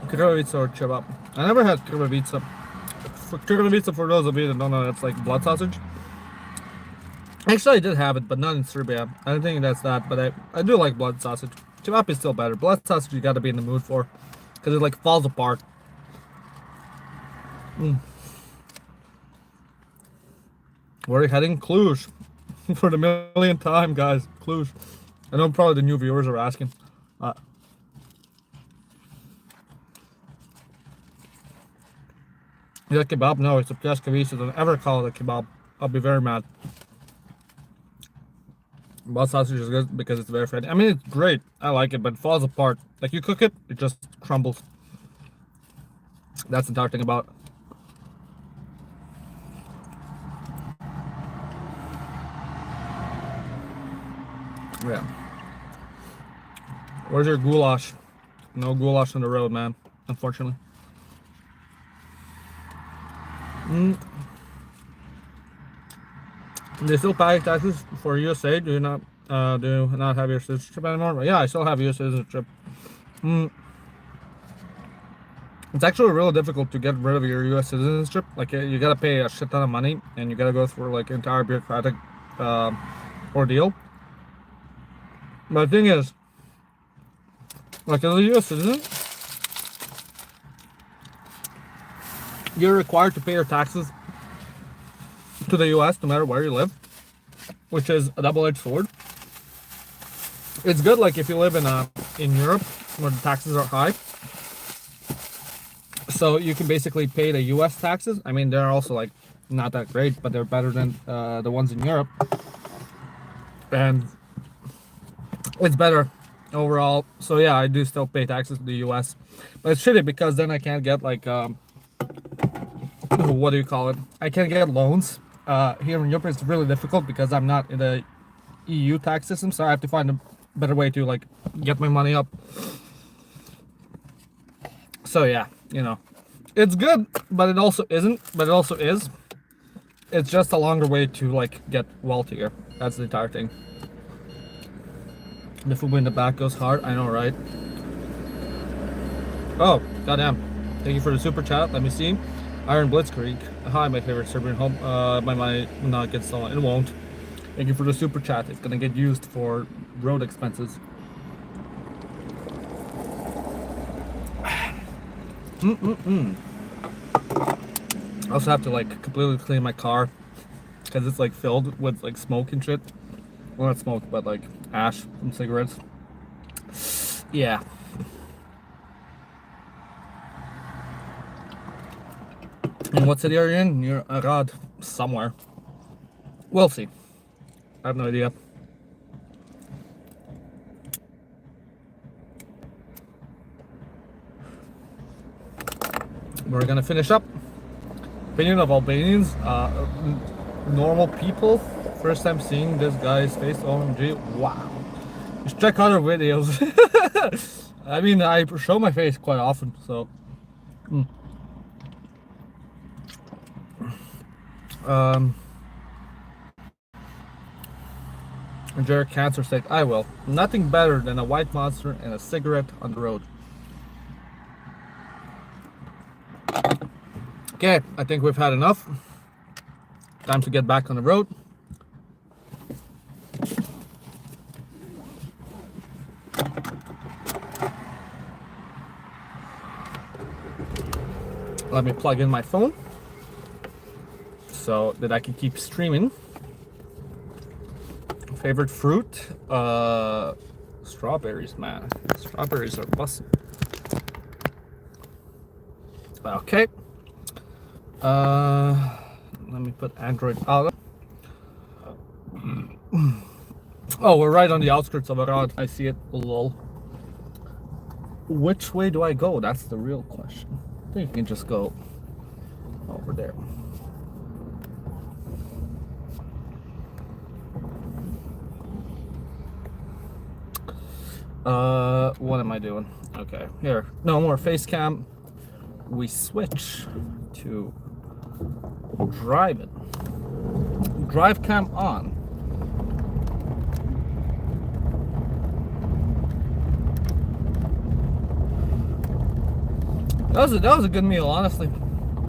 Krvavica or kebab. I never had krvavica. Krvavica, for those of you that don't know, that's like blood sausage. Actually, I did have it, but not in Serbia. I don't think that's that, but I do like blood sausage. Kebab is still better. Blood sausage you gotta be in the mood for, because it like falls apart. We're heading Cluj for the millionth time, guys. Cluj. I know probably the new viewers are asking. Is that kebab? No, it's a pljeskavica. Don't ever call it a kebab. I'll be very mad. Blood sausage is good because it's very fatty. I mean, it's great. I like it, but it falls apart. Like, you cook it, it just crumbles. That's the dark thing about it. Yeah. Where's your goulash? No goulash on the road, man. Unfortunately. Mm. They still pay taxes for USA? Do you not have your citizenship anymore? Yeah, I still have US citizenship. Mm. It's actually really difficult to get rid of your US citizenship. Like, you gotta pay a shit ton of money, and you gotta go through like entire bureaucratic ordeal. But the thing is, like, as a US citizen, you're required to pay your taxes to the US no matter where you live, which is a double-edged sword. It's good, like, if you live in Europe where the taxes are high, so you can basically pay the US taxes. I mean, they're also like not that great, but they're better than the ones in Europe, and it's better overall. So yeah, I do still pay taxes to the US, but it's shitty because then I can't get like what do you call it? I can't get loans. Here in Europe, it's really difficult because I'm not in the EU tax system, so I have to find a better way to like get my money up. So yeah, it's good, but it also isn't. But it also is. It's just a longer way to like get wealthier. That's the entire thing. The food in the back goes hard. I know, right? Oh, goddamn! Thank you for the super chat. Let me see. Iron Blitzkrieg. Hi, my favorite Serbian home. My money will not get stolen. It won't. Thank you for the super chat. It's gonna get used for road expenses. I also have to like completely clean my car because it's like filled with like smoke and shit. Well, not smoke, but like ash from cigarettes. Yeah. And what city are you in? Near Arad, somewhere. We'll see. I have no idea. We're gonna finish up. Opinion of Albanians, normal people. First time seeing this guy's face. OMG! Wow. Just check other videos. I mean, I show my face quite often, so. Enjoy cancer sake. I will. Nothing better than a white monster and a cigarette on the road. Okay, I think we've had enough. Time to get back on the road. Let me plug in my phone so that I can keep streaming. Favorite fruit? Strawberries, man. Strawberries are bussin'. Okay. Let me put Android out. Oh, we're right on the outskirts of Arad. I see it. Lol. Which way do I go? That's the real question. I think you can just go over there. What am I doing? Okay, here. No more face cam. We switch to driving. Drive cam on. That was a good meal, honestly.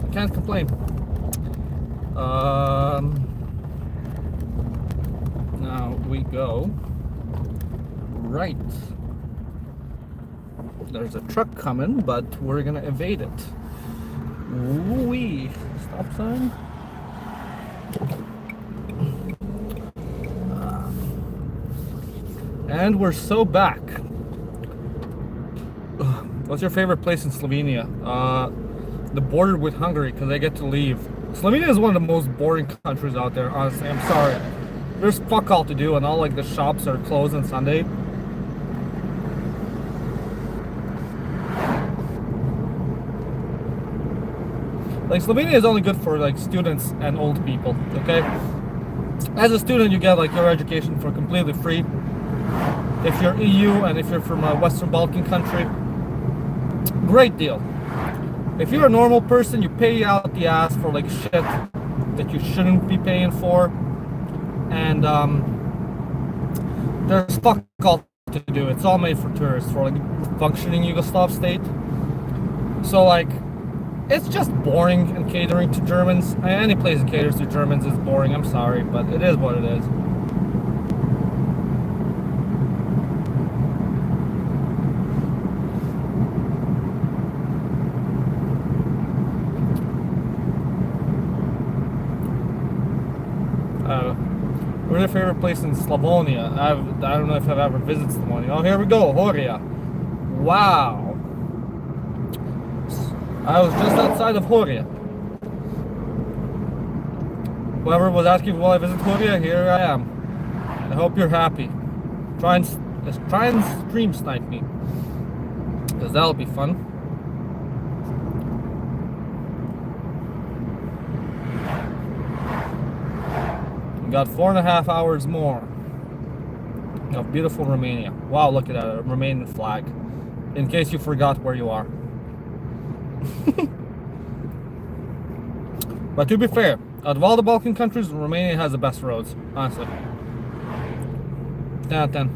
I can't complain. Now we go right. There's a truck coming, but we're gonna evade it. Wee! Stop sign. And we're so back. What's your favorite place in Slovenia? The border with Hungary, because I get to leave. Slovenia is one of the most boring countries out there, honestly. I'm sorry. There's fuck all to do, and all like the shops are closed on Sunday. Like, Slovenia is only good for like students and old people, okay? As a student, you get like your education for completely free. If you're EU and if you're from a Western Balkan country, great deal. If you're a normal person, you pay out the ass for like shit that you shouldn't be paying for, and there's fuck all to do. It's all made for tourists, for like functioning Yugoslav state. So like, it's just boring and catering to Germans. Any place that caters to Germans is boring. I'm sorry, but it is what it is. Where's your favorite place in Slavonia? I don't know if I've ever visited Slavonia. Oh, here we go, Horia. Wow. I was just outside of Horia. Whoever was asking will I visit Horia, here I am. I hope you're happy. Try and stream snipe me, because that'll be fun. We got 4.5 hours more of beautiful Romania. Wow, look at that, a Romanian flag. In case you forgot where you are. But to be fair, out of all the Balkan countries, Romania has the best roads, honestly. 10 out of 10.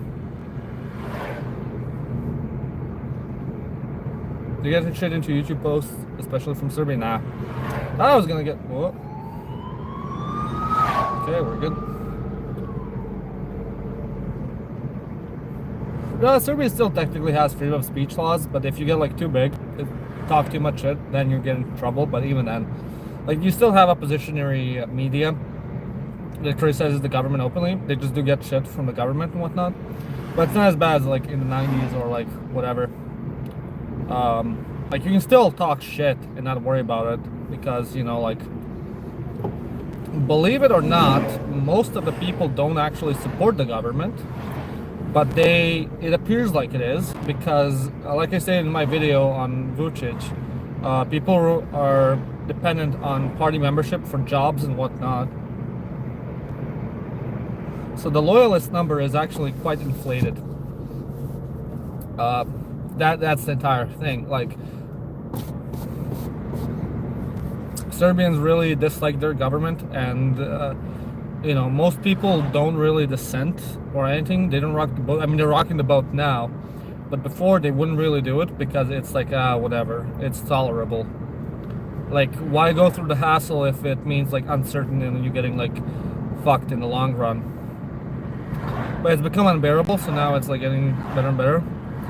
Do you get shit into YouTube posts, especially from Serbia? Nah. I was gonna get. Whoa. Okay, we're good. No, Serbia still technically has freedom of speech laws, but if you get like too big, talk too much shit, then you get in trouble. But even then, like, you still have oppositionary media that criticizes the government openly. They just do get shit from the government and whatnot. But it's not as bad as like in the 90s or like whatever. Like, you can still talk shit and not worry about it, because, you know, like, believe it or not, most of the people don't actually support the government, but it appears like it is, because like I said in my video on Vucic, people are dependent on party membership for jobs and whatnot. So the loyalist number is actually quite inflated. That's the entire thing. Like, Serbians really dislike their government, and you know, most people don't really dissent or anything. They don't rock the boat. I mean, they're rocking the boat now, but before they wouldn't really do it, because it's like, whatever, it's tolerable. Like, why go through the hassle if it means like uncertainty and you getting like fucked in the long run? But it's become unbearable, so now it's like getting better and better.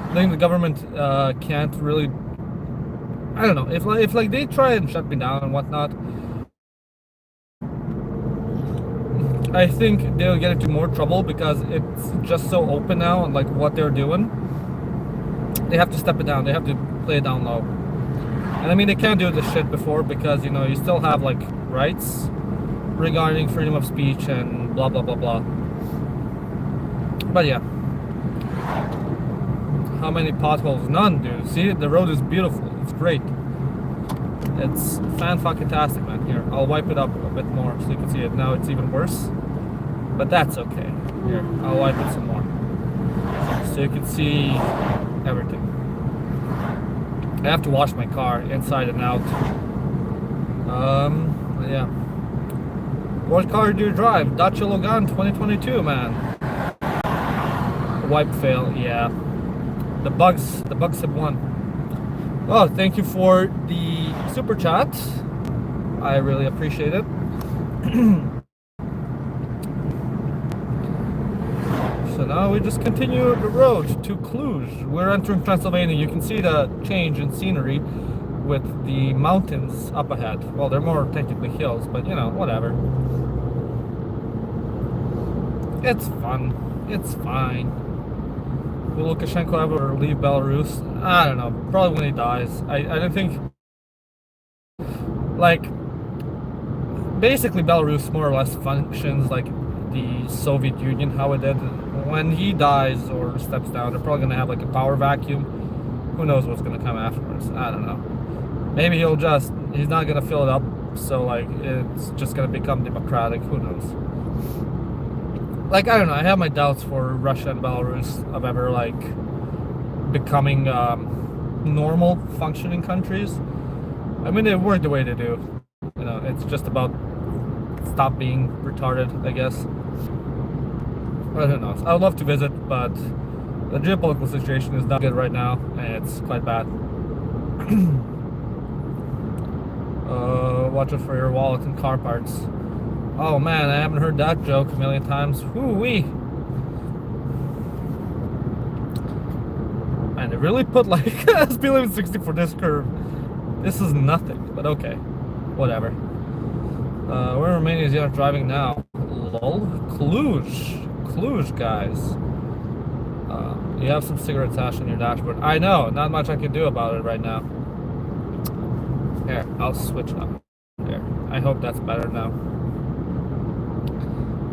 I think the government can't really, I don't know, if like they try and shut me down and whatnot, I think they'll get into more trouble, because it's just so open now, and like what they're doing, they have to step it down. They have to play it down low. And I mean, they can't do this shit before, because, you know, you still have like rights regarding freedom of speech and blah blah blah blah. But yeah. How many potholes? None, dude. See, the road is beautiful. It's great. It's fan-fucking-tastic, man. Here, I'll wipe it up a bit more so you can see it. Now it's even worse, but that's okay. Here, I'll wipe it some more so you can see everything. I have to wash my car inside and out. Yeah. What car do you drive? Dacia Logan 2022, man. Wipe fail, yeah. The bugs have won. Oh, thank you for the super chat. I really appreciate it. So now we just continue the road to Cluj. We're entering Transylvania. You can see the change in scenery with the mountains up ahead. Well, they're more technically hills, but you know, whatever. It's fun. It's fine. Will Lukashenko ever leave Belarus? I don't know. Probably when he dies. I don't think... Like, basically Belarus more or less functions like the Soviet Union, how it did. When he dies or steps down, they're probably going to have like a power vacuum. Who knows what's going to come afterwards? I don't know. Maybe he's not going to fill it up, so like it's just going to become democratic. Who knows? Like, I don't know, I have my doubts for Russia and Belarus of ever, like, becoming normal functioning countries. I mean, they work the way they do. You know, it's just about stop being retarded, I guess. I don't know. I would love to visit, but the geopolitical situation is not good right now, and it's quite bad. Watch out for your wallet and car parts. Oh man, I haven't heard that joke a million times. Whoo-wee! And they really put like speed limit 60 for this curve. This is nothing, but okay. Whatever. Where in Romania is you driving now? Lol. Cluj, guys. You have some cigarette ash on your dashboard. I know, not much I can do about it right now. Here, I'll switch up. There. I hope that's better now.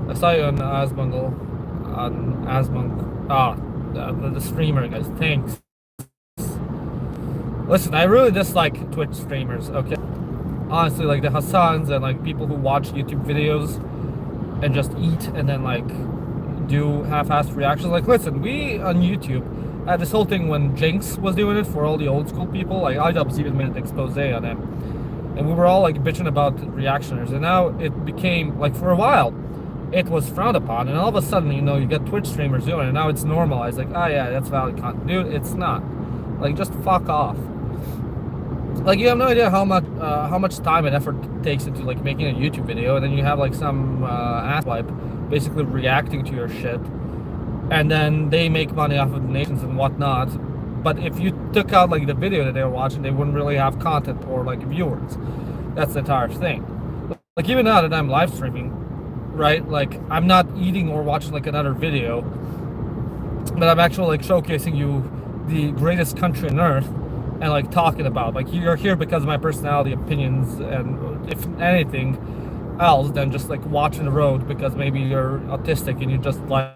I saw you on Asmung. The streamer, guys. Thanks. Listen, I really dislike Twitch streamers, okay? Honestly, like the Hassans and like people who watch YouTube videos and just eat and then like do half-assed reactions. Like, listen, we on YouTube had this whole thing when Jinx was doing it for all the old school people. Like, iDubbbz even made an expose on him. And we were all like bitching about reactioners. And now it became, like, for a while, it was frowned upon. And all of a sudden, you know, you get Twitch streamers doing it. And now it's normalized. Like, oh yeah, that's valid content. Dude, it's not. Like, just fuck off. Like, you have no idea how much time and effort it takes into like making a YouTube video, and then you have like some asswipe basically reacting to your shit, and then they make money off of donations and whatnot. But if you took out like the video that they were watching, they wouldn't really have content or like viewers. That's the entire thing. Like, even now that I'm live streaming, right? Like, I'm not eating or watching like another video, but I'm actually like showcasing you the greatest country on earth. And like talking about, like, you're here because of my personality, opinions, and if anything else than just like watching the road because maybe you're autistic and you just like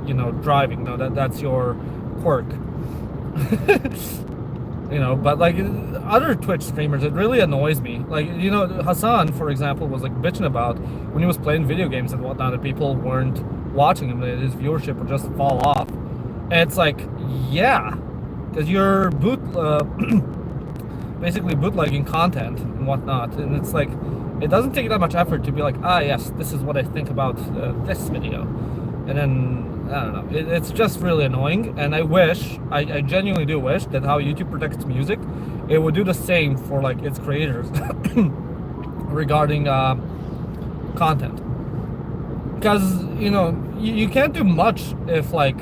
you know, driving. No, that's your quirk. You know, but like other Twitch streamers, it really annoys me. Like, you know, Hassan, for example, was like bitching about when he was playing video games and whatnot that people weren't watching him, that his viewership would just fall off. And it's like, yeah. Because you're basically bootlegging content and whatnot, and it's like, it doesn't take that much effort to be like, ah yes, this is what I think about this video, and then I don't know, it's just really annoying. And I wish, I genuinely do wish that how YouTube protects music, it would do the same for like its creators regarding content. Because, you know, you can't do much if like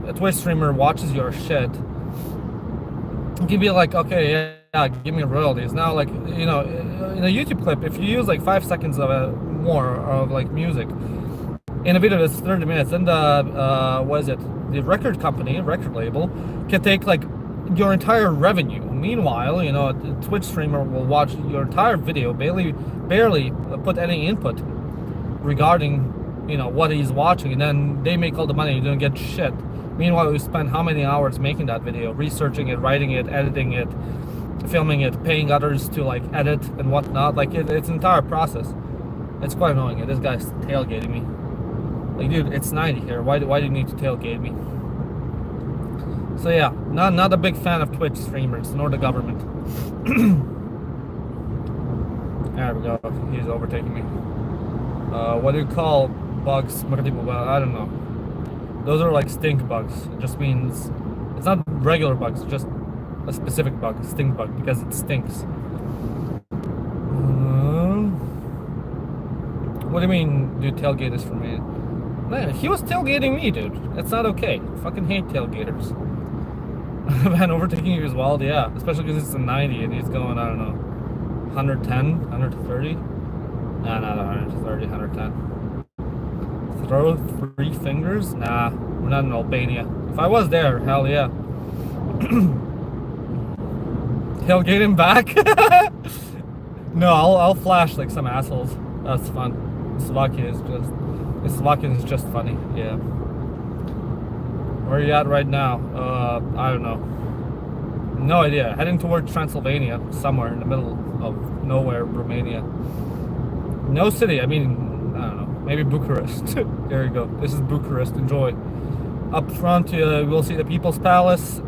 a Twitch streamer watches your shit. You can be like, okay, yeah, give me royalties. Now, like, you know, in a YouTube clip, if you use like 5 seconds of more of like music in a video that's 30 minutes, then the what is it? The record company, record label, can take like your entire revenue. Meanwhile, you know, a Twitch streamer will watch your entire video, barely put any input regarding, you know, what he's watching, and then they make all the money. You don't get shit. Meanwhile, we spend how many hours making that video, researching it, writing it, editing it, filming it, paying others to like edit and whatnot. Like, it's an entire process. It's quite annoying. And this guy's tailgating me. Like, dude, it's 90 here. Why do you need to tailgate me? So yeah, not a big fan of Twitch streamers, nor the government. There we go. He's overtaking me. What do you call bugs? I don't know. Those are like stink bugs. It just means it's not regular bugs, it's just a specific bug, a stink bug, because it stinks. What do you mean, dude, tailgate is for me? Man, he was tailgating me, dude. That's not okay. Fucking hate tailgaters. Man, overtaking you is wild, yeah. Especially because it's a 90 and he's going, I don't know, 110, 130? Nah, not 130, 110. Throw 3 fingers? Nah, we're not in Albania. If I was there, hell yeah. Tailgate him back? No, I'll flash like some assholes. That's fun. Slovakian is just funny, yeah. Where are you at right now? I don't know. No idea. Heading towards Transylvania, somewhere in the middle of nowhere, Romania. No city, I mean, I don't know. Maybe Bucharest. There you go. This is Bucharest. Enjoy. Up front, we'll see the People's Palace.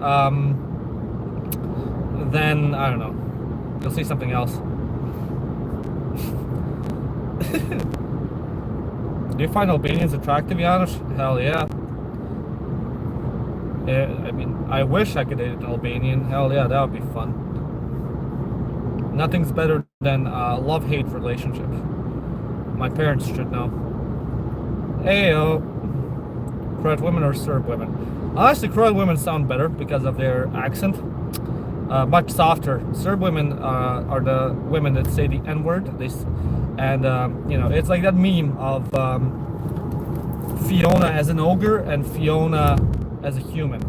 Then, I don't know. you'll see something else. Do you find Albanians attractive, Janusz? Hell yeah. I mean, I wish I could date an Albanian. Hell yeah, that would be fun. Nothing's better than a love-hate relationship. My parents should know. Heyo. Croat women or Serb women? Honestly, Croat women sound better because of their accent. Much softer. Serb women are the women that say the N-word. And you know, it's like that meme of Fiona as an ogre and Fiona as a human.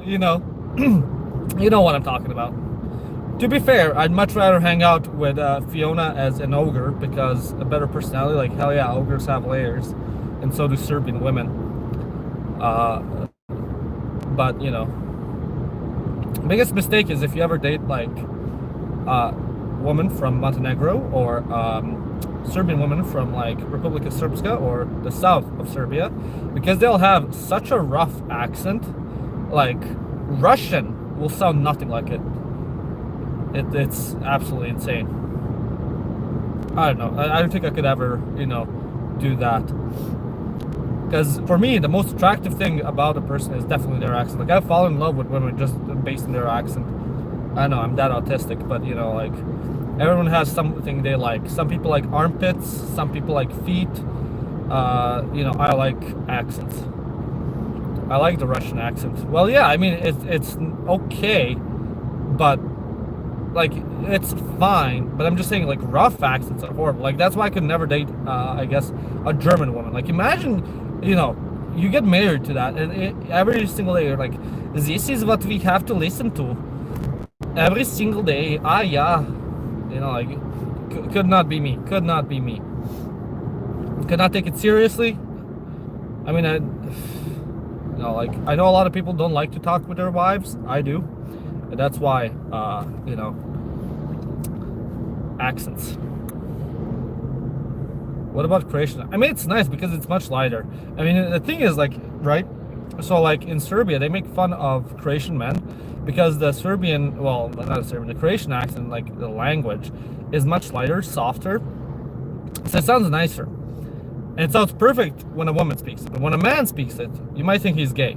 You know, you know what I'm talking about. To be fair, I'd much rather hang out with Fiona as an ogre because a better personality. Like, hell yeah, ogres have layers, and so do Serbian women. But you know, biggest mistake is if you ever date like a woman from Montenegro or Serbian women from like Republika Srpska or the south of Serbia, because they'll have such a rough accent. Like Russian will sound nothing like it. It's absolutely insane. I don't know. I don't think I could ever, you know, do that. Because for me, the most attractive thing about a person is definitely their accent. Like, I fall in love with women just based on their accent. I know I'm that autistic, but you know, like, everyone has something they like. Some people like armpits, some people like feet. You know, I like accents. I like the Russian accent. Well, yeah, I mean, it's okay, but like, it's fine, but I'm just saying, like, rough accents are horrible. Like, that's why I could never date, I guess, a German woman. Like, imagine, you know, you get married to that, and every single day you're like, this is what we have to listen to. Every single day, yeah. You know, like, could not be me. Could not be me. Could not take it seriously. I mean, you know, like, I know a lot of people don't like to talk with their wives. I do. And that's why, you know, accents. What about Croatian? I mean, it's nice because it's much lighter. I mean, the thing is, like, right? So, like, in Serbia, they make fun of Croatian men because the Serbian, well, not Serbian, the Croatian accent, like, the language, is much lighter, softer. So it sounds nicer. And it sounds perfect when a woman speaks it. But when a man speaks it, you might think he's gay.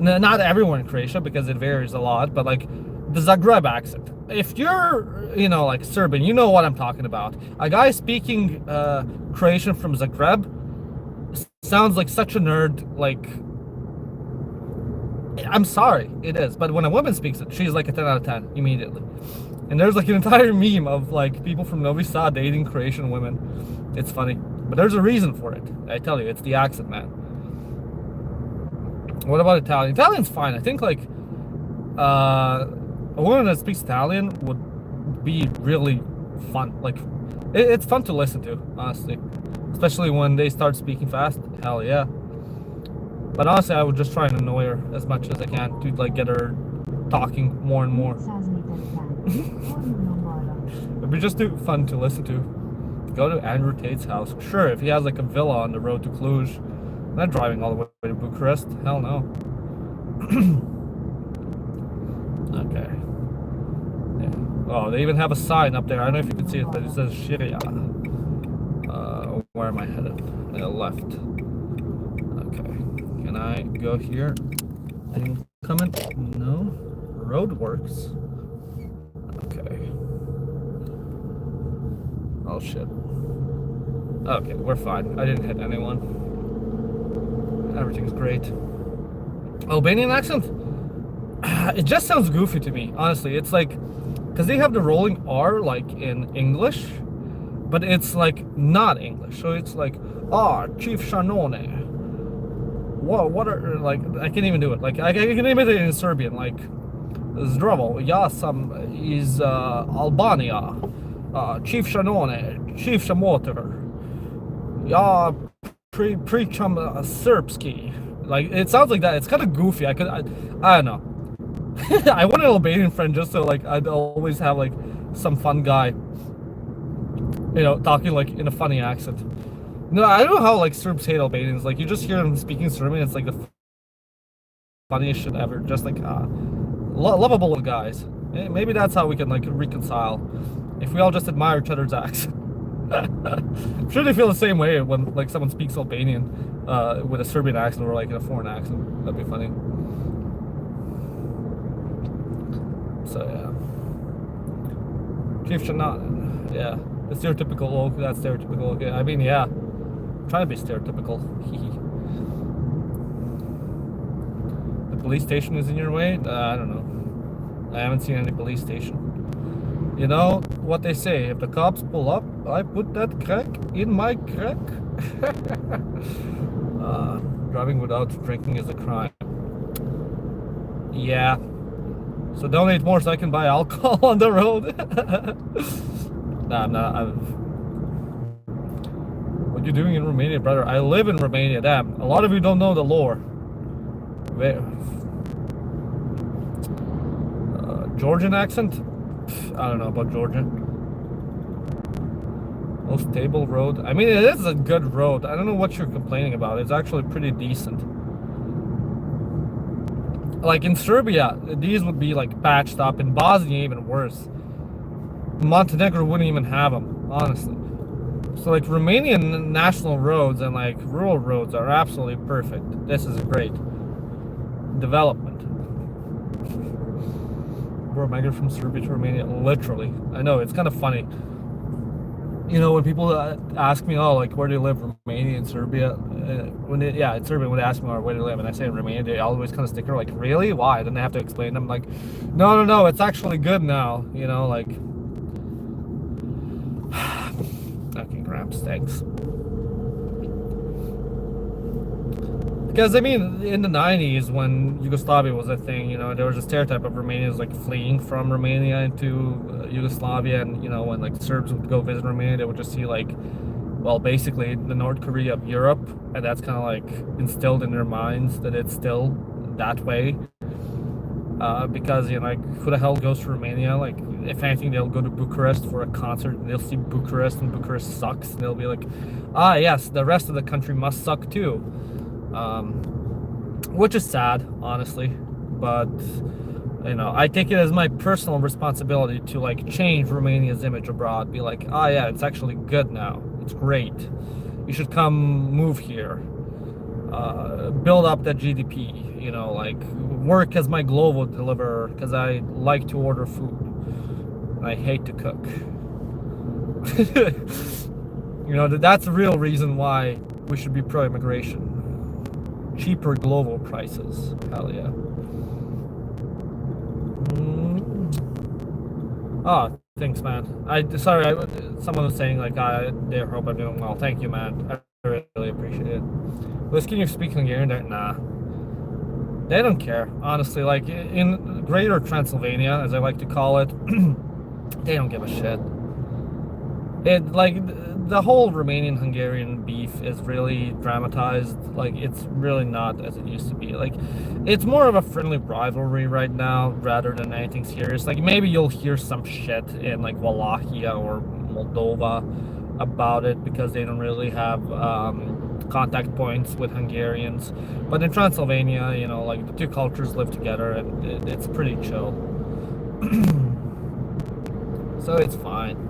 Not everyone in Croatia, because it varies a lot, but like the Zagreb accent. If you're, you know, like Serbian, you know what I'm talking about. A guy speaking Croatian from Zagreb sounds like such a nerd. Like, I'm sorry, it is. But when a woman speaks it, she's like a 10 out of 10 immediately. And there's like an entire meme of like people from Novi Sad dating Croatian women. It's funny. But there's a reason for it. I tell you, it's the accent, man. What about Italian? Italian's fine. I think like a woman that speaks Italian would be really fun. Like, it's fun to listen to, honestly, especially when they start speaking fast. Hell yeah. But honestly, I would just try and annoy her as much as I can to like get her talking more and more. It'd be just too fun to listen to. Go to Andrew Tate's house. Sure, if he has like a villa on the road to Cluj. I'm not driving all the way to Bucharest. Hell no. Okay. Yeah. Oh, they even have a sign up there. I don't know if you can see it, but it says Shiria. Where am I headed? Left. Okay. Can I go here? Anyone coming? No. Roadworks. Okay. Oh shit. Okay, we're fine. I didn't hit anyone. Everything's great. Albanian accent? It just sounds goofy to me, honestly. It's like, because they have the rolling R like in English, but it's like not English. So it's like, Chief Shanone. What are, like, I can't even do it. Like, I can imitate it in Serbian, like, Zdravo, ja sam iz Albania. Chief Shanone, Chief Shamotor. Ja pričam Srpski. Like, it sounds like that. It's kind of goofy. I don't know. I want an Albanian friend just so like I'd always have like some fun guy, you know, talking like in a funny accent. No, I don't know how like Serbs hate Albanians. Like, you just hear them speaking Serbian, it's like the funniest shit ever. Just like lovable guys. Maybe that's how we can like reconcile. If we all just admire each other's accent. I'm sure they feel the same way when like someone speaks Albanian with a Serbian accent or like a foreign accent. That'd be funny. So yeah. Chief Shanahan. Yeah. The stereotypical look, that's stereotypical look. I mean, yeah. I'm trying to be stereotypical. The police station is in your way? I don't know. I haven't seen any police station. You know what they say, if the cops pull up, I put that crack in my crack. Driving without drinking is a crime. Yeah. So donate more so I can buy alcohol on the road. Nah, I'm not. What you doing in Romania, brother? I live in Romania. Damn, a lot of you don't know the lore. Georgian accent? I don't know about Georgia. Most stable road. I mean, it is a good road. I don't know what you're complaining about. It's actually pretty decent. Like in Serbia, these would be like patched up. In Bosnia, even worse. Montenegro wouldn't even have them, honestly. So like Romanian national roads and like rural roads are absolutely perfect. This is a great development. Bro, migrate from Serbia to Romania, literally. I know, it's kind of funny. You know, when people ask me, oh, like, where do you live, Romania and Serbia? Yeah, in Serbia, when they ask me where do you live, and I say in Romania, they always kind of sticker, like, really? Why? Then they have to explain them, like, no, it's actually good now, you know, like, fucking Gramps, thanks. Because, I mean, in the 90s, when Yugoslavia was a thing, you know, there was a stereotype of Romanians, like, fleeing from Romania into Yugoslavia, and, you know, when, like, Serbs would go visit Romania, they would just see, like, well, basically, the North Korea of Europe, and that's kind of, like, instilled in their minds that it's still that way. Because, you know, like, who the hell goes to Romania? Like, if anything, they'll go to Bucharest for a concert, and they'll see Bucharest, and Bucharest sucks, and they'll be like, ah, yes, the rest of the country must suck, too. Which is sad, honestly, but you know, I take it as my personal responsibility to like change Romania's image abroad. Be like, oh yeah, it's actually good now. It's great. You should come move here. Build up that GDP. You know, like work as my global deliverer because I like to order food. I hate to cook. You know, that's the real reason why we should be pro-immigration. Cheaper global prices. Hell yeah. Oh, thanks, man. Sorry, someone was saying like they hope I'm doing well. Thank you, man. I really appreciate it. Was can you speak Hungarian there? Nah. They don't care, honestly. Like in Greater Transylvania, as I like to call it, they don't give a shit. It like the whole Romanian-Hungarian beef is really dramatized. Like it's really not as it used to be. Like it's more of a friendly rivalry right now rather than anything serious. Like maybe you'll hear some shit in like Wallachia or Moldova about it because they don't really have contact points with Hungarians. But in Transylvania, you know, like the two cultures live together and it's pretty chill. So it's fine.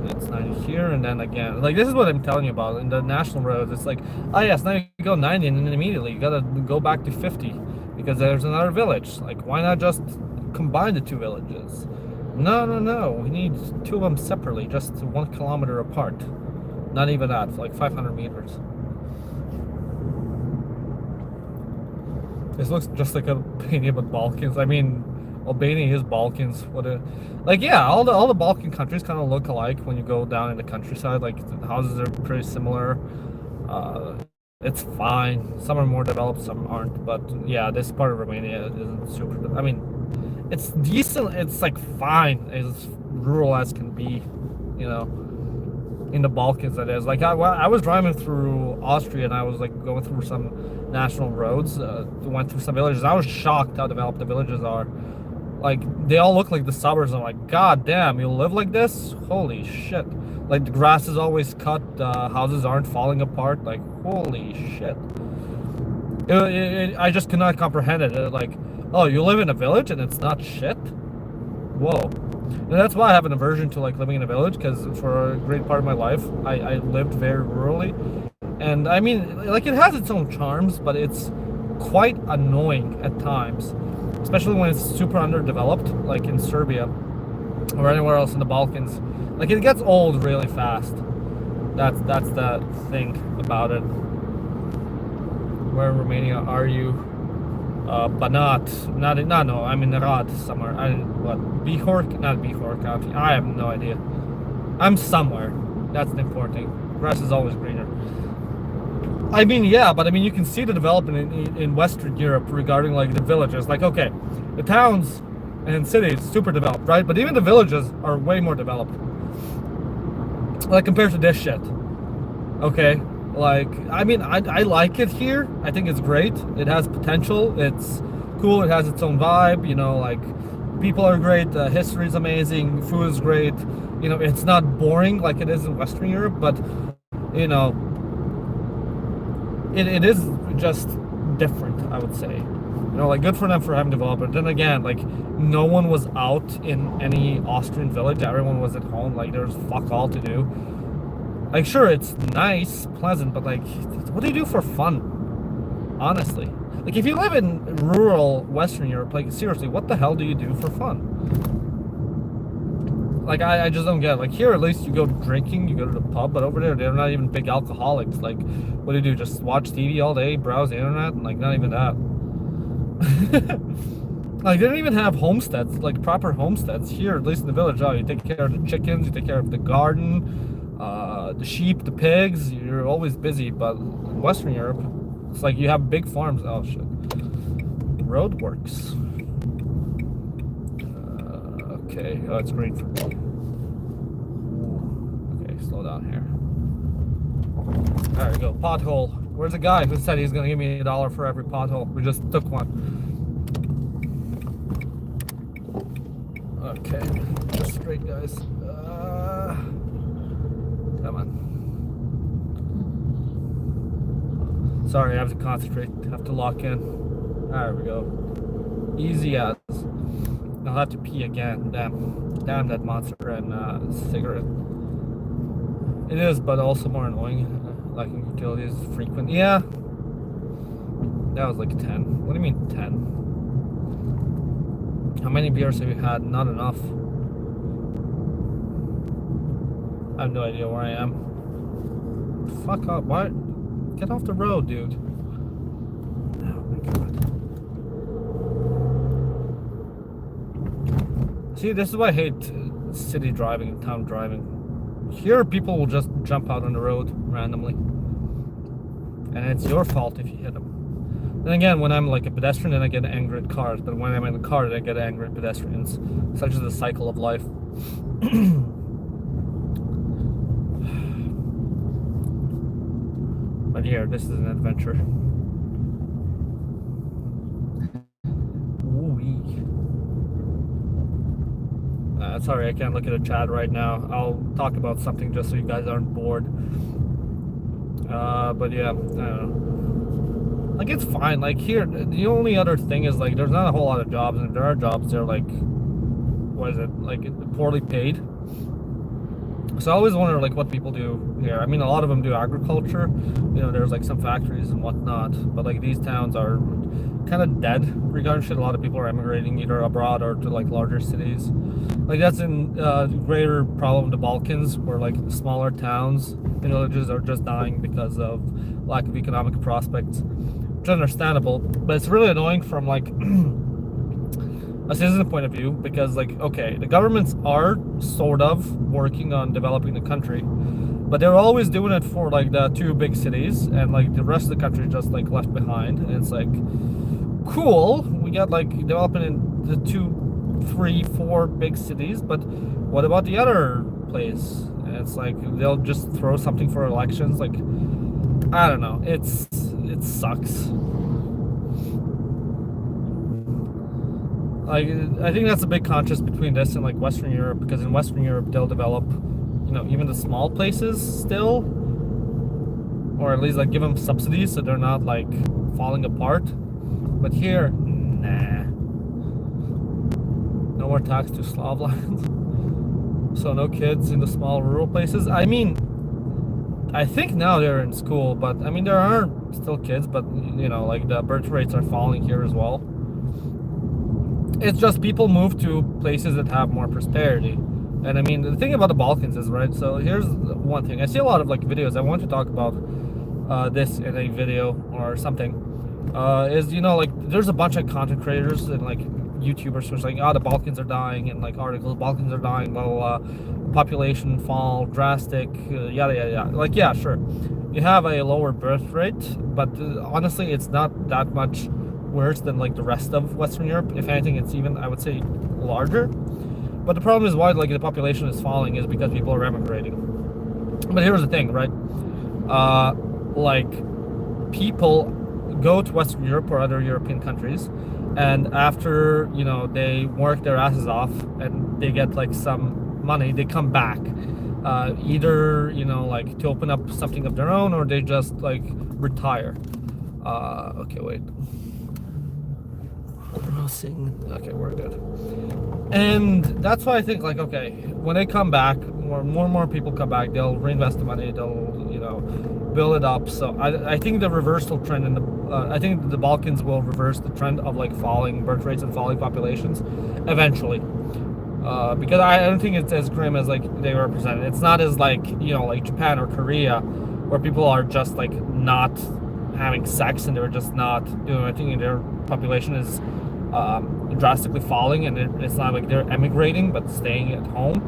It's 90 here and then again. Like this is what I'm telling you about in the national roads. It's like, oh yes, now you go 90 and then immediately you gotta go back to 50 because there's another village. Like why not just combine the two villages? No. We need two of them separately, just 1 kilometer apart. Not even that, like 500 meters. This looks just like Albania but Balkans. I mean, Albania is Balkans. Like yeah, all the Balkan countries kind of look alike when you go down in the countryside. Like the houses are pretty similar. It's fine. Some are more developed, some aren't. But yeah, this part of Romania isn't super. I mean, it's decent. It's like fine, as rural as can be. You know, in the Balkans that is. Like I was driving through Austria and I was like going through some national roads. Went through some villages. I was shocked how developed the villages are. Like they all look like the suburbs. I'm like, god damn, you live like this? Holy shit. Like the grass is always cut, houses aren't falling apart. Like holy shit. I just cannot comprehend it. Like, oh, you live in a village and it's not shit? Whoa. And that's why I have an aversion to like living in a village, because for a great part of my life, I lived very rurally. And I mean, like, it has its own charms, but it's quite annoying at times, especially when it's super underdeveloped, like in Serbia or anywhere else in the Balkans. Like, it gets old really fast. That's the thing about it. Where in Romania are you? Banat, not no. I'm in Rad somewhere. What? Bihor? Not Bihor County. I have no idea. I'm somewhere. That's the important thing. Grass is always greener. I mean, yeah, but I mean, you can see the development in Western Europe regarding like the villages. Like, okay, the towns and cities super developed, right? But even the villages are way more developed. Like compared to this shit. Okay, like, I mean, I like it here. I think it's great. It has potential. It's cool. It has its own vibe. You know, like, people are great. History is amazing. Food is great. You know, it's not boring like it is in Western Europe, but you know, it is just different, I would say. You know, like, good for them for having developed it. Then again, like, no one was out in any Austrian village. Everyone was at home. Like, there's fuck all to do. Like, sure, it's nice, pleasant, but like, what do you do for fun? Honestly. Like, if you live in rural Western Europe, like, seriously, what the hell do you do for fun? Like, I just don't get it. Like, here, at least you go drinking, you go to the pub, but over there, they're not even big alcoholics. Like, what do you do? Just watch TV all day, browse the internet? Like, not even that. Like, they don't even have homesteads, like proper homesteads. Here, at least in the village, oh, you take care of the chickens, you take care of the garden, the sheep, the pigs. You're always busy. But in Western Europe, it's like you have big farms. Oh, shit. Roadworks. Okay, oh, it's green for me. Okay, slow down here. There we go, pothole. Where's the guy who said he's gonna give me $1 for every pothole? We just took one. Okay, just straight, guys. Come on. Sorry, I have to concentrate. Have to lock in. There we go. Easy as. I'll have to pee again. Damn that monster and cigarette. It is, but also more annoying. Like in utilities, frequent. Yeah. That was like 10. What do you mean 10? How many beers have you had? Not enough. I have no idea where I am. Fuck up. What? Get off the road, dude. Oh my god. See, this is why I hate city driving and town driving. Here, people will just jump out on the road randomly. And it's your fault if you hit them. Then again, when I'm like a pedestrian, then I get angry at cars. But when I'm in a car, then I get angry at pedestrians. Such is the cycle of life. But here, this is an adventure. Sorry, I can't look at a chat right now. I'll talk about something just so you guys aren't bored. But yeah, I don't know. Like, it's fine. Like, here, the only other thing is, like, there's not a whole lot of jobs, and if there are jobs, they're like, what is it, like, poorly paid. So I always wonder, like, what people do here. I mean, a lot of them do agriculture. You know, there's like some factories and whatnot, but like these towns are kind of dead regarding shit. A lot of people are emigrating either abroad or to like larger cities. Like, that's in greater problem the Balkans, where like smaller towns and villages are just dying because of lack of economic prospects, which is understandable. But it's really annoying from like a citizen point of view, because like, okay, the governments are sort of working on developing the country, but they're always doing it for like the two big cities, and like the rest of the country is just like left behind. And it's like, cool, we got like development in the 2, 3, 4 big cities, but what about the other place? And it's like they'll just throw something for elections. Like, I don't know, it sucks. Like, I think that's a big contrast between this and like Western Europe, because in Western Europe they'll develop, you know, even the small places still, or at least like give them subsidies so they're not like falling apart. But here, nah. No more tax to Slavland. So no kids in the small rural places. I mean, I think now they're in school, but I mean there are still kids, but you know, like the birth rates are falling here as well. It's just people move to places that have more prosperity. And I mean, the thing about the Balkans is, right, so here's one thing. I see a lot of like videos. I want to talk about this in a video or something. Is, you know, like there's a bunch of content creators and like YouTubers who are saying, oh, the Balkans are dying, and like articles, Balkans are dying, blah blah blah, population fall drastic, yada yada yada. Like, yeah, sure, you have a lower birth rate, but honestly, it's not that much worse than like the rest of Western Europe. If anything, it's even, I would say, larger. But the problem is why like the population is falling is because people are emigrating. But here's the thing, right? Like people go to Western Europe or other European countries, and after, you know, they work their asses off and they get like some money, they come back, either, you know, like to open up something of their own, or they just like retire. Okay, wait. Okay, we're good. And that's why I think, like, okay, when they come back, more and more people come back, they'll reinvest the money, they'll, you know, build it up. So I think the reversal trend in the I think the Balkans will reverse the trend of like falling birth rates and falling populations eventually, because I don't think it's as grim as like they represent it. It's not as like, you know, like Japan or Korea, where people are just like not having sex and they're just not doing anything, and their population is drastically falling, and it's not like they're emigrating but staying at home.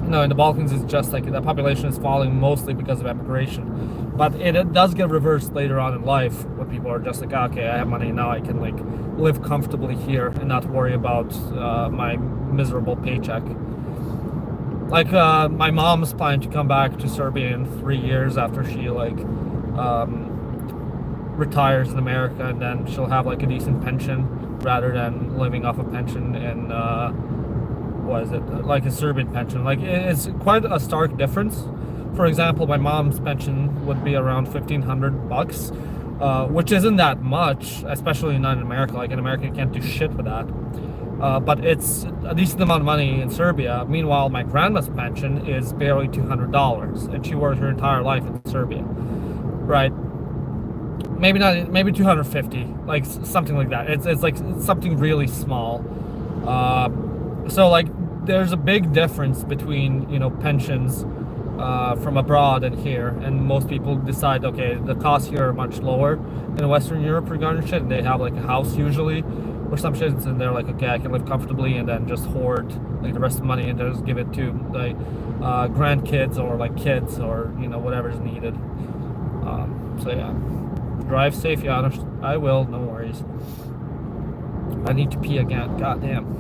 No, in the Balkans, it's just like the population is falling mostly because of emigration, but it does get reversed later on in life when people are just like, okay, I have money now, I can like live comfortably here and not worry about my miserable paycheck. Like my mom's planning to come back to Serbia in 3 years after she like retires in America, and then she'll have like a decent pension rather than living off a pension in what is it, like a Serbian pension. Like, it's quite a stark difference. For example, my mom's pension would be around $1,500, which isn't that much, especially not in America. Like in America, you can't do shit with that. But it's a decent amount of money in Serbia. Meanwhile, my grandma's pension is barely $200, and she worked her entire life in Serbia, right? Maybe not, maybe 250, like something like that. It's like something really small. So like there's a big difference between, you know, pensions from abroad and here, and most people decide, okay, the costs here are much lower in Western Europe regarding shit, and they have like a house usually or some shit, and they're like, okay, I can live comfortably, and then just hoard like the rest of the money and just give it to like grandkids or like kids, or, you know, whatever's needed. So yeah, drive safe, Janusz. I will, no worries. I need to pee again, goddamn.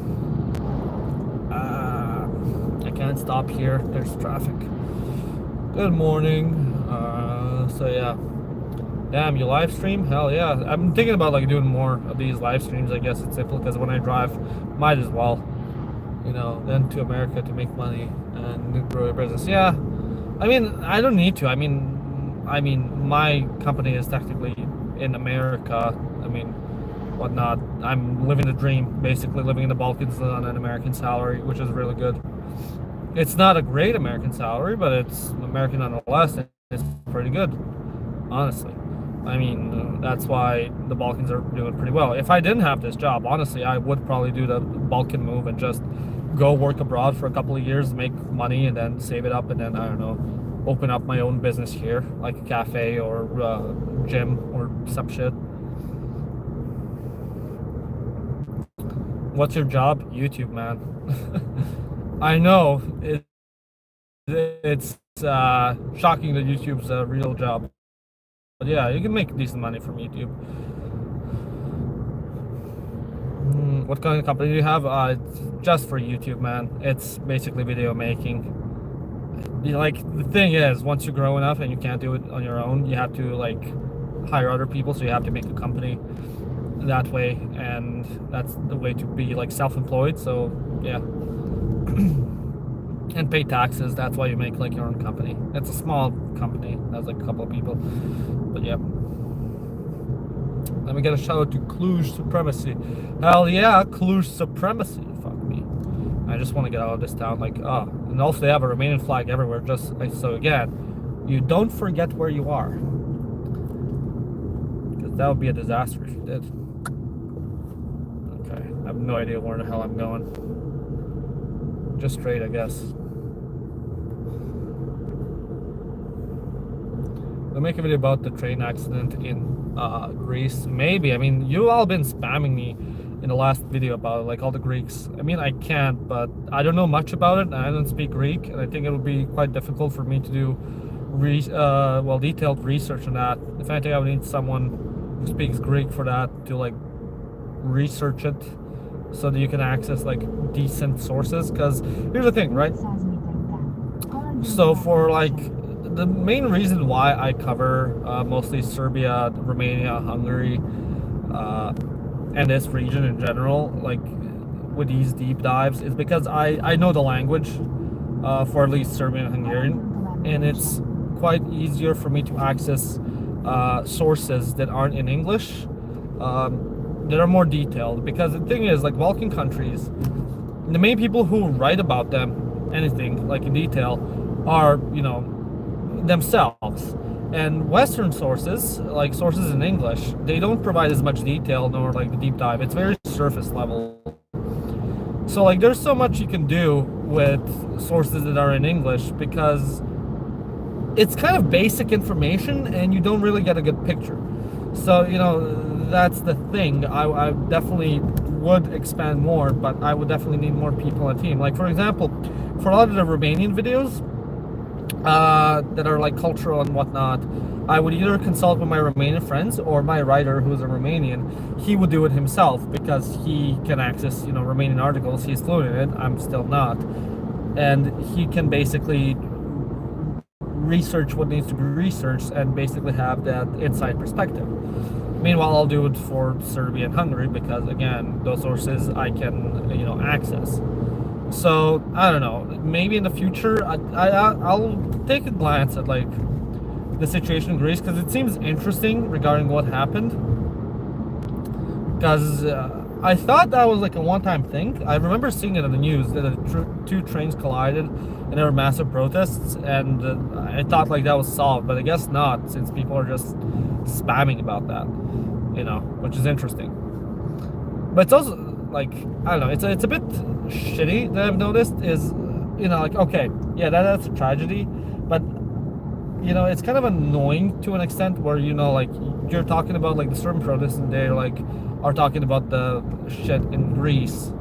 I can't stop here, there's traffic. Good morning. So yeah, damn, you live stream? Hell yeah. I'm thinking about like doing more of these live streams. I guess it's simple because when I drive, might as well, you know, then to America to make money and grow your business. Yeah, I mean, I don't need to. I mean my company is technically in America. I mean, whatnot. I'm living the dream, basically living in the Balkans on an American salary, which is really good. It's not a great American salary, but it's American nonetheless, and it's pretty good, honestly. I mean, that's why the Balkans are doing pretty well. If I didn't have this job, honestly, I would probably do the Balkan move and just go work abroad for a couple of years, make money, and then save it up, and then, I don't know, open up my own business here, like a cafe or gym or some shit. What's your job? YouTube, man. I know it's shocking that YouTube's a real job, but yeah, you can make decent money from YouTube. What kind of company do you have? It's just for YouTube, man. It's basically video making. Like, the thing is, once you grow enough and you can't do it on your own, you have to like hire other people, so you have to make a company that way, and that's the way to be like self-employed. So yeah. and pay taxes. That's why you make like your own company. It's a small company. Has like a couple of people, but yeah. Let me get a shout out to Cluj Supremacy. Hell yeah, Cluj Supremacy. Fuck me. I just want to get out of this town. Like, oh, and also they have a Romanian flag everywhere. Just like, so again, you don't forget where you are, because that would be a disaster if you did. Okay, I have no idea where the hell I'm going. Just straight, I guess. We'll make a video about the train accident in Greece. Maybe. I mean, you all been spamming me in the last video about it, like all the Greeks. I mean, I can't, but I don't know much about it. I don't speak Greek, and I think it would be quite difficult for me to do detailed research on that. If anything, I would need someone who speaks Greek for that to like research it, so that you can access like decent sources. Because here's the thing, right? So for like the main reason why I cover mostly Serbia, Romania, Hungary, and this region in general, like with these deep dives, is because I know the language for at least Serbian and Hungarian, and it's quite easier for me to access sources that aren't in English, that are more detailed. Because the thing is, like Balkan countries, the main people who write about them, anything like in detail, are, you know, themselves. And Western sources, like sources in English, they don't provide as much detail nor like the deep dive. It's very surface level. So like there's so much you can do with sources that are in English, because it's kind of basic information and you don't really get a good picture. So, you know, that's the thing. I definitely would expand more, but I would definitely need more people on a team. Like, for example, for a lot of the Romanian videos that are like cultural and whatnot, I would either consult with my Romanian friends or my writer who's a Romanian. He would do it himself because he can access, you know, Romanian articles. He's fluent in it. I'm still not. And he can basically research what needs to be researched and basically have that inside perspective. Meanwhile, I'll do it for Serbia and Hungary because, again, those sources I can, you know, access. So I don't know. Maybe in the future, I'll take a glance at like the situation in Greece, because it seems interesting regarding what happened. Because I thought that was like a one-time thing. I remember seeing it in the news that two trains collided and there were massive protests, and I thought like that was solved, but I guess not, since people are just spamming about that, you know, which is interesting. But it's also like, I don't know, it's a bit shitty that I've noticed is, you know, like, okay, yeah, that's a tragedy, but you know, it's kind of annoying to an extent where, you know, like you're talking about like the Serbian protests and they like are talking about the shit in Greece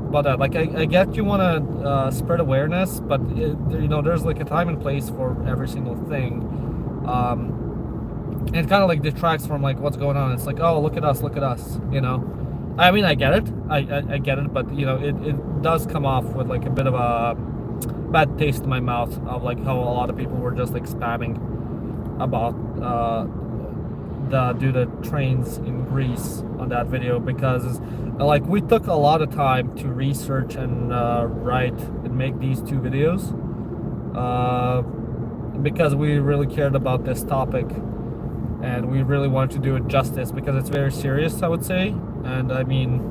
about that. Like I get you want to spread awareness, but you know, there's like a time and place for every single thing, and it kind of like detracts from like what's going on. It's like, oh, look at us, you know. I mean, I get it, I get it, but you know, it does come off with like a bit of a bad taste in my mouth of like how a lot of people were just like spamming about the trains in Greece on that video, because like we took a lot of time to research and write and make these two videos because we really cared about this topic and we really wanted to do it justice, because it's very serious, I would say. And I mean,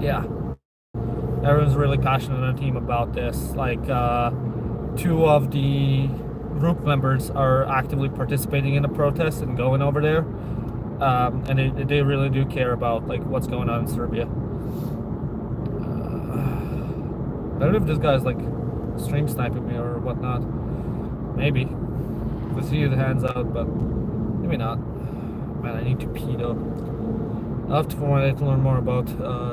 yeah, everyone's really passionate on the team about this. Like two of the group members are actively participating in the protest and going over there, and they really do care about like what's going on in Serbia. I don't know if this guy's like stream sniping me or whatnot. Maybe. I see the hands out, but maybe not. Man, I need to pee though. I'll have to find to learn more about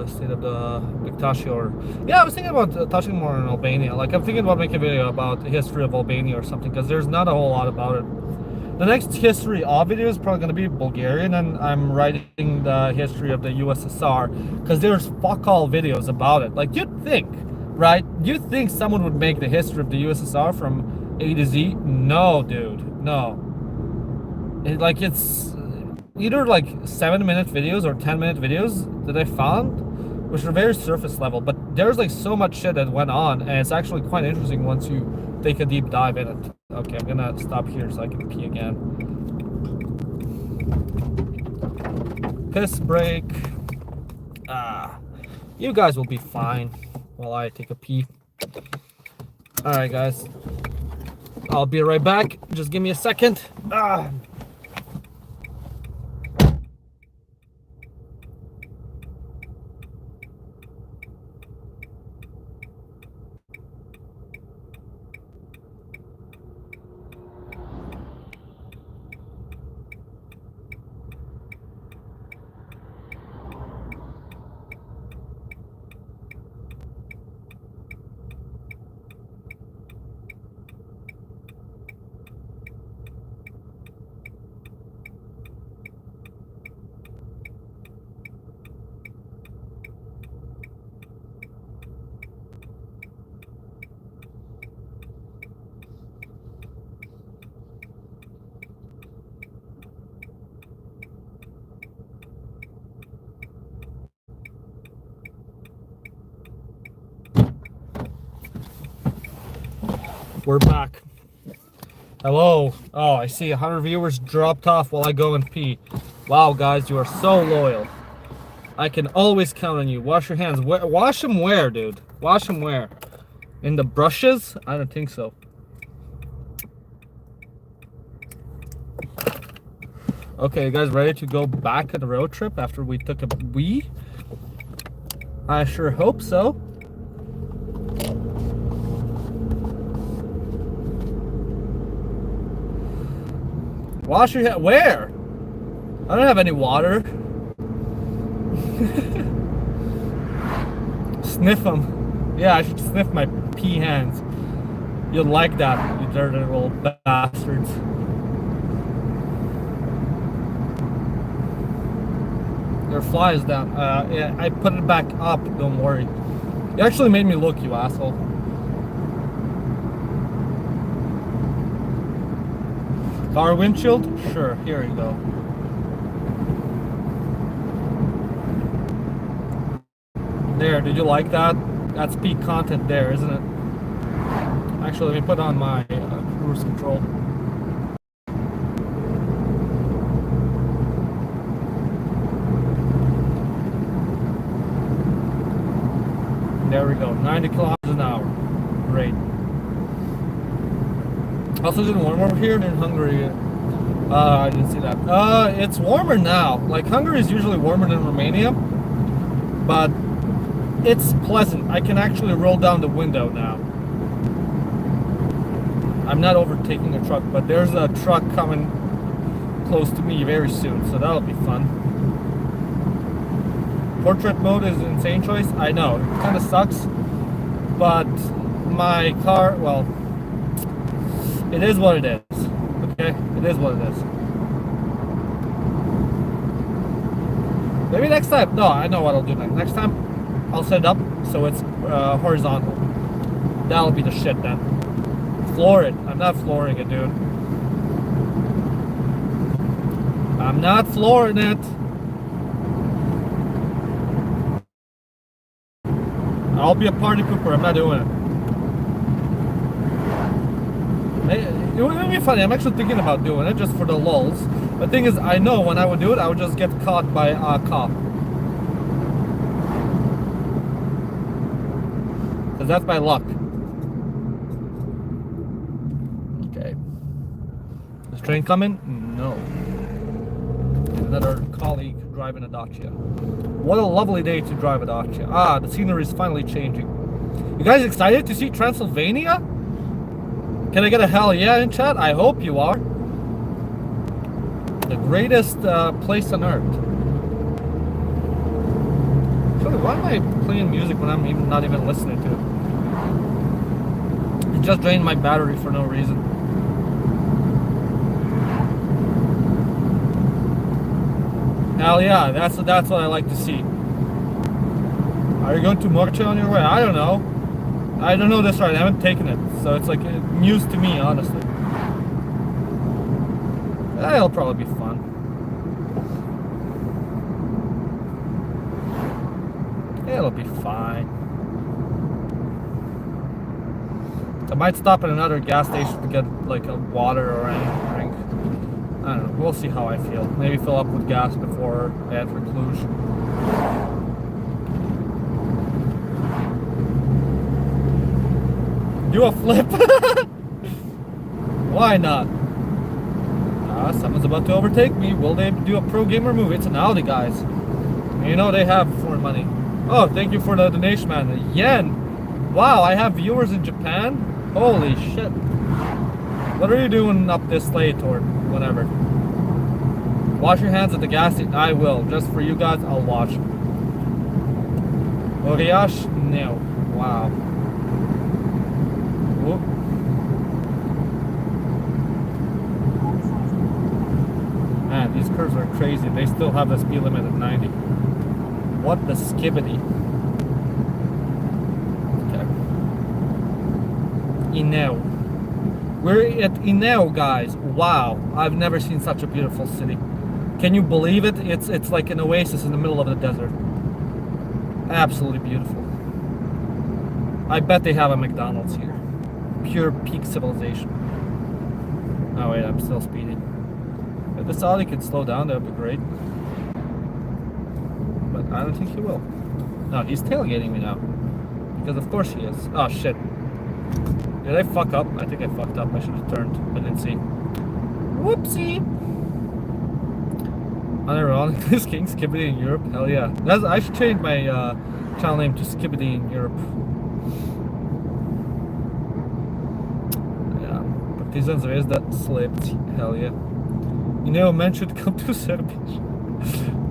state of the Dictatorship. Or yeah, I was thinking about touching more on Albania. Like I'm thinking about making a video about the history of Albania or something, because there's not a whole lot about it. The next history of video is probably going to be Bulgarian, and I'm writing the history of the USSR, because there's fuck all videos about it. Like you'd think, right? You'd think someone would make the history of the USSR from A to Z. No, dude, no. It's either like 7-minute videos or 10-minute videos that I found which are very surface level, but there's like so much shit that went on, and it's actually quite interesting once you take a deep dive in it. Okay, I'm gonna stop here so I can pee again. Piss break. You guys will be fine while I take a pee. Alright guys, I'll be right back. Just give me a second. We're back. Hello. Oh, I see 100 viewers dropped off while I go and pee. Wow, guys, you are so loyal. I can always count on you. Wash your hands. Wash them where, dude? Wash them where? In the brushes? I don't think so. Okay, you guys ready to go back on the road trip after we took a wee? I sure hope so. Wash your hands. Where? I don't have any water. Sniff them. Yeah, I should sniff my pee hands. You'll like that, you dirty little bastards. There are flies down. Yeah, I put it back up, don't worry. You actually made me look, you asshole. Car windshield? Sure, here you go. There, did you like that? That's peak content there, isn't it? Actually, let me put on my cruise control. There we go, 90 kilometers an hour. Great. Also, is it warm over here in Hungary? I didn't see that. It's warmer now. Like, Hungary is usually warmer than Romania, but it's pleasant. I can actually roll down the window now. I'm not overtaking a truck, but there's a truck coming close to me very soon, so that'll be fun. Portrait mode is an insane choice. I know, it kind of sucks, but my car, well, it is what it is. Okay, it is what it is. Maybe next time. No, I know what I'll do next. Next time, I'll set it up so it's horizontal. That'll be the shit then. Floor it. I'm not flooring it, dude. I'm not flooring it. I'll be a party pooper. I'm not doing it. It would be funny. I'm actually thinking about doing it just for the lulz. The thing is, I know when I would do it, I would just get caught by a cop. Because that's my luck. Okay. Is train coming? No. Another colleague driving a Dacia. What a lovely day to drive a Dacia. Ah, the scenery is finally changing. You guys excited to see Transylvania? Can I get a hell yeah in chat? I hope you are. The greatest place on earth. Actually, why am I playing music when I'm not even listening to it? It just drained my battery for no reason. Hell yeah, that's what I like to see. Are you going to Mocha on your way? I don't know. I don't know this right. I haven't taken it, so it's like news to me, honestly. It'll probably be fun. It'll be fine. I might stop at another gas station to get like a water or anything drink. I don't know. We'll see how I feel. Maybe fill up with gas before I enter Cluj. Do a flip. Why not? Someone's about to overtake me. Will they do a pro gamer move? It's an Audi, guys. You know they have foreign money. Oh, thank you for the donation, man. Yen. Wow, I have viewers in Japan. Holy shit. What are you doing up this late or whatever? Wash your hands at the gas station. I will. Just for you guys, I'll watch. Oriash? No. Wow. Whoop. Man, these curves are crazy. They still have the speed limit at 90. What the skibbity? Okay. Ineo. We're at Ineo, guys. Wow. I've never seen such a beautiful city. Can you believe it? It's like an oasis in the middle of the desert. Absolutely beautiful. I bet they have a McDonald's here. Pure peak civilization. Oh wait, I'm still speeding. If this Audi could slow down, that would be great. But I don't think he will. No, he's tailgating me now. Because of course he is. Oh shit. Did I fuck up? I think I fucked up. I should have turned. I didn't see. Whoopsie! Unironic, this King Skibbity in Europe? Hell yeah. I should change my channel name to Skibbity in Europe. Yeah. Partizan Zvezda slipped. Hell yeah. You know, men should come to Serbia.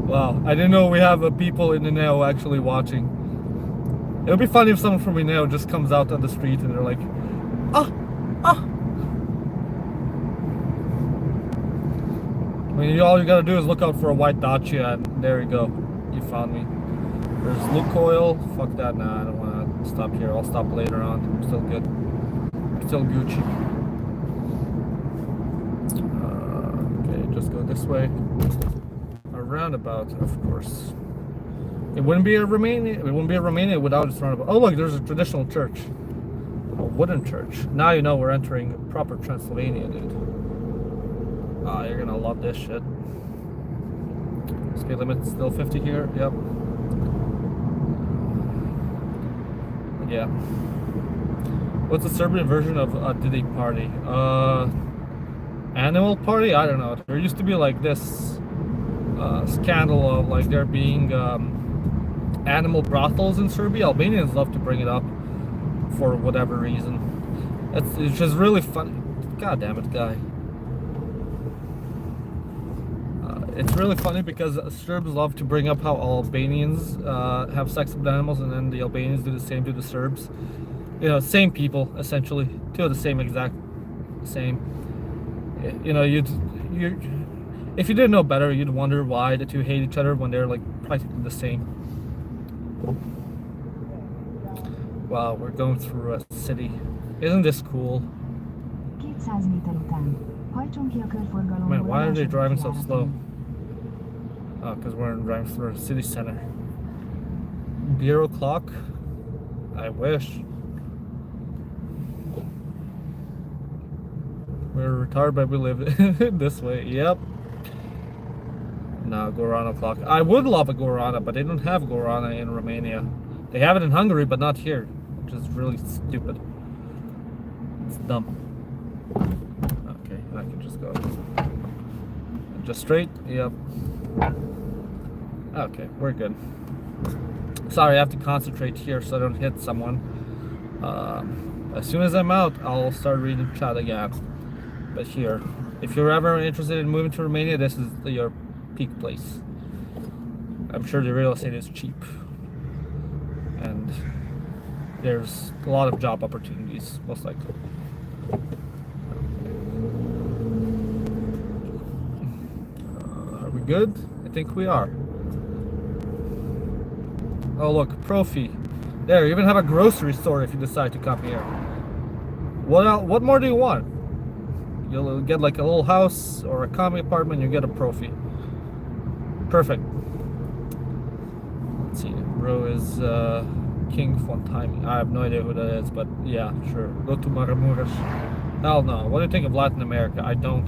Wow. I didn't know we have people in Ineo actually watching. It would be funny if someone from Ineo just comes out on the street and they're like, ah! I mean, all you gotta do is look out for a white Dacia and there you go. You found me. There's Lukoil. Fuck that, nah, I don't wanna stop here. I'll stop later on. I'm still good. I'm still Gucci. Okay, just go this way. A roundabout, of course. It wouldn't be a Romania without its roundabout. Oh look, there's a traditional church. A wooden church. Now you know we're entering proper Transylvania, dude. Ah, you're gonna love this shit. Speed limit still 50 here. Yep. Yeah. What's the Serbian version of Diddy Party? Animal Party? I don't know. There used to be like this scandal of like there being animal brothels in Serbia. Albanians love to bring it up for whatever reason. It's just really funny. God damn it, guy. It's really funny because Serbs love to bring up how Albanians have sex with animals, and then the Albanians do the same to the Serbs. You know, same people essentially, two of the same exact same. You know, if you didn't know better, you'd wonder why the two hate each other when they're like practically the same. Wow, we're going through a city. Isn't this cool? Man, why are they driving so slow? Oh, because we're driving through a city center. Bureau clock? I wish. We're retarded, but we live this way. Yep. No, Guarana clock. I would love a Guarana, but they don't have Guarana in Romania. They have it in Hungary, but not here, which is really stupid. It's dumb. Okay, I can just go. Just straight? Yep. Okay, we're good. Sorry, I have to concentrate here so I don't hit someone. As soon as I'm out, I'll start reading chat again. But here, if you're ever interested in moving to Romania, this is your peak place. I'm sure the real estate is cheap. And there's a lot of job opportunities, most likely. Are we good? I think we are. Oh look, Profi. There, you even have a grocery store if you decide to come here. What more do you want? You'll get like a little house or a commie apartment, you get a Profi. Perfect. Let's see. bro is King Fontime. I have no idea who that is, but yeah, sure. Go to Maramuras. Hell no. What do you think of Latin America? I don't.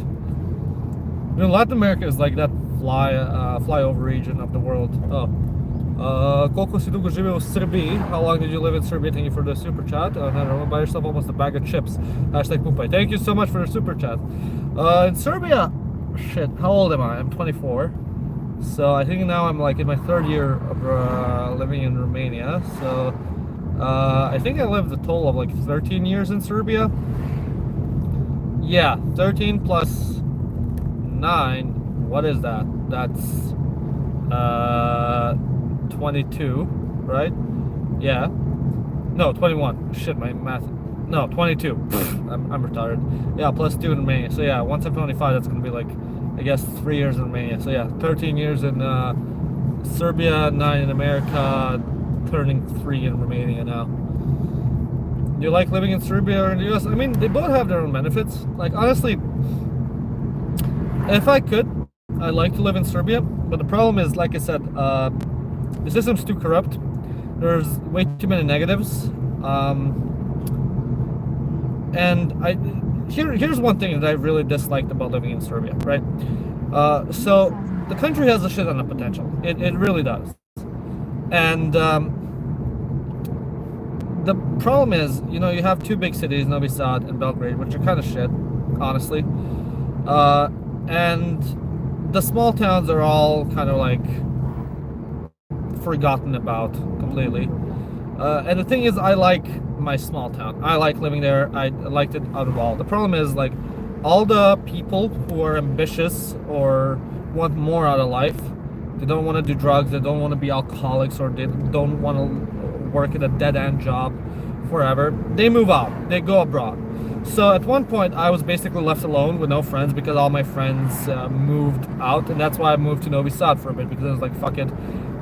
You know, Latin America is like that flyover region of the world. Oh. Koliko si dugo živeo u Srbiji? How long did you live in Serbia? Thank you for the super chat. Another one, buy yourself almost a bag of chips. Hashtag Pumpai. Thank you so much for the super chat. In Serbia, shit, how old am I? I'm 24. So I think now I'm like in my third year of living in Romania. So I think I lived a total of like 13 years in Serbia. Yeah, 13 plus 9. What is that? That's 22, right? Yeah. No, 21. Shit, my math. No, 22. I'm retarded. Yeah, plus 2 in Romania. So yeah, once I'm 25, that's gonna be like, I guess 3 years in Romania. So yeah, 13 years in Serbia, 9 in America, turning 3 in Romania now. Do you like living in Serbia or in the US? I mean, they both have their own benefits. Like, honestly, if I could, I'd like to live in Serbia. But the problem is, like I said, the system's too corrupt. There's way too many negatives. And here's one thing that I really disliked about living in Serbia, right? So the country has a shit ton of potential. It really does. And the problem is, you know, you have two big cities, Novi Sad and Belgrade, which are kind of shit, honestly. And the small towns are all kind of like forgotten about completely. And the thing is, I like my small town. I like living there. I liked it out of all. The problem is, like, all the people who are ambitious or want more out of life, they don't want to do drugs, they don't want to be alcoholics, or they don't want to work at a dead-end job forever. They move out. They go abroad. So at one point, I was basically left alone with no friends because all my friends moved out, and that's why I moved to Novi Sad for a bit, because I was like, fuck it.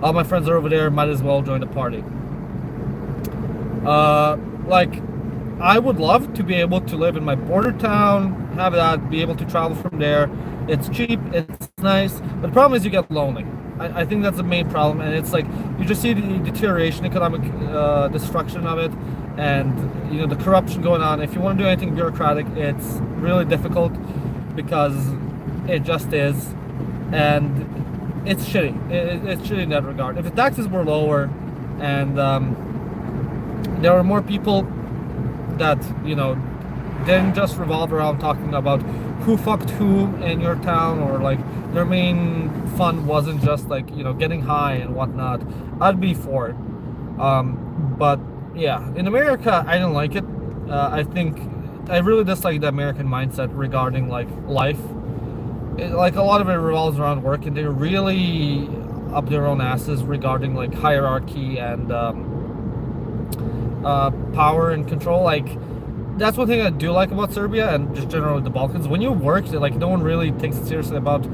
All my friends are over there, might as well join the party. Like, I would love to be able to live in my border town, have that, be able to travel from there. It's cheap, it's nice, but the problem is you get lonely. I think that's the main problem, and it's like, you just see the deterioration, economic destruction of it, and, you know, the corruption going on. If you want to do anything bureaucratic, it's really difficult, because it just is, and it's shitty. It's shitty in that regard. If the taxes were lower, and there were more people that, you know, didn't just revolve around talking about who fucked who in your town, or like their main fun wasn't just like, you know, getting high and whatnot, I'd be for it. But yeah, in America, I don't like it. I think I really dislike the American mindset regarding like life. Like, a lot of it revolves around work, and they're really up their own asses regarding like hierarchy and power and control. Like, that's one thing I do like about Serbia and just generally the Balkans. When you work, like, no one really takes it seriously about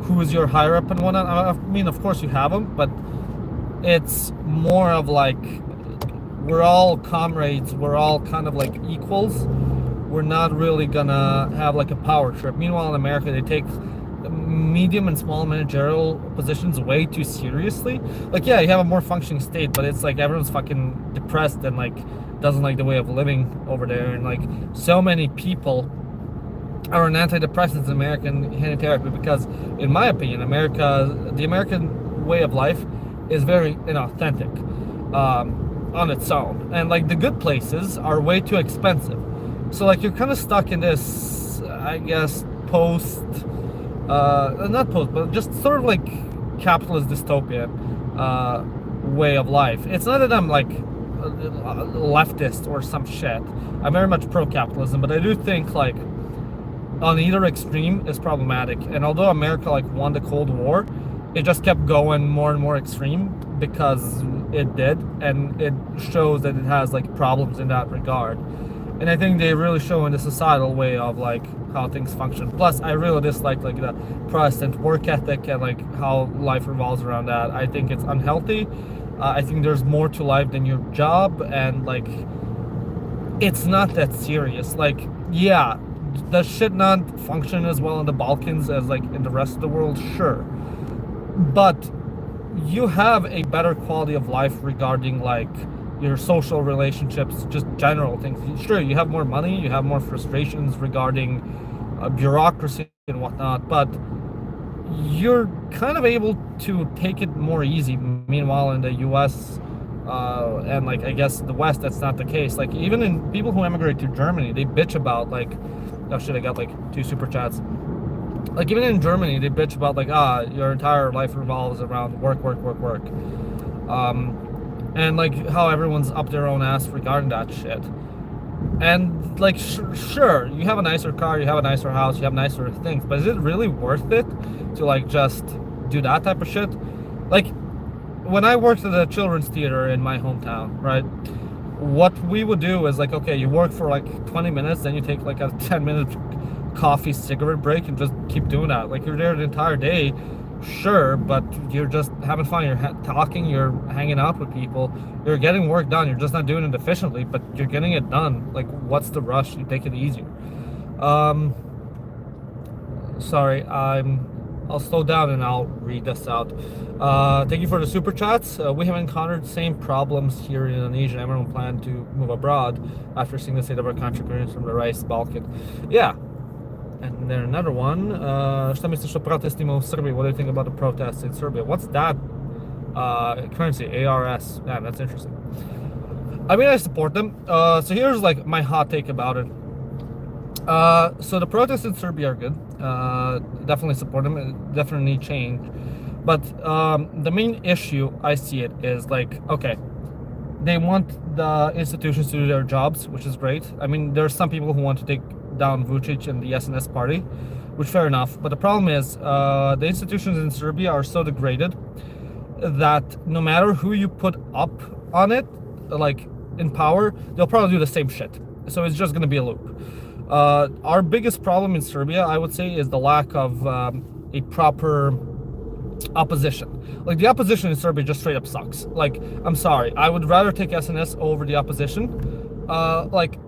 who is your higher up and whatnot. I mean, of course you have them, but it's more of like, we're all comrades, we're all kind of like equals. We're not really gonna have like a power trip. Meanwhile, in America, they take medium and small managerial positions way too seriously. Like, yeah, you have a more functioning state, but it's like everyone's fucking depressed and like doesn't like the way of living over there, and like so many people are on antidepressants in American hand therapy, because in my opinion, the American way of life is very inauthentic on its own, and like the good places are way too expensive. So like you're kind of stuck in this, I guess, not post, but just sort of like capitalist dystopian way of life. It's not that I'm like leftist or some shit. I'm very much pro-capitalism, but I do think like on either extreme is problematic. And although America like won the Cold War, it just kept going more and more extreme because it did, and it shows that it has like problems in that regard. And I think they really show in the societal way of like how things function. Plus, I really dislike like the Protestant work ethic and like how life revolves around that. I think it's unhealthy. I think there's more to life than your job, and like it's not that serious. Like, yeah, does shit not function as well in the Balkans as like in the rest of the world? Sure, but you have a better quality of life regarding like your social relationships, just general things. Sure, you have more money, you have more frustrations regarding bureaucracy and whatnot, but you're kind of able to take it more easy. Meanwhile, in the U.S. And like I guess the West, that's not the case. Like even in people who emigrate to Germany, they bitch about like, oh shit, I got like 2 super chats. Like even in Germany, they bitch about like your entire life revolves around work, work, work, work, and like how everyone's up their own ass regarding that shit. And like sure, you have a nicer car, you have a nicer house, you have nicer things, but is it really worth it to like just do that type of shit? Like when I worked at the children's theater in my hometown, right? What we would do is like, okay, you work for like 20 minutes, then you take like a 10-minute coffee cigarette break and just keep doing that. Like you're there the entire day, sure, but you're just having fun, you're talking, you're hanging out with people, you're getting work done, you're just not doing it efficiently, but you're getting it done. Like what's the rush? You take it easier. Sorry, I'll slow down and I'll read this out. Thank you for the super chats. We have encountered the same problems here in Indonesia. Everyone planned to move abroad after seeing the state of our country from the rice Balkan. Yeah. And then another one. Šta misliš o protestima u Serbia? What do you think about the protests in Serbia? What's that currency? ARS. Yeah, that's interesting. I mean, I support them. So here's like my hot take about it. So the protests in Serbia are good. Definitely support them. Definitely need change. But the main issue I see it is like, okay, they want the institutions to do their jobs, which is great. I mean, there are some people who want to take down Vučić and the SNS party, which fair enough. But the problem is the institutions in Serbia are so degraded that no matter who you put up on it, like in power, they'll probably do the same shit. So it's just going to be a loop. Our biggest problem in Serbia, I would say, is the lack of a proper opposition. Like the opposition in Serbia just straight up sucks. Like, I'm sorry, I would rather take SNS over the opposition. Like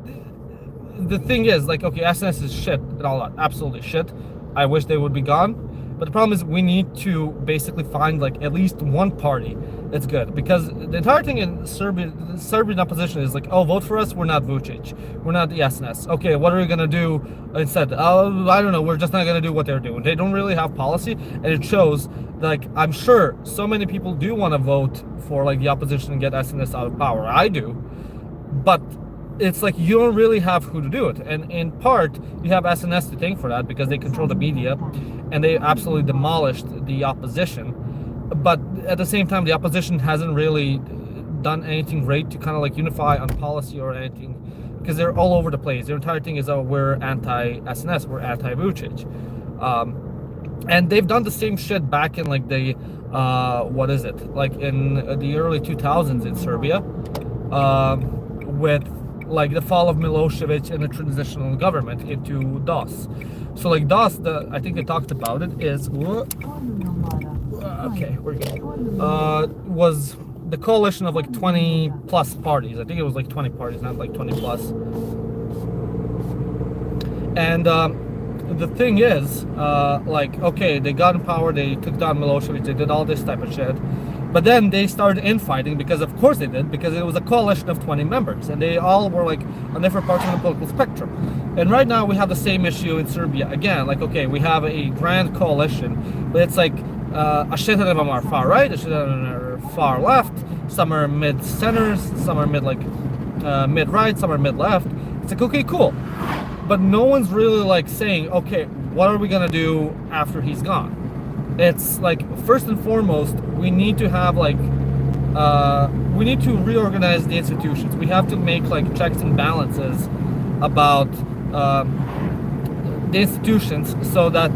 the thing is, like, okay, SNS is shit and all that, absolutely shit. I wish they would be gone. But the problem is we need to basically find like at least one party that's good, because the entire thing in Serbia, the Serbian opposition is like, oh, vote for us, we're not Vučić, we're not the SNS. Okay, what are we gonna do instead? I don't know, we're just not gonna do what they're doing. They don't really have policy, and it shows. Like, I'm sure so many people do want to vote for like the opposition and get SNS out of power. I do, but it's like you don't really have who to do it, and in part you have SNS to thank for that, because they control the media and they absolutely demolished the opposition. But at the same time, the opposition hasn't really done anything great to kind of like unify on policy or anything, because they're all over the place. Their entire thing is, oh, we're anti-SNS, we're anti-Vučić, and they've done the same shit back in like the what is it, like in the early 2000s in Serbia, with like the fall of Milosevic and the transitional government into DOS. So like DOS, I think they talked about it, is okay, we're good. Was the coalition of like 20 plus parties. I think it was like 20 parties, not like 20 plus. And the thing is, like, okay, they got in power, they took down Milosevic, they did all this type of shit. But then they started infighting, because of course they did, because it was a coalition of 20 members, and they all were like on different parts of the political spectrum. And right now we have the same issue in Serbia again. Like, okay, we have a grand coalition, but it's like a shit ton of them are far right, a shit ton of them are far left, some are mid-centers, some are mid-right, some are mid-left. It's like, okay, cool. But no one's really like saying, okay, what are we gonna do after he's gone? It's like, first and foremost, we need to have like, we need to reorganize the institutions. We have to make like checks and balances about the institutions, so that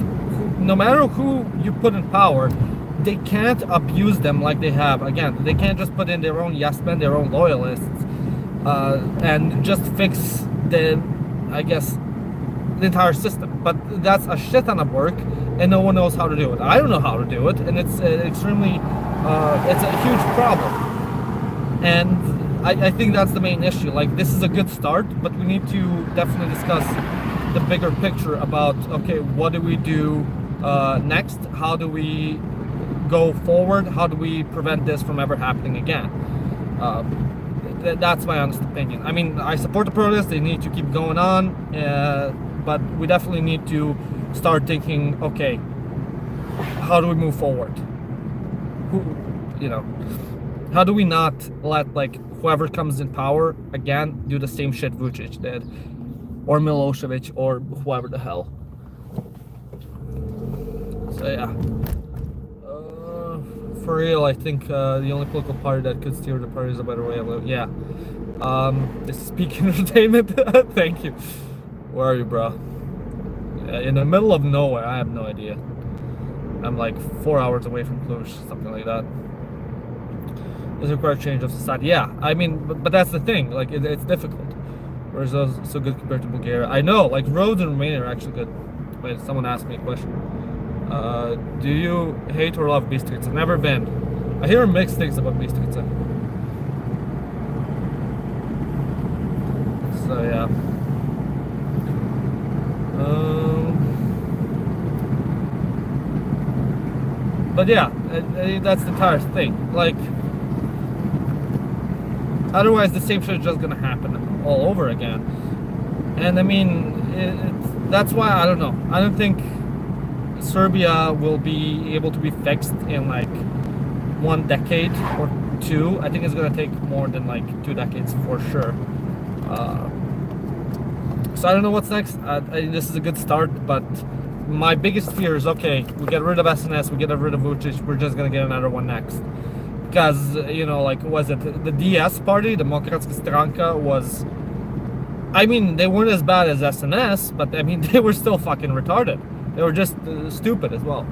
no matter who you put in power, they can't abuse them like they have. Again, they can't just put in their own yes men, their own loyalists, and just fix the, I guess, the entire system. But that's a shit ton of work, and no one knows how to do it. I don't know how to do it, and it's extremely, it's a huge problem. And I think that's the main issue. Like, this is a good start, but we need to definitely discuss the bigger picture about, okay, what do we do next? How do we go forward? How do we prevent this from ever happening again? That's my honest opinion. I mean, I support the protests. They need to keep going on, but we definitely need to start thinking, okay, how do we move forward? How do we not let, like, whoever comes in power again do the same shit Vucic did, or Milosevic, or whoever the hell. So yeah, for real, I think the only political party that could steer the party is a better way of living. Yeah. This is Peak Entertainment. Thank you. Where are you, bro? Yeah, in the middle of nowhere. I have no idea. I'm like 4 hours away from Cluj, something like that. Does it require change of society? Yeah, I mean, but that's the thing. Like, it's difficult. Whereas those so good compared to Bulgaria? I know, like, roads in Romania are actually good. Wait, someone asked me a question. Do you hate or love Bistrica? Never been. I hear mixed things about Bistrica. So yeah. But yeah, that's the entire thing. Like, otherwise the same shit is just gonna happen all over again. And I mean, that's why I don't know. I don't think Serbia will be able to be fixed in like 1 decade or 2. I think it's gonna take more than like 2 decades for sure. So I don't know what's next. This is a good start, but my biggest fear is, okay, we get rid of SNS, we get rid of Vucic, we're just gonna get another one next. Because, like, was it the DS party, the Demokratska Stranka, was, I mean, they weren't as bad as SNS, but I mean, they were still fucking retarded. They were just stupid as well.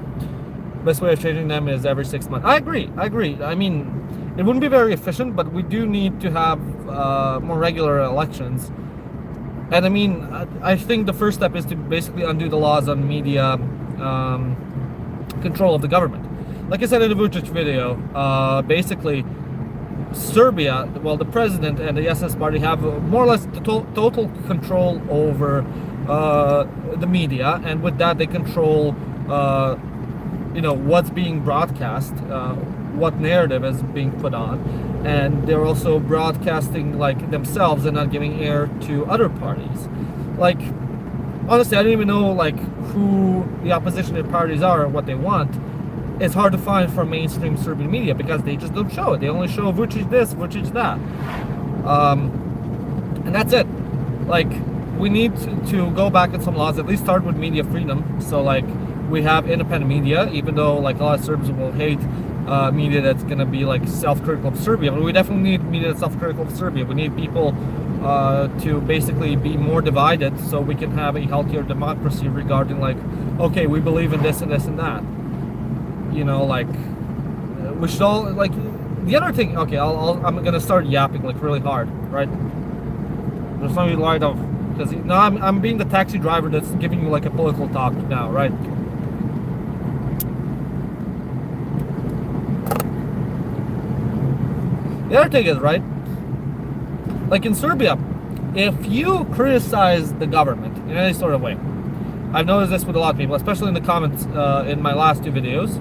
Best way of changing them is every 6 months. I agree. I mean, it wouldn't be very efficient, but we do need to have more regular elections. And I mean, I think the first step is to basically undo the laws on media control of the government. Like I said in the Vucic video, basically, Serbia, well, the president and the SS party have more or less the total control over the media, and with that they control, what's being broadcast, what narrative is being put on, and they're also broadcasting like themselves and not giving air to other parties. Like, honestly, I don't even know like who the opposition parties are or what they want. It's hard to find from mainstream Serbian media because they just don't show it. They only show Vucic this, Vucic that, and that's it. Like, we need to go back at some laws, at least start with media freedom. So like, we have independent media, even though like a lot of Serbs will hate media that's gonna be like self-critical of Serbia, but we definitely need media that's self-critical of Serbia. We need people to basically be more divided so we can have a healthier democracy regarding like, okay, we believe in this and this and that. Like, we should all, like, the other thing, okay, I'm gonna start yapping like really hard, right? There's something light of, because now I'm being the taxi driver that's giving you like a political talk now, right? The other thing is, right, like in Serbia, if you criticize the government in any sort of way, I've noticed this with a lot of people, especially in the comments in my last 2 videos,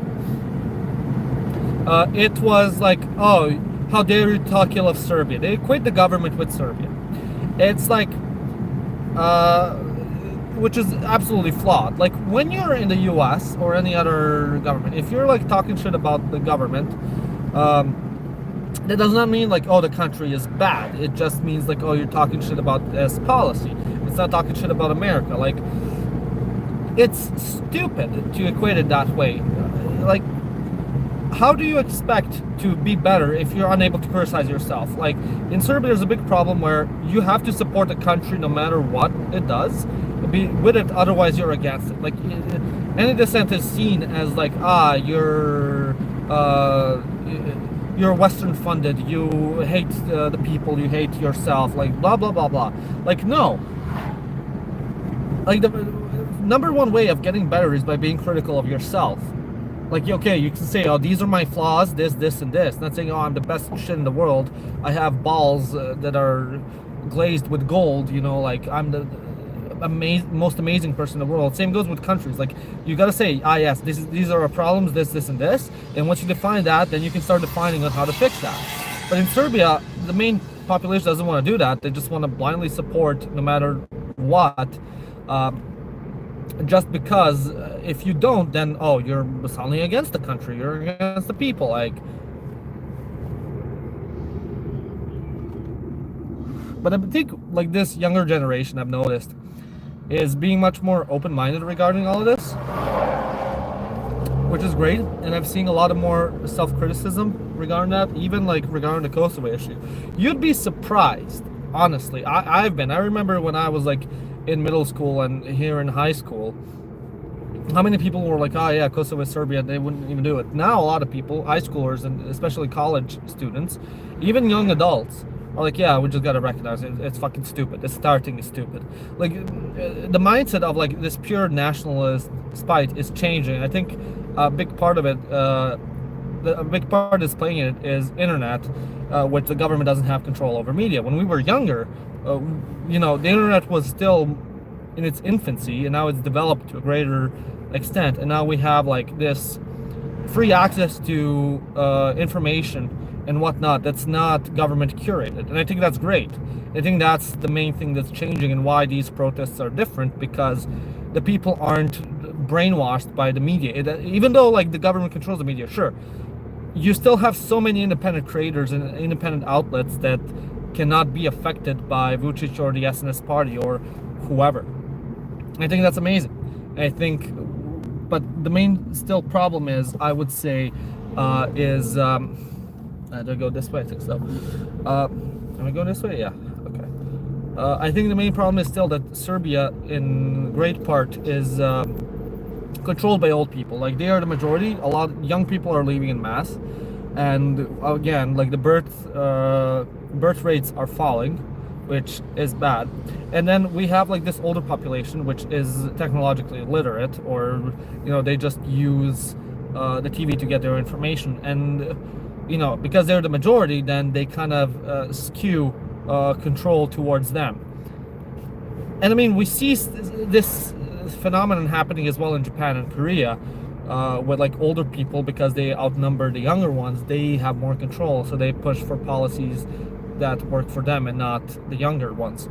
it was like, oh, how dare you talk ill of Serbia? They equate the government with Serbia. It's like, which is absolutely flawed. Like, when you're in the US or any other government, if you're like talking shit about the government, that does not mean like, oh, the country is bad. It just means like, oh, you're talking shit about this policy. It's not talking shit about America. Like, it's stupid to equate it that way. Like, how do you expect to be better if you're unable to criticize yourself? Like, in Serbia, there's a big problem where you have to support the country no matter what it does. Be with it, otherwise you're against it. Like, any dissent is seen as like, you're Western funded, you hate the people, you hate yourself, like blah blah blah blah. Like, no. Like, the number one way of getting better is by being critical of yourself. Like, okay, you can say, oh, these are my flaws, this and this. Not saying, oh, I'm the best shit in the world. I have balls that are glazed with gold, like I'm the most amazing person in the world. Same goes with countries. Like, you gotta say, yes, these are our problems, this, and this. And once you define that, then you can start defining on how to fix that. But in Serbia, the main population doesn't want to do that. They just want to blindly support no matter what. Just because if you don't, then you're suddenly against the country, you're against the people. Like, but I think like this younger generation, I've noticed, is being much more open-minded regarding all of this, which is great. And I've seen a lot of more self-criticism regarding that, even like regarding the Kosovo issue. You'd be surprised, honestly. I remember when I was like in middle school and here in high school, how many people were like, yeah, Kosovo is Serbia, they wouldn't even do it. Now a lot of people, high schoolers and especially college students, even young adults, are like, yeah, we just gotta recognize it. It's fucking stupid. This entire thing is stupid. Like, the mindset of like this pure nationalist spite is changing. I think a big part of it, a big part that's playing in it is internet, which the government doesn't have control over media. When we were younger, the internet was still in its infancy, and now it's developed to a greater extent. And now we have like this free access to information and whatnot that's not government curated, and I think that's great. I think that's the main thing that's changing and why these protests are different, because the people aren't brainwashed by the media. Even though like the government controls the media, sure, you still have so many independent creators and independent outlets that cannot be affected by Vučić or the SNS party or whoever. I think that's amazing. I think, but the main still problem is, I would say, do I go this way? I think so. Am I going this way? Yeah. Okay. I think the main problem is still that Serbia, in great part, is controlled by old people. Like, they are the majority. A lot of young people are leaving in mass, and again, like the birth rates are falling, which is bad. And then we have like this older population, which is technologically illiterate, or they just use the TV to get their information. And because they're the majority, then they kind of skew control towards them. And I mean, we see this phenomenon happening as well in Japan and Korea, with like older people, because they outnumber the younger ones, they have more control, so they push for policies that work for them and not the younger ones.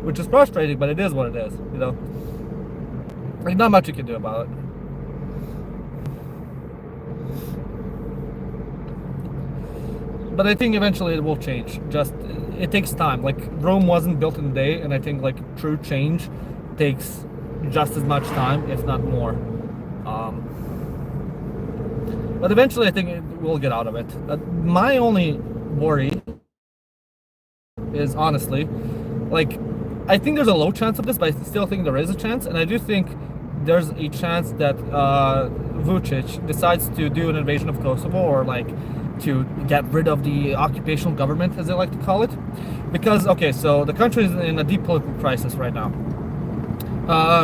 Which is frustrating, but it is what it is, Like, not much you can do about it. But I think eventually it will change. Just, it takes time. Like, Rome wasn't built in a day, and I think like true change takes just as much time, if not more. But eventually I think we'll get out of it. My only worry is, honestly, like, I think there's a low chance of this, but I still think there is a chance. And I do think there's a chance that Vučić decides to do an invasion of Kosovo, or like to get rid of the occupational government, as they like to call it. Because, okay, so the country is in a deep political crisis right now.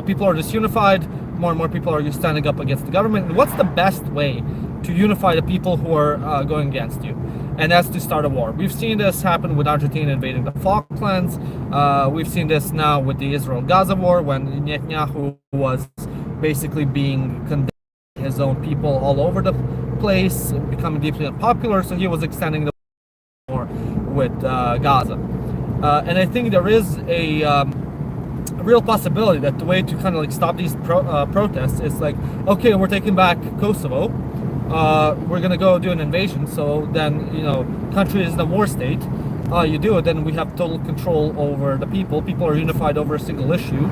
People are disunified. More and more people are standing up against the government. And what's the best way to unify the people who are going against you? And that's to start a war. We've seen this happen with Argentina invading the Falklands. We've seen this now with the Israel-Gaza war, when Netanyahu was basically being condemned by his own people all over the place, becoming deeply unpopular, so he was extending the war with Gaza. And I think there is a real possibility that the way to kind of like stop these protests is like, okay, we're taking back Kosovo, we're gonna go do an invasion, so then country is the war state, you do it, then we have total control over the people are unified over a single issue,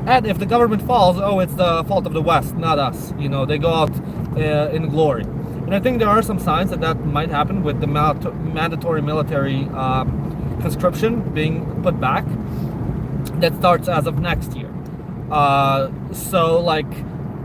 and if the government falls, it's the fault of the West, not us. They go out in glory. And I think there are some signs that might happen with the mandatory military conscription being put back. That starts as of next year. So like,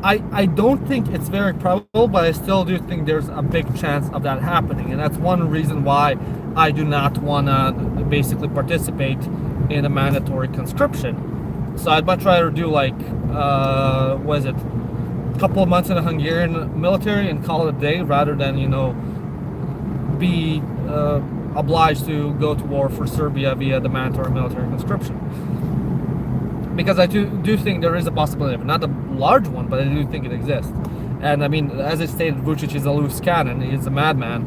I don't think it's very probable, but I still do think there's a big chance of that happening. And that's one reason why I do not want to basically participate in a mandatory conscription. So I'd much rather do like, a couple of months in the Hungarian military and call it a day, rather than, be obliged to go to war for Serbia via the mandatory military conscription. Because I do think there is a possibility, not a large one, but I do think it exists. And I mean, as I stated, Vucic is a loose cannon. He is a madman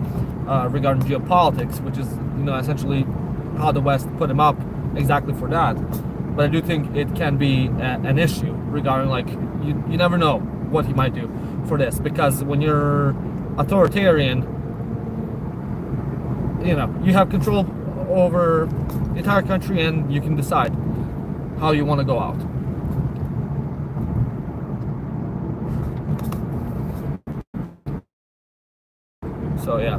regarding geopolitics, which is, you know, essentially how the West put him up exactly for that. But I do think it can be an issue regarding, like, you never know what he might do for this, because when you're authoritarian, you know, you have control over the entire country and you can decide how you want to go out. So yeah,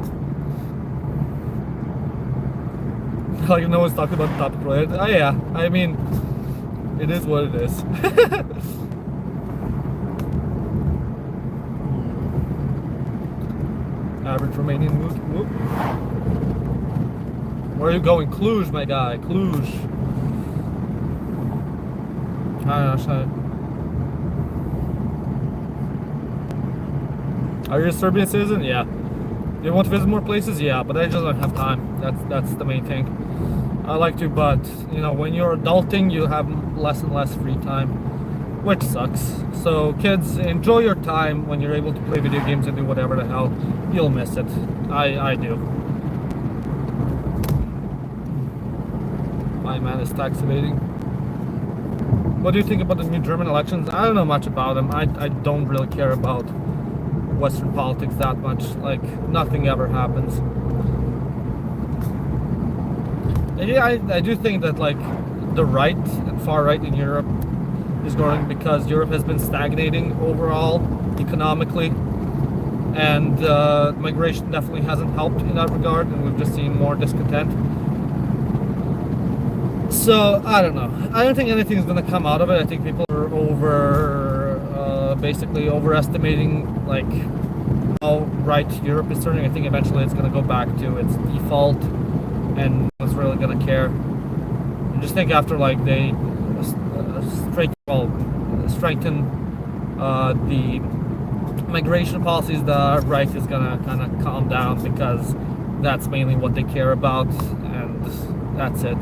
like no one's talking about the topic, right? Oh yeah, I mean, it is what it is. Average Romanian mood. Whoop. Where are you going? Cluj, my guy. Cluj. Are you a Serbian citizen? Yeah. Do you want to visit more places? Yeah, but I just don't have time. That's the main thing. I like to, but you know, when you're adulting, you have less and less free time, which sucks. So kids, enjoy your time when you're able to play video games and do whatever the hell. You'll miss it. I do. My man is tax evading. What do you think about the new German elections? I don't know much about them. I don't really care about Western politics that much. Like, nothing ever happens. Yeah, I do think that, like, the right and far right in Europe is growing because Europe has been stagnating overall economically, and migration definitely hasn't helped in that regard, and we've just seen more discontent. So I don't know. I don't think anything's going to come out of it. I think people are basically overestimating, like, how right Europe is turning. I think eventually it's going to go back to its default, and no one's really going to care. And just think after, like, they strengthen the migration policies, the right is going to kind of calm down, because that's mainly what they care about, and that's it.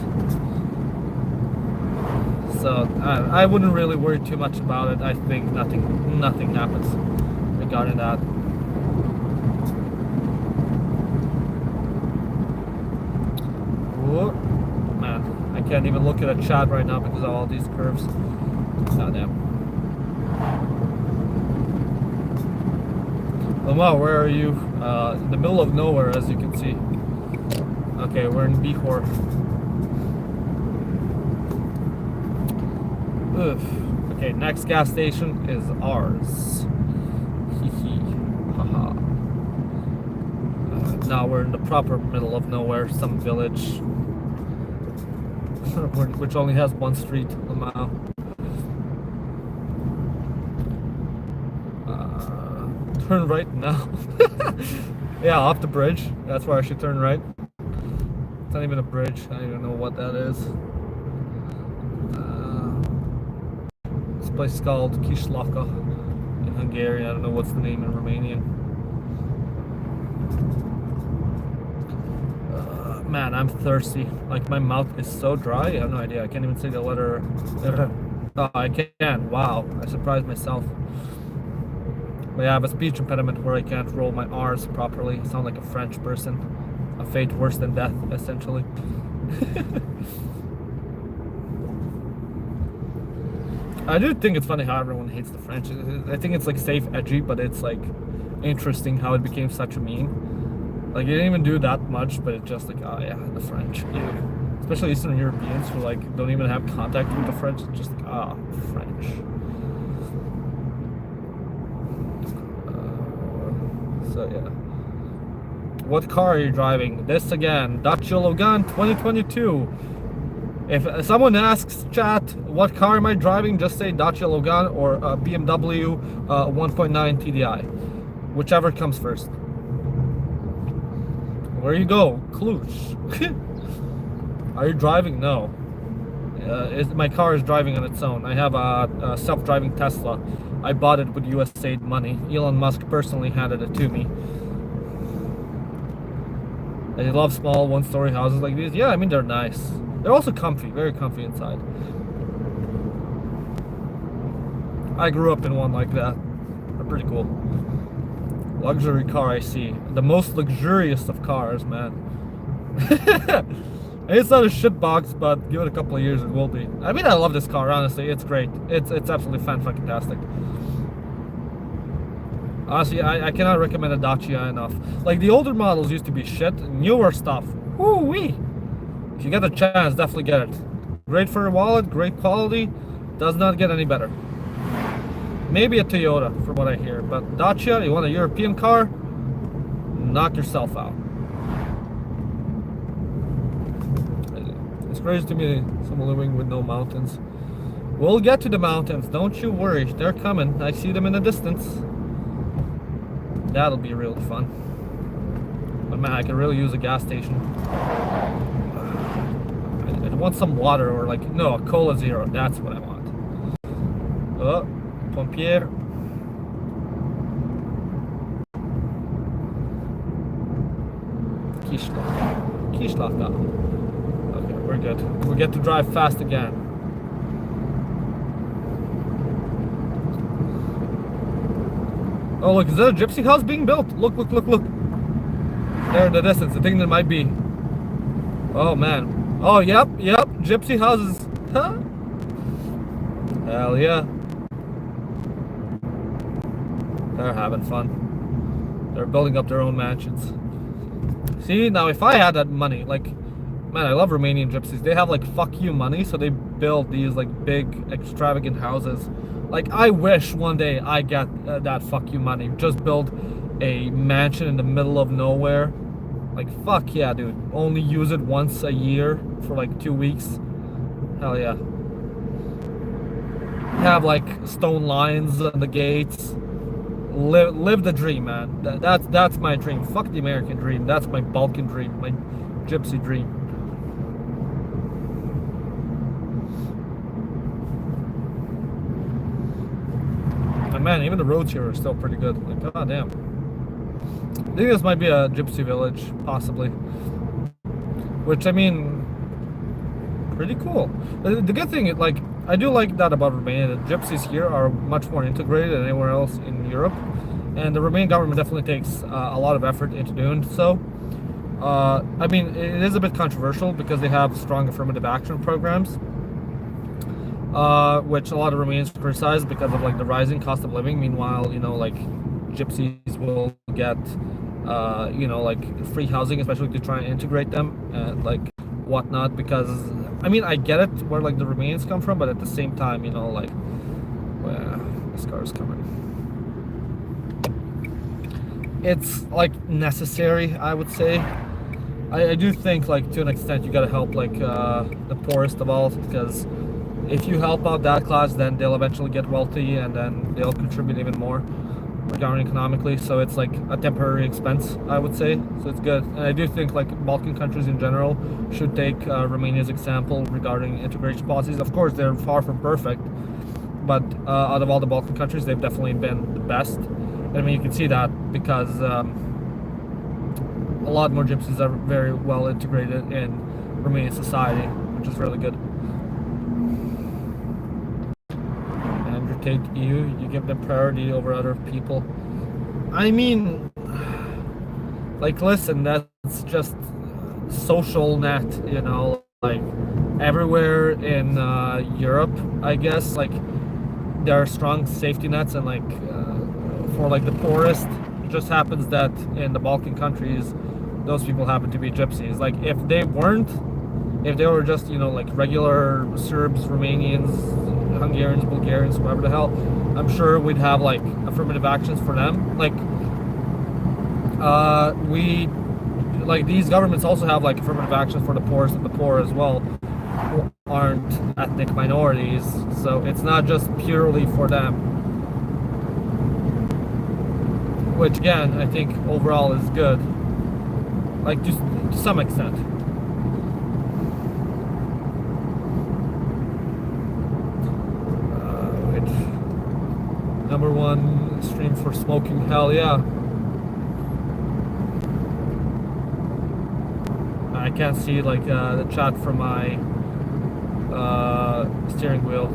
So I wouldn't really worry too much about it. I think nothing happens regarding that. Whoa. Man, I can't even look at a chat right now because of all these curves. God damn. Lama, where are you? In the middle of nowhere, as you can see. Okay, we're in Bihor. Oof. Okay, next gas station is ours. Hee. Haha. Now we're in the proper middle of nowhere, some village, which only has one street, Lamau. Turn right now. Yeah, off the bridge. That's where I should turn right. It's not even a bridge. I don't even know what that is. This place is called Kislavka in Hungarian. I don't know what's the name in Romanian. Man, I'm thirsty. Like, my mouth is so dry. I have no idea. I can't even say the letter. Oh, I can. Wow. I surprised myself. But yeah, I have a speech impediment where I can't roll my R's properly. I sound like a French person. A fate worse than death, essentially. I do think it's funny how everyone hates the French. I think it's like safe, edgy, but it's like interesting how it became such a meme. Like, it didn't even do that much, but it's just like, oh yeah, the French. Ew. Especially Eastern Europeans who like don't even have contact with the French. It's just like, ah, French. So yeah. What car are you driving? This again, Dacia Logan 2022. If someone asks chat, what car am I driving, just say Dacia Logan or BMW 1.9 TDI. Whichever comes first. Where you go? Cluj. Are you driving? No. My car is driving on its own. I have a self-driving Tesla. I bought it with USAID money. Elon Musk personally handed it to me. I love small one-story houses like these. Yeah, I mean, they're nice. They're also comfy, very comfy inside. I grew up in one like that. They're pretty cool. Luxury car, I see. The most luxurious of cars, man. It's not a shit box, but give it a couple of years, it will be. I mean, I love this car, honestly. It's great. It's absolutely fantastic. Honestly, I cannot recommend a Dacia enough. Like, the older models used to be shit. Newer stuff, woo-wee. If you get the chance, definitely get it. Great for your wallet, great quality. Does not get any better. Maybe a Toyota, from what I hear. But Dacia, you want a European car? Knock yourself out. It's crazy to me, someone living with no mountains. We'll get to the mountains, don't you worry. They're coming. I see them in the distance. That'll be really fun. But man, I could really use a gas station. I want some water, or like, no, a Cola Zero. That's what I want. Oh, Pompier. Kislaka. Okay, we're good. We get to drive fast again. Oh, look, is that a gypsy house being built? Look. There in the distance, I think there might be. Oh, man. Oh, yep. Gypsy houses. Huh? Hell yeah. They're having fun. They're building up their own mansions. See, now if I had that money, like, man, I love Romanian gypsies. They have like fuck you money, so they build these like big, extravagant houses. Like, I wish one day I get that fuck you money. Just build a mansion in the middle of nowhere. Like, fuck yeah, dude. Only use it once a year for like 2 weeks. Hell yeah. Have like stone lines on the gates. Live the dream, man. That's my dream. Fuck the American dream. That's my Balkan dream. My gypsy dream. And man, even the roads here are still pretty good. Like, god damn. I think this might be a gypsy village, possibly. Which, I mean, pretty cool. The good thing, like, I do like that about Romania. The gypsies here are much more integrated than anywhere else in Europe. And the Romanian government definitely takes a lot of effort into doing so. I mean, it is a bit controversial because they have strong affirmative action programs. Which a lot of Romanians criticize because of like the rising cost of living. Meanwhile, you know, like gypsies will get, you know, like free housing, especially to try and integrate them and like whatnot. Because I mean, I get it where like the Romanians come from, but at the same time, you know, like, well, this car's coming. It's like necessary, I would say. I do think like to an extent you gotta help like the poorest of all, because if you help out that class, then they'll eventually get wealthy and then they'll contribute even more regarding economically. So it's like a temporary expense, I would say. So it's good. And I do think like Balkan countries in general should take Romania's example regarding integration policies. Of course, they're far from perfect, but out of all the Balkan countries, they've definitely been the best. I mean, you can see that because a lot more gypsies are very well integrated in Romanian society, which is really good. And you take you give them priority over other people. I mean, like, listen, that's just social net, you know, like everywhere in Europe, I guess, like there are strong safety nets and like for like the poorest. It just happens that in the Balkan countries, those people happen to be gypsies. Like if they weren't, if they were just, you know, like regular Serbs, Romanians, Hungarians, Bulgarians, whoever the hell, I'm sure we'd have like affirmative actions for them. Like these governments also have like affirmative actions for the poorest of the poor as well, who aren't ethnic minorities. So it's not just purely for them. Which again, I think overall is good. Like just to some extent. Number one stream for smoking, hell yeah. I can't see like the chat from my steering wheel.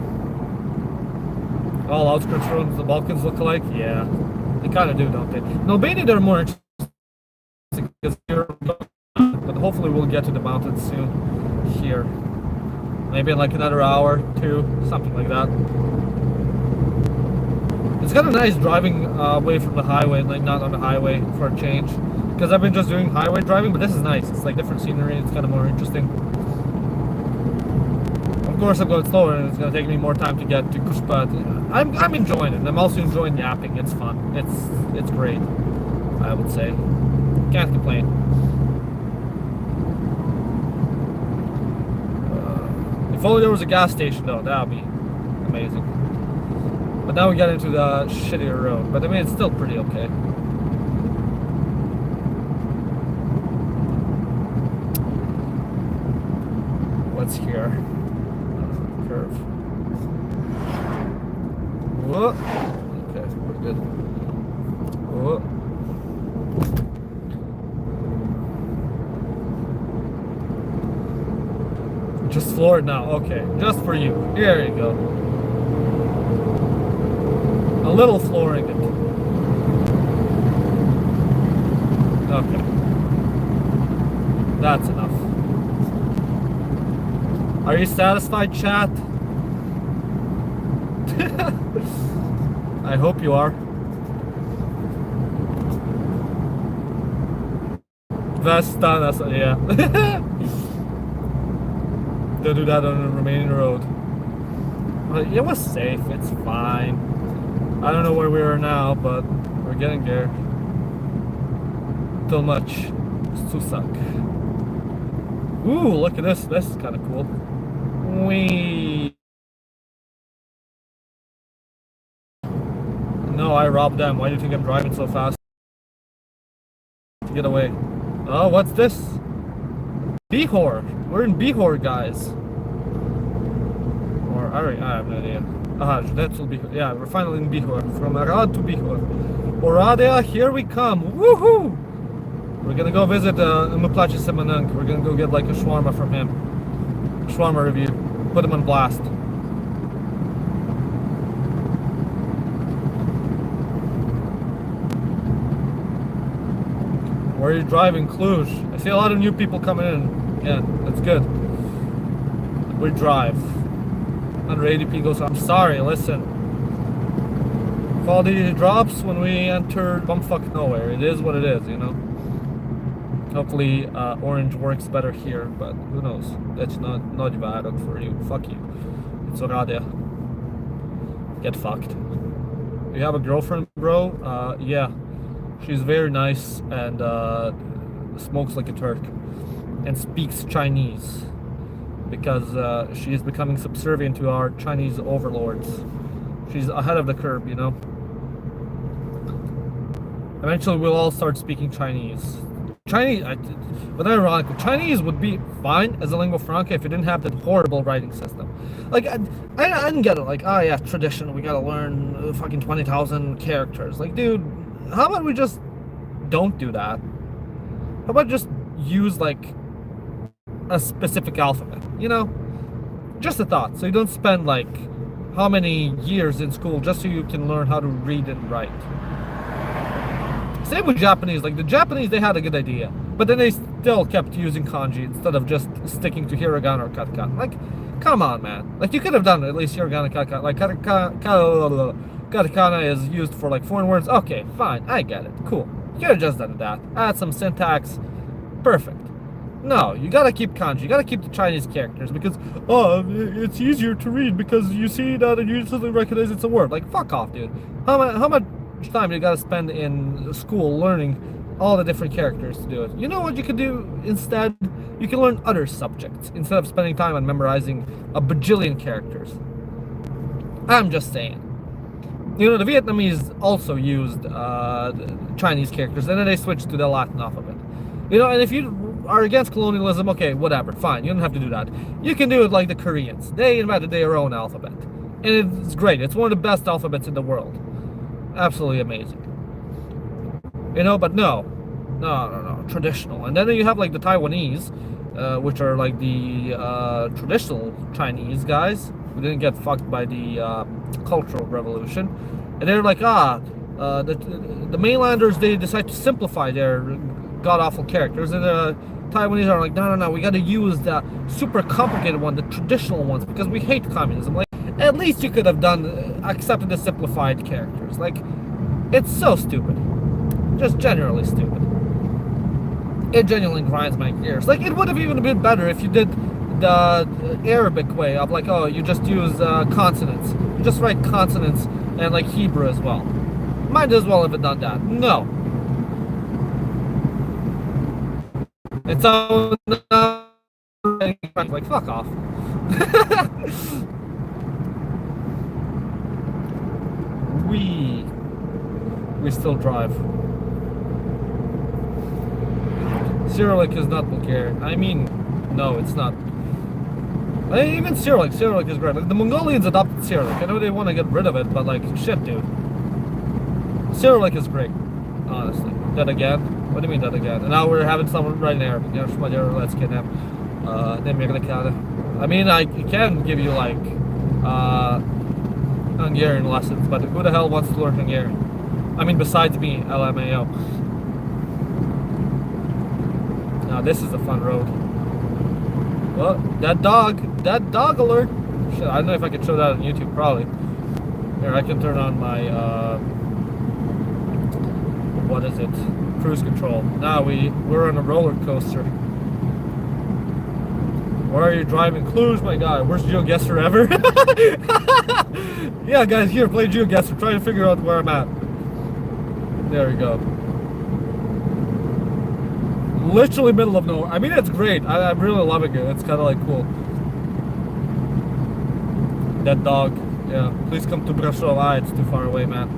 All outskirts roads, the Balkans look alike? Yeah, they kind of do, don't they? In Albania, they're more interesting because but hopefully we'll get to the mountains soon here. Maybe in like another hour, two, something like that. It's kind of nice driving away from the highway, like not on the highway for a change. Because I've been just doing highway driving, but this is nice. It's like different scenery. It's kind of more interesting. Of course, I'm going slower, and it's going to take me more time to get to Kush, but I'm enjoying it. I'm also enjoying yapping. It's fun. It's great, I would say. Can't complain. If only there was a gas station, though, that would be amazing. But now we get into the shittier road. But I mean, it's still pretty okay. What's here? Curve. Whoa. Okay, we're good. Whoa. Just floor it now. Okay, just for you. Here you go. A little flooring it. Okay. That's enough. Are you satisfied, chat? I hope you are. Vestanas, yeah. Don't do that on the Romanian road. But it was safe, it's fine. I don't know where we are now, but we're getting there. Too much susak. Ooh, look at this. This is kind of cool. Wee. No, I robbed them. Why do you think I'm driving so fast? To get away. Oh, what's this? Bihor. We're in Bihor, guys. Or I have no idea. Ah, that will be. Yeah, we're finally in Bihor. From Arad to Bihor. Oradea, here we come. Woohoo! We're gonna go visit Muplachi Semanunk. We're gonna go get like a shawarma from him. Shawarma review. Put him on blast. Where are you driving? Cluj. I see a lot of new people coming in. Yeah, that's good. We drive. 180p goes. I'm sorry, listen. Quality drops when we enter bumfuck nowhere. It is what it is, you know. Hopefully orange works better here, but who knows? That's not bad for you. Fuck you. It's Oradia. Get fucked. You have a girlfriend, bro? Yeah. She's very nice and smokes like a Turk and speaks Chinese because she is becoming subservient to our Chinese overlords. She's ahead of the curve, you know. Eventually we'll all start speaking Chinese. But ironically, Chinese would be fine as a lingua franca if it didn't have that horrible writing system. Like, I didn't get it. Like, oh yeah, tradition, we gotta learn fucking 20,000 characters. Like, dude, how about we just don't do that? How about just use, like, a specific alphabet, you know? Just a thought, so you don't spend, like, how many years in school just so you can learn how to read and write. Same with Japanese. Like, the Japanese, they had a good idea, but then they still kept using kanji instead of just sticking to hiragana or katakana. Like, come on, man. Like, you could have done at least hiragana, katakana. Like, katakana is used for, like, foreign words. Okay, fine, I get it. Cool. You could have just done that. Add some syntax. Perfect. No, you gotta keep kanji. You gotta keep the Chinese characters because, oh, it's easier to read because you see that and you instantly recognize it's a word. Like, fuck off, dude. How much time you gotta spend in school learning all the different characters to do it? You know what you could do instead? You can learn other subjects instead of spending time on memorizing a bajillion characters. I'm just saying. You know, the Vietnamese also used Chinese characters, and then they switched to the Latin alphabet. You know, and if you are against colonialism, okay, whatever, fine, you don't have to do that. You can do it like the Koreans. They invented their own alphabet. And it's great. It's one of the best alphabets in the world. Absolutely amazing. You know, but no. traditional. And then you have like the Taiwanese, which are like the traditional Chinese guys who didn't get fucked by the Cultural Revolution, and they're like, the mainlanders, they decide to simplify their god awful characters, and the Taiwanese are like, no, we got to use the super complicated one, the traditional ones, because we hate communism. Like, at least you could have accepted the simplified characters. Like, it's so stupid, just generally stupid. It genuinely grinds my gears. Like, it would have even been better if you did the Arabic way of like, oh, you just use consonants. You just write consonants and like Hebrew as well. Might as well have done that. No. It's all like, fuck off. We still drive. Cyrillic is not Bulgarian. I mean, no, it's not. Even Cyrillic is great. Like, the Mongolians adopted Cyrillic. I know they want to get rid of it, but like, shit, dude. Cyrillic is great, honestly. That again? What do you mean that again? And now we're having someone right in Arabic. Let's get him. I mean, I can give you like Hungarian lessons, but who the hell wants to learn Hungarian? I mean, besides me, LMAO. Now this is a fun road. Well, that dog alert. Shit, I don't know if I can show that on YouTube. Probably. Here, I can turn on my what is it? Cruise control. Now we're on a roller coaster. Where are you driving? Clues, my guy. Worst GeoGuessr ever. Yeah, guys, here, play GeoGuessr. Try to figure out where I'm at. There we go. Literally middle of nowhere. I mean, it's great. I'm really loving it. It's kind of like cool. That dog. Yeah. Please come to Brasov. It's too far away, man.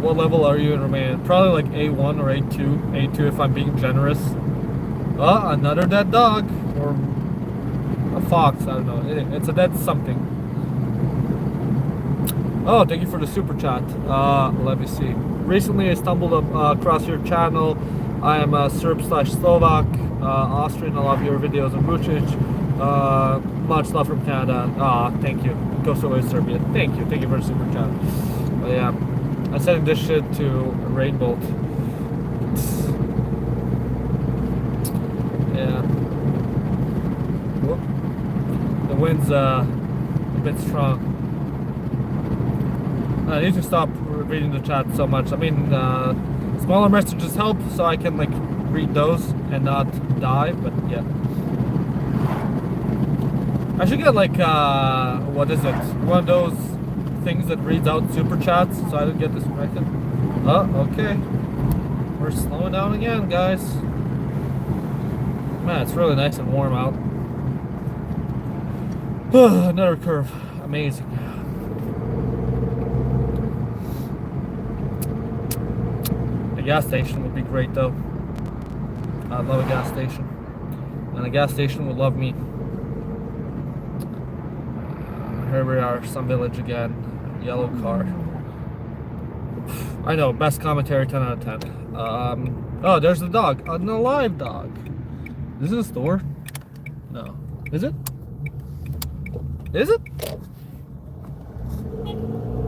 What level are you in Romania? Probably like A1 or A2. A2 if I'm being generous. Oh, another dead dog. Or a fox. I don't know. It's a dead something. Oh, thank you for the super chat. Let me see. Recently I stumbled across your channel. I am a Serb/Slovak, Austrian. I love your videos on Vucic. Much love from Canada. Thank you. Kosovo is Serbia. Thank you for the super chat. But yeah, I'm sending this shit to Rainbolt. Yeah. Whoop. The wind's a bit strong. I need to stop reading the chat so much. I mean, smaller messages help, so I can like read those and not die. But yeah, I should get like what is it? One of those things that reads out super chats, so I don't get distracted. Oh, okay. We're slowing down again, guys. Man, it's really nice and warm out. Another curve. Amazing. A gas station would be great, though. I'd love a gas station. And a gas station would love me. Here we are, some village again. Yellow car. I know, best commentary, 10 out of 10. Oh, there's the dog. An alive dog. Is this a store? No. Is it? Is it?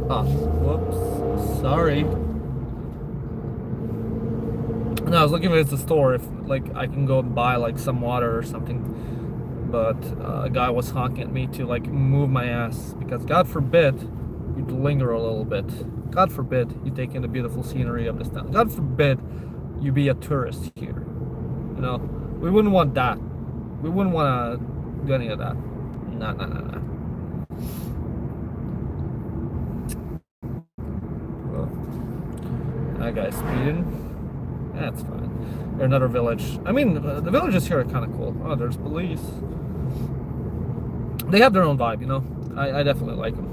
Oh, whoops. Sorry. No, I was looking if it's a store, if like I can go and buy like some water or something. But a guy was honking at me to like move my ass, because God forbid you'd linger a little bit. God forbid you take in the beautiful scenery of this town. God forbid you be a tourist here. You know, we wouldn't want that. We wouldn't want to do any of that. Nah. Well, that guy's speeding. That's fine. Or another village. I mean, the villages here are kind of cool. Oh, there's police. They have their own vibe, you know. I definitely like them.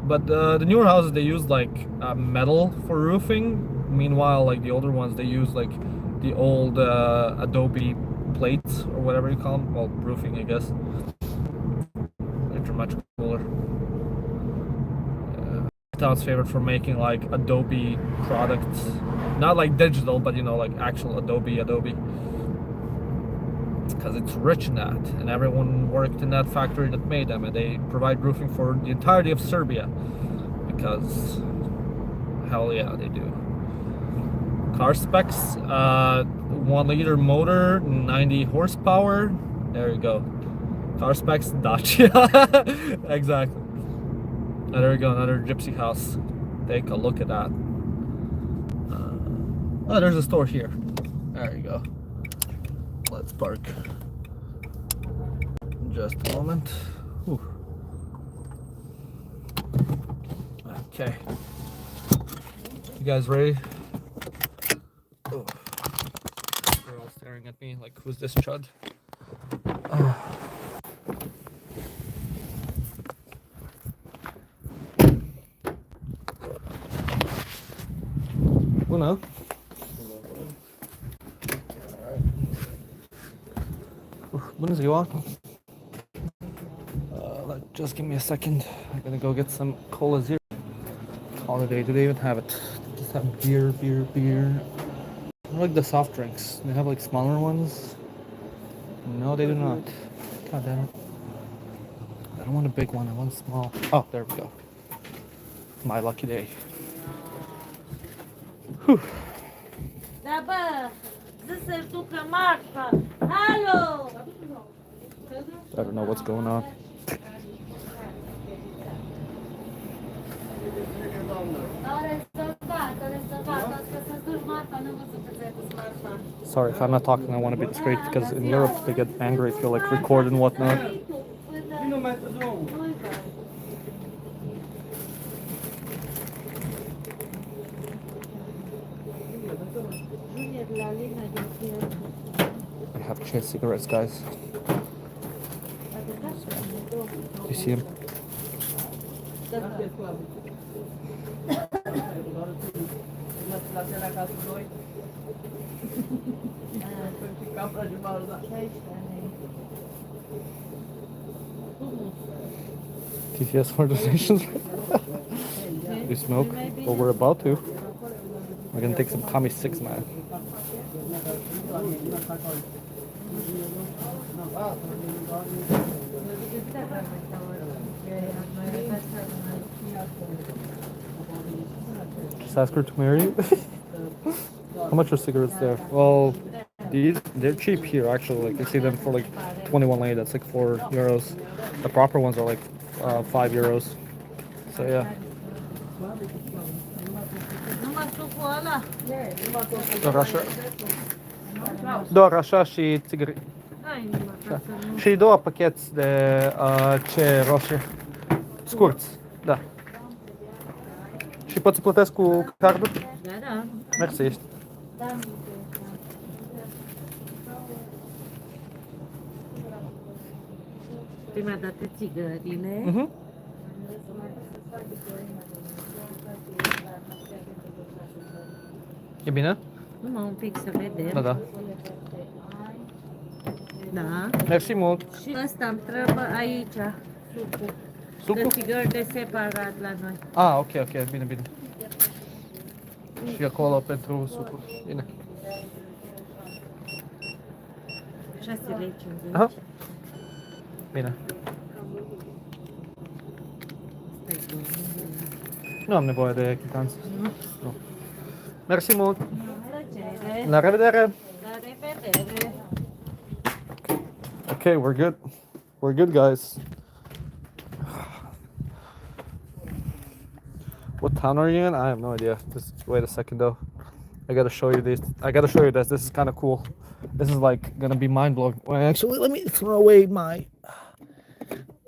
But the newer houses, they use like metal for roofing. Meanwhile, like the older ones, they use like the old adobe plates or whatever you call them. Well, roofing, I guess. Which are much cooler. town's favorite for making like Adobe products, not like digital, but you know, like actual Adobe, because it's rich in that, and everyone worked in that factory that made them, and they provide roofing for the entirety of Serbia, because hell yeah, they do. Car specs, 1-liter motor, 90 horsepower. There you go. Car specs, Dacia. Exactly. There we go, another gypsy house. Take a look at that. Oh, there's a store here. There you go. Let's park. Just a moment. Whew. Okay. You guys ready? Oh. Girl staring at me like, who's this chud? Bună. Bună ziua. Just give me a second. I'm gonna go get some cola zero. Holiday, do they even have it? They just have beer. I like the soft drinks. They have like smaller ones. No, they do not. God damn it. I don't want a big one, I want a small. Oh, there we go. My lucky day. Whew. Da, bă, zi să-și ducă marfa. Alo! I don't know what's going on. Sorry if I'm not talking, I want to be discreet, because in Europe they get angry if you like record and whatnot. I have chase cigarettes, guys. Do you see him? TTS for donations. You smoke? Well, we're about to. We're gonna take some Kami 6, man. Just ask her to marry you. How much are cigarettes there? Well, they're cheap here actually. Like, you see them for like 21 lei. That's like 4 euros. The proper ones are like 5 euros. So yeah. Doar așa și țigări. Și 2 pacheți de ce roșie. Scurți, da. Și pot să plătesc cu cardul? Da. Mersi, ești. Prima dată țigările. E bine? Numai un pic să vedem. Da, da. Da. Mersi mult. Și ăsta îmi trebuie aici. Sucul? Că țigări de separat la noi. Ah, ok, bine. Și acolo pentru sucul. Bine. 6 lei 50. Aha. Bine. Nu am nevoie de chitanță. Nu. Mersi mult. La revedere. La revedere. Okay, we're good. We're good, guys. What town are you in? I have no idea. Just wait a second though. I gotta show you this. This is kind of cool. This is like gonna be mind blowing. Well, actually, let me throw away my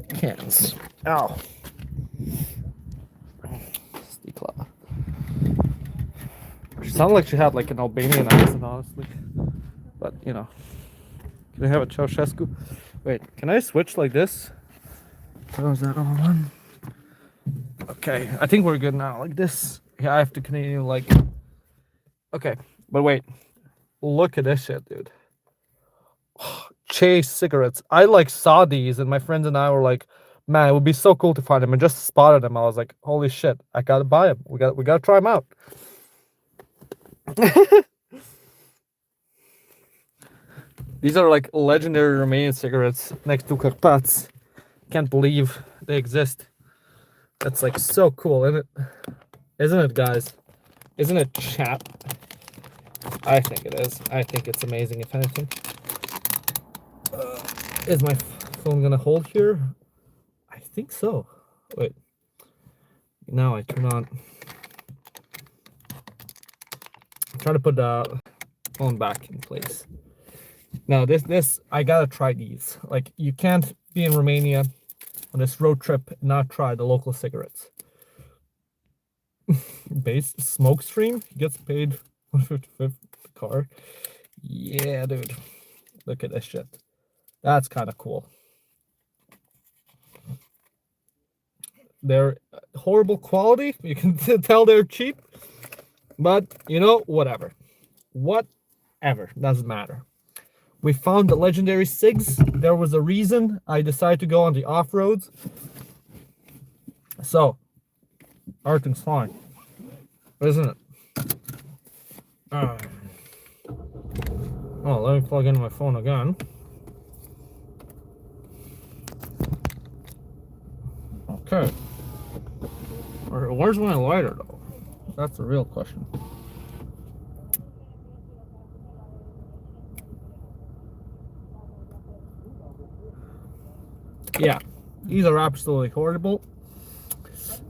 cans. Ow. Stikla. She sounded like she had like an Albanian accent, honestly. But you know, can I have a Ceausescu? Wait, can I switch like this? Oh, is that all on? Okay, I think we're good now. Like this. Yeah, I have to continue like. Okay, but wait. Look at this shit, dude. Chase cigarettes. I like saw these, and my friends and I were like Man, it would be so cool to find them. I just spotted them. I was like, holy shit, I gotta buy them. We gotta try them out. These are like legendary Romanian cigarettes next to Carpats. Can't believe they exist. That's like so cool, isn't it? Isn't it, guys? Isn't it, chat? I think it is. I think it's amazing, if anything. Is my phone gonna hold here? I think so. Wait. Now I turn on. Try to put the phone back in place. Now this I gotta try these. Like, you can't be in Romania on this road trip and not try the local cigarettes. Base smoke stream gets paid 155 car. Yeah, dude. Look at this shit. That's kind of cool. They're horrible quality. You can tell they're cheap. But, you know, whatever. Whatever. Doesn't matter. We found the legendary cigs. There was a reason I decided to go on the off-roads. So, everything's fine. Isn't it? Oh, let me plug in my phone again. Okay. Where's my lighter, though? That's the real question. Yeah, these are absolutely horrible.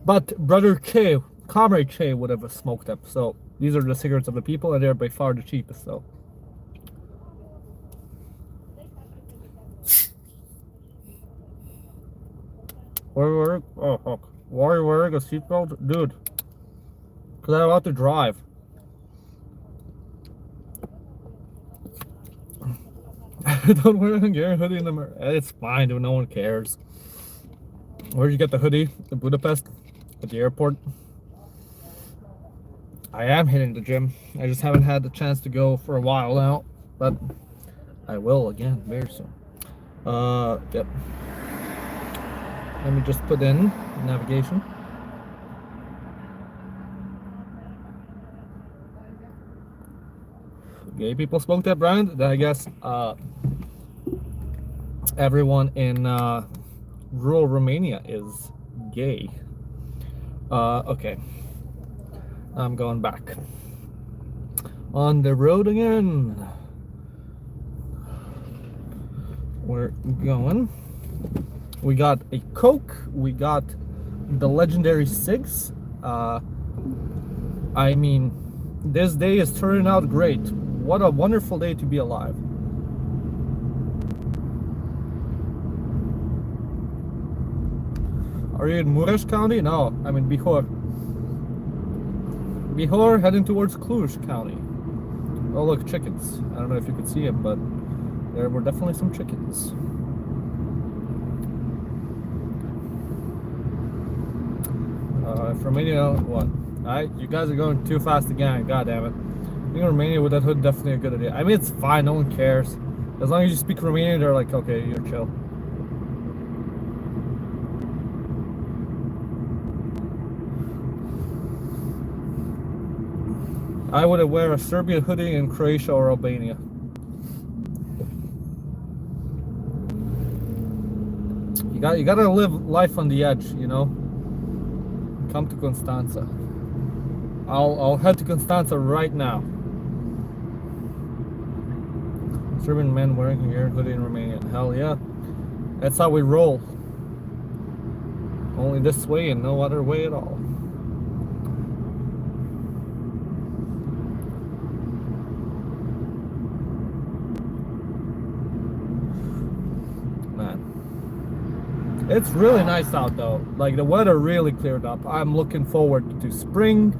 But Brother Che, Comrade Che would have smoked them. So these are the cigarettes of the people, and they're by far the cheapest. So. Why are you wearing? Oh, fuck. Why are you wearing a seatbelt? Dude. Because I'm about to drive. Don't wear a Hungarian hoodie in the... It's fine, dude. No one cares. Where'd you get the hoodie? In Budapest? At the airport? I am hitting the gym. I just haven't had the chance to go for a while now. But I will again very soon. Yep. Let me just put in navigation. Gay people smoke that brand? Then I guess everyone in rural Romania is gay. Okay. I'm going back. On the road again. We're going. We got a Coke. We got the legendary cigs. I mean, this day is turning out great. What a wonderful day to be alive. Are you in Mureș County? No, I'm in Bihor. Bihor heading towards Cluj County. Oh look, chickens. I don't know if you could see them, but there were definitely some chickens. Romania, what? You guys are going too fast again, god damn it. Being Romania with that hood, definitely a good idea. I mean, it's fine, no one cares. As long as you speak Romanian, they're like, okay, you're chill. I would wear a Serbian hoodie in Croatia or Albania. You gotta live life on the edge, you know? Come to Constanza. I'll head to Constanza right now. Serbian men wearing a hoodie in Romania. Hell yeah. That's how we roll. Only this way and no other way at all. It's really nice out though. Like, the weather really cleared up. I'm looking forward to spring.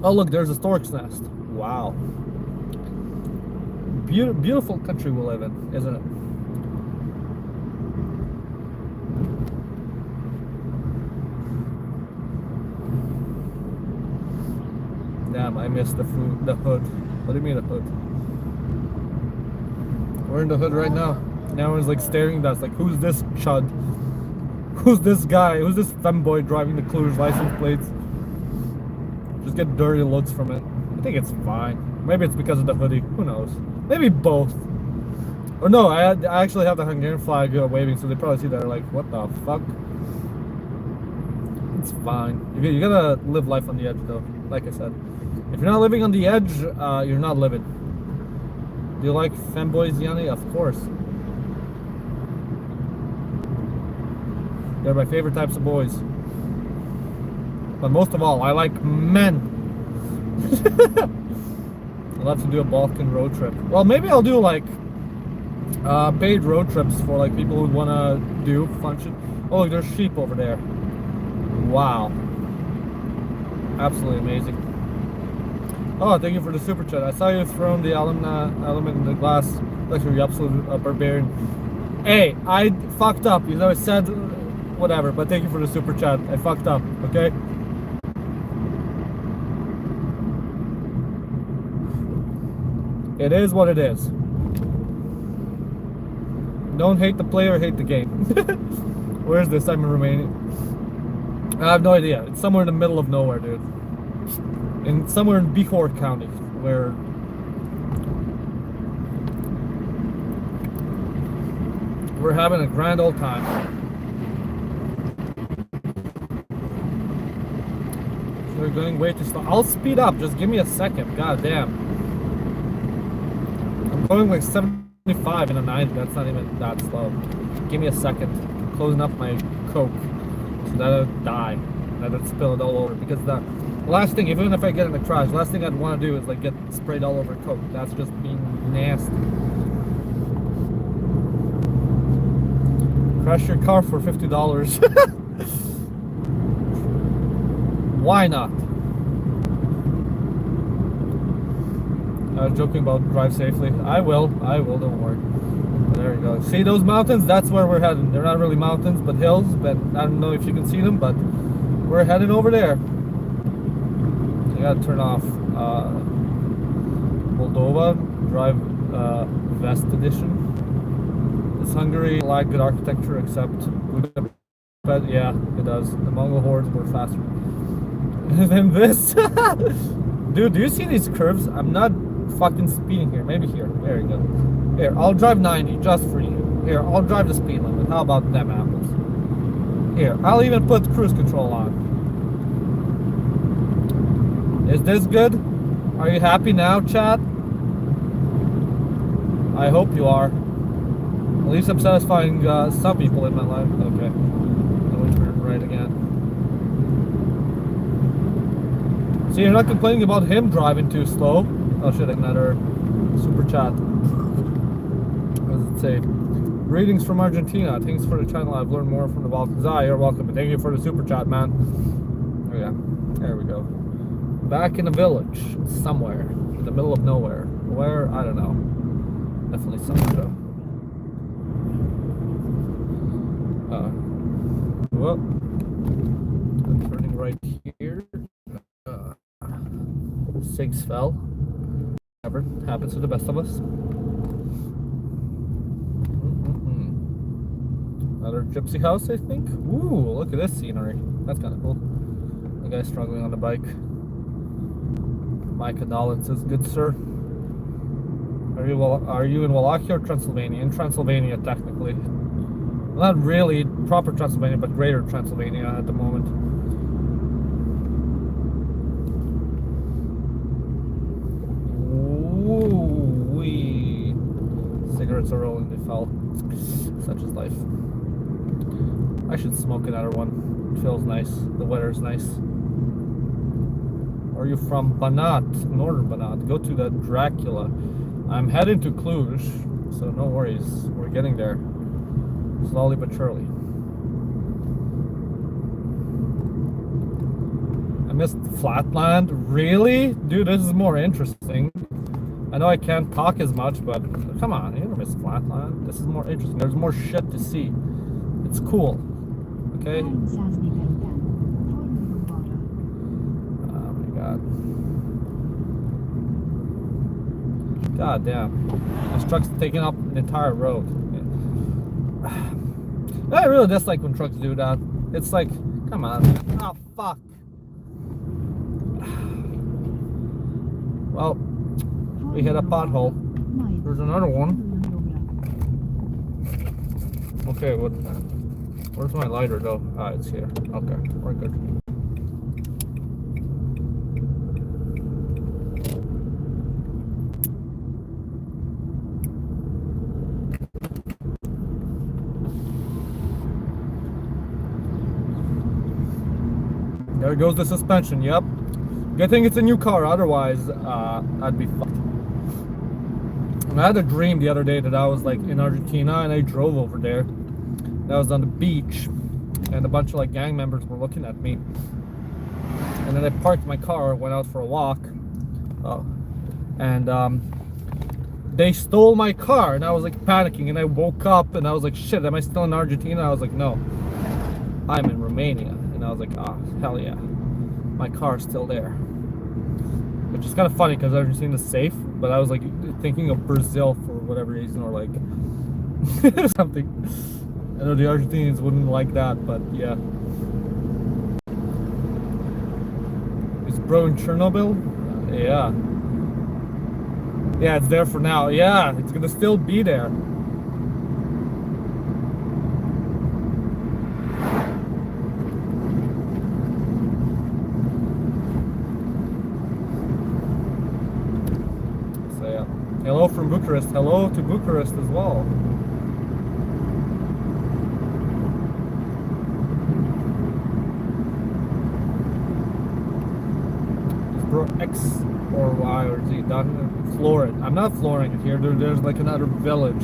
Oh look, there's a stork's nest. Wow. Beautiful country we live in, isn't it? Damn, I missed the hood. What do you mean the hood? We're in the hood right now. Now everyone's like staring at us like, who's this chud? Who's this guy? Who's this femboy driving the Cluj license plates? Just get dirty looks from it. I think it's fine. Maybe it's because of the hoodie. Who knows? Maybe both. Or no, I actually have the Hungarian flag waving, so they probably see that. They're like, what the fuck? It's fine. You gotta live life on the edge, though. Like I said, if you're not living on the edge, you're not living. Do you like femboys, Yanni? Of course. They're my favorite types of boys. But most of all, I like men. I'll have to do a Balkan road trip. Well, maybe I'll do like paid road trips for like people who wanna do fun shit. Oh, look, there's sheep over there. Wow. Absolutely amazing. Oh, thank you for the super chat. I saw you throwing the element in the glass. Actually, you're absolute barbarian. Hey, I fucked up. You know, I said whatever, but thank you for the super chat. I fucked up, okay? It is what it is. Don't hate the player, hate the game. Where is this? I'm in Romania. I have no idea. It's somewhere in the middle of nowhere, dude. Somewhere in Bihor County, where we're having a grand old time. So we're going way too slow. I'll speed up. Just give me a second. God damn. I'm going like 75 in a 90. That's not even that slow. Give me a second. I'm closing up my Coke so that I don't die. That I don't spill it all over. Because the last thing, even if I get in a crash, last thing I'd want to do is like get sprayed all over Coke. That's just being nasty. Crash your car for $50. Why not? I was joking about drive safely. I will, don't worry. There you go. See those mountains? That's where we're heading. They're not really mountains, but hills. But I don't know if you can see them, but we're heading over there. I gotta turn off Moldova, drive Vest edition. This Hungary lacked good architecture except Budapest. But yeah, it does. The Mongol hordes were faster. And then this. Dude, do you see these curves? I'm not fucking speeding here. Maybe here. There you go. Here, I'll drive 90 just for you. Here, I'll drive the speed limit. How about them apples? Here, I'll even put cruise control on. Is this good? Are you happy now, chat? I hope you are. At least I'm satisfying some people in my life. Okay. Then we turn right again. See, you're not complaining about him driving too slow. Oh shit, another super chat. What does it say? Greetings from Argentina. Thanks for the channel. I've learned more from the Balkans. Ah, you're welcome. Thank you for the super chat, man. Oh yeah, there we go. Back in the village, somewhere, in the middle of nowhere. Where? I don't know. Definitely somewhere though. Well, I'm turning right here. Sigs fell. Never happens to the best of us. Another gypsy house, I think. Ooh, look at this scenery. That's kind of cool. The guy struggling on the bike. My condolences, good sir. Are you in Wallachia or Transylvania? In Transylvania, technically. Not really proper Transylvania, but greater Transylvania at the moment. Ooh-wee. Cigarettes are rolling, they fell. Such is life. I should smoke another one. It feels nice. The weather's nice. Are you from Banat? Northern Banat. Go to the Dracula. I'm heading to Cluj, so no worries. We're getting there. Slowly but surely. I missed Flatland. Really? Dude, this is more interesting. I know I can't talk as much, but come on, you don't miss Flatland. This is more interesting. There's more shit to see. It's cool. Okay? Oh my god. God damn. This truck's taking up an entire road. I really dislike when trucks do that. It's like, come on. Oh, fuck. Well, we hit a pothole. There's another one. Okay, where's my lighter though? Ah, it's here. Okay, we're good. There goes the suspension, yep. Good thing it's a new car, otherwise I'd be fucked. And I had a dream the other day that I was like in Argentina and I drove over there. And I was on the beach and a bunch of like gang members were looking at me. And then I parked my car, went out for a walk. And they stole my car and I was like panicking and I woke up and I was like, shit, am I still in Argentina? I was like, no, I'm in Romania. And I was like, oh, hell yeah, my car's still there. Which is kind of funny because Argentina's safe, but I was like thinking of Brazil for whatever reason, or like something. I know the Argentinians wouldn't like that, but yeah. Is bro in Chernobyl? Yeah. Yeah, it's there for now. Yeah, it's gonna still be there. Hello from Bucharest. Hello to Bucharest as well. Is bro X or Y or Z? Floor it. I'm not flooring it here. There's like another village.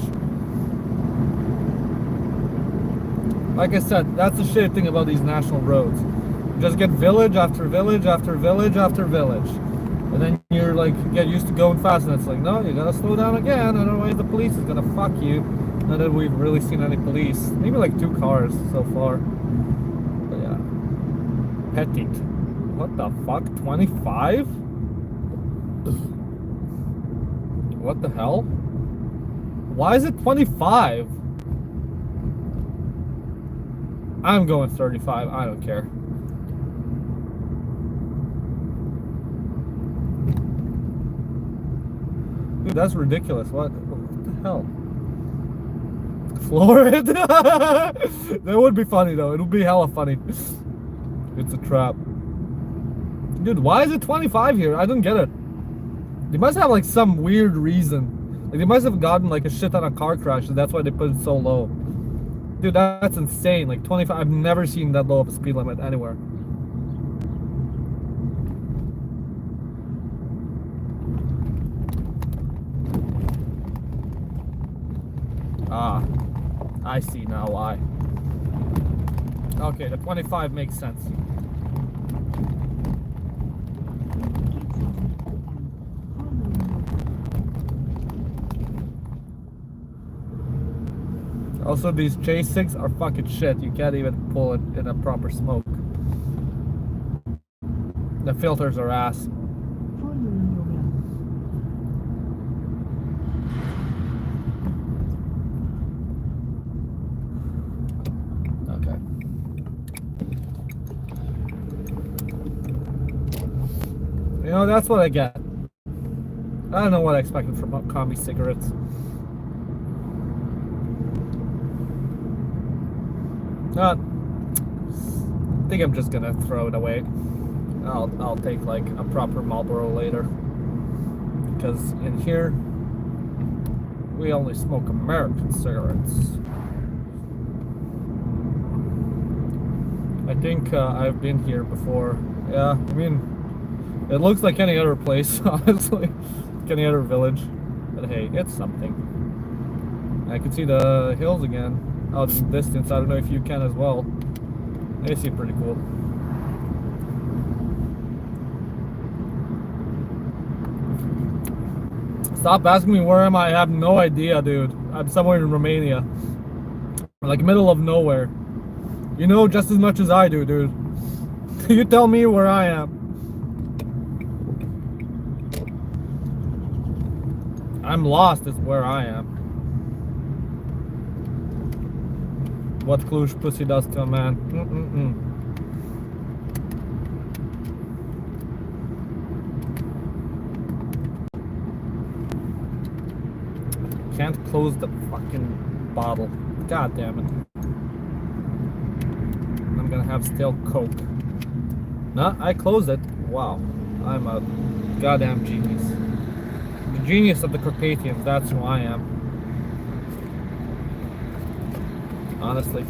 Like I said, that's the shitty thing about these national roads. You just get village after village after village after village. And then you're like, get used to going fast, and it's like, no, you gotta slow down again, otherwise the police is gonna fuck you. Not that we've really seen any police. Maybe like 2 cars so far. But yeah. Petit. What the fuck? 25? What the hell? Why is it 25? I'm going 35. I don't care. Dude, that's ridiculous. What the hell? Floor it? That would be funny though. It would be hella funny. It's a trap. Dude, why is it 25 here? I don't get it. They must have like some weird reason. Like they must have gotten like a shit ton of car crashes. That's why they put it so low. Dude, that's insane. Like 25. I've never seen that low of a speed limit anywhere. Ah, I see now why. Okay, the 25 makes sense. Also, these J6 are fucking shit. You can't even pull it in a proper smoke. The filters are ass. You know, that's what I get. I don't know what I expected from combi cigarettes. I think I'm just gonna throw it away. I'll take like a proper Marlboro later. Because in here, we only smoke American cigarettes. I think I've been here before. Yeah, I mean, it looks like any other place, honestly. Like any other village. But hey, it's something. I can see the hills again out in the distance. I don't know if you can as well. They seem pretty cool. Stop asking me where am I. I have no idea, dude. I'm somewhere in Romania. Like middle of nowhere. You know just as much as I do, dude. You tell me where I am. I'm lost is where I am. what Cluj pussy does to a man. Can't close the fucking bottle. God damn it. I'm gonna have still Coke. No, I closed it. Wow. I'm a goddamn genius. The genius of the Carpathians, that's who I am. Honestly.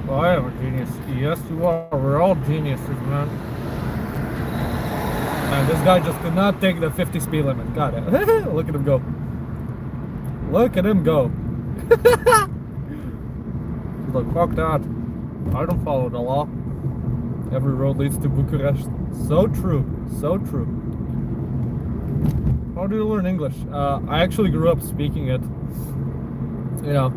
Oh, I am a genius. Yes, you are. We're all geniuses, man. Man, this guy just could not take the 50 speed limit. God damn. Look at him go. Look at him go. Look, fuck that. I don't follow the law. Every road leads to Bucharest. So true. So true. How do you learn English? I actually grew up speaking it. You know.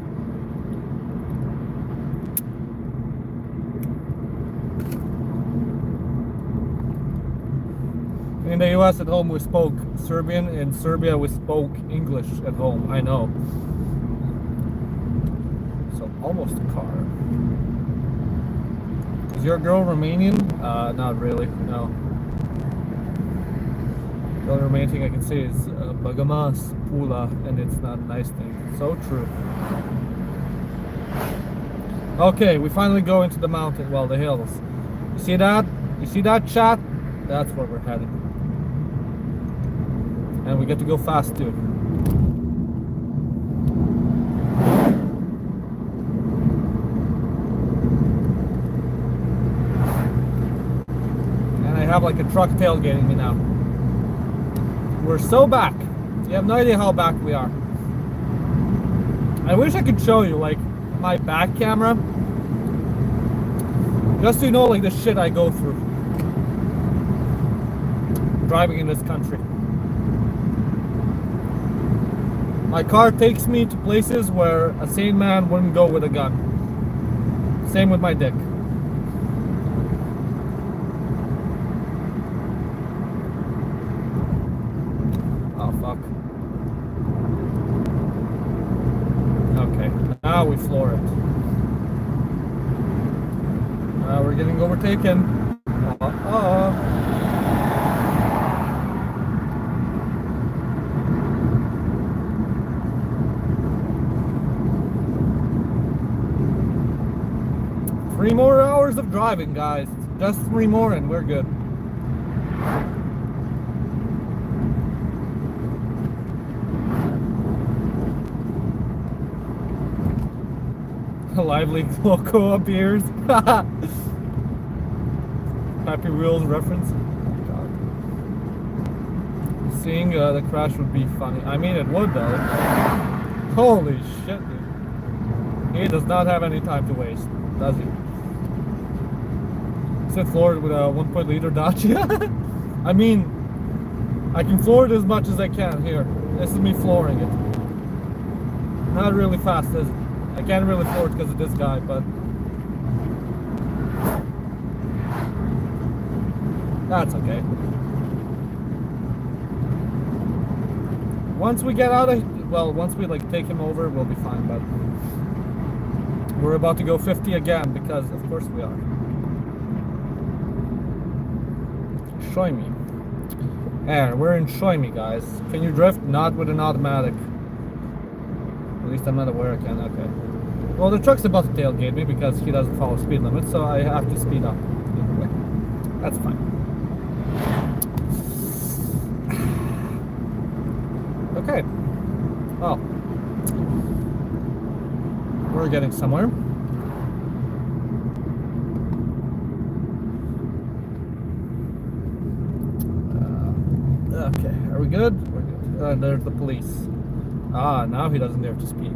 In the US at home we spoke Serbian. In Serbia we spoke English at home. I know. So almost a car. Is your girl Romanian? Not really, no. The only Romanian thing I can say is Bagamas, Pula, and it's not a nice thing. So true. Okay, we finally go into the mountain, well, the hills. You see that? You see that, chat? That's where we're headed. And we get to go fast too. And I have like a truck tailgating me now. We're so back. You have no idea how back we are. I wish I could show you like my back camera. Just so you know like the shit I go through driving in this country. My car takes me to places where a sane man wouldn't go with a gun. Same with my dick. Oh, fuck. Okay, now we floor it. We're getting overtaken. Three more hours of driving, guys. Just 3 more and we're good. A lively loco appears. Happy Wheels reference. God. Seeing the crash would be funny. I mean, it would though. Holy shit, dude. He does not have any time to waste, does he? Sit floored with a 1.0 liter Dacia. I mean, I can floor it as much as I can. Here, this is me flooring it. Not really fast, is it? I can't really floor it because of this guy, but that's okay. Once we get out of, well, once we like take him over, we'll be fine. But we're about to go 50 again because, of course, we are. Shoimi. And we're in Shoimi, guys. Can you drift? Not with an automatic. At least I'm not aware I can. Okay. Well, the truck's about to tailgate me because he doesn't follow speed limit, so I have to speed up. Anyway, that's fine. Okay. Well, we're getting somewhere. Okay, are we good? We're good. There's the police. Ah, now he doesn't dare to speed.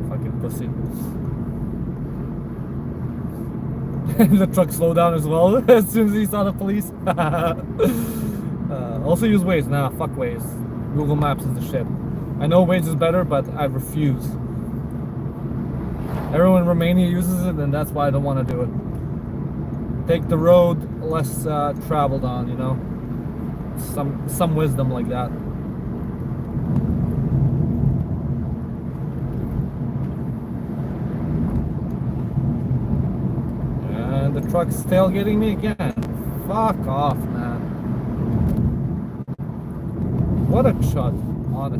Fucking pussy. The truck slowed down as well as soon as he saw the police. Also use Waze. Nah, fuck Waze. Google Maps is the shit. I know Waze is better, but I refuse. Everyone in Romania uses it, and that's why I don't want to do it. Take the road less traveled on, you know. Some wisdom like that. And the truck's tailgating me again. Fuck off, man. What a chud, honestly.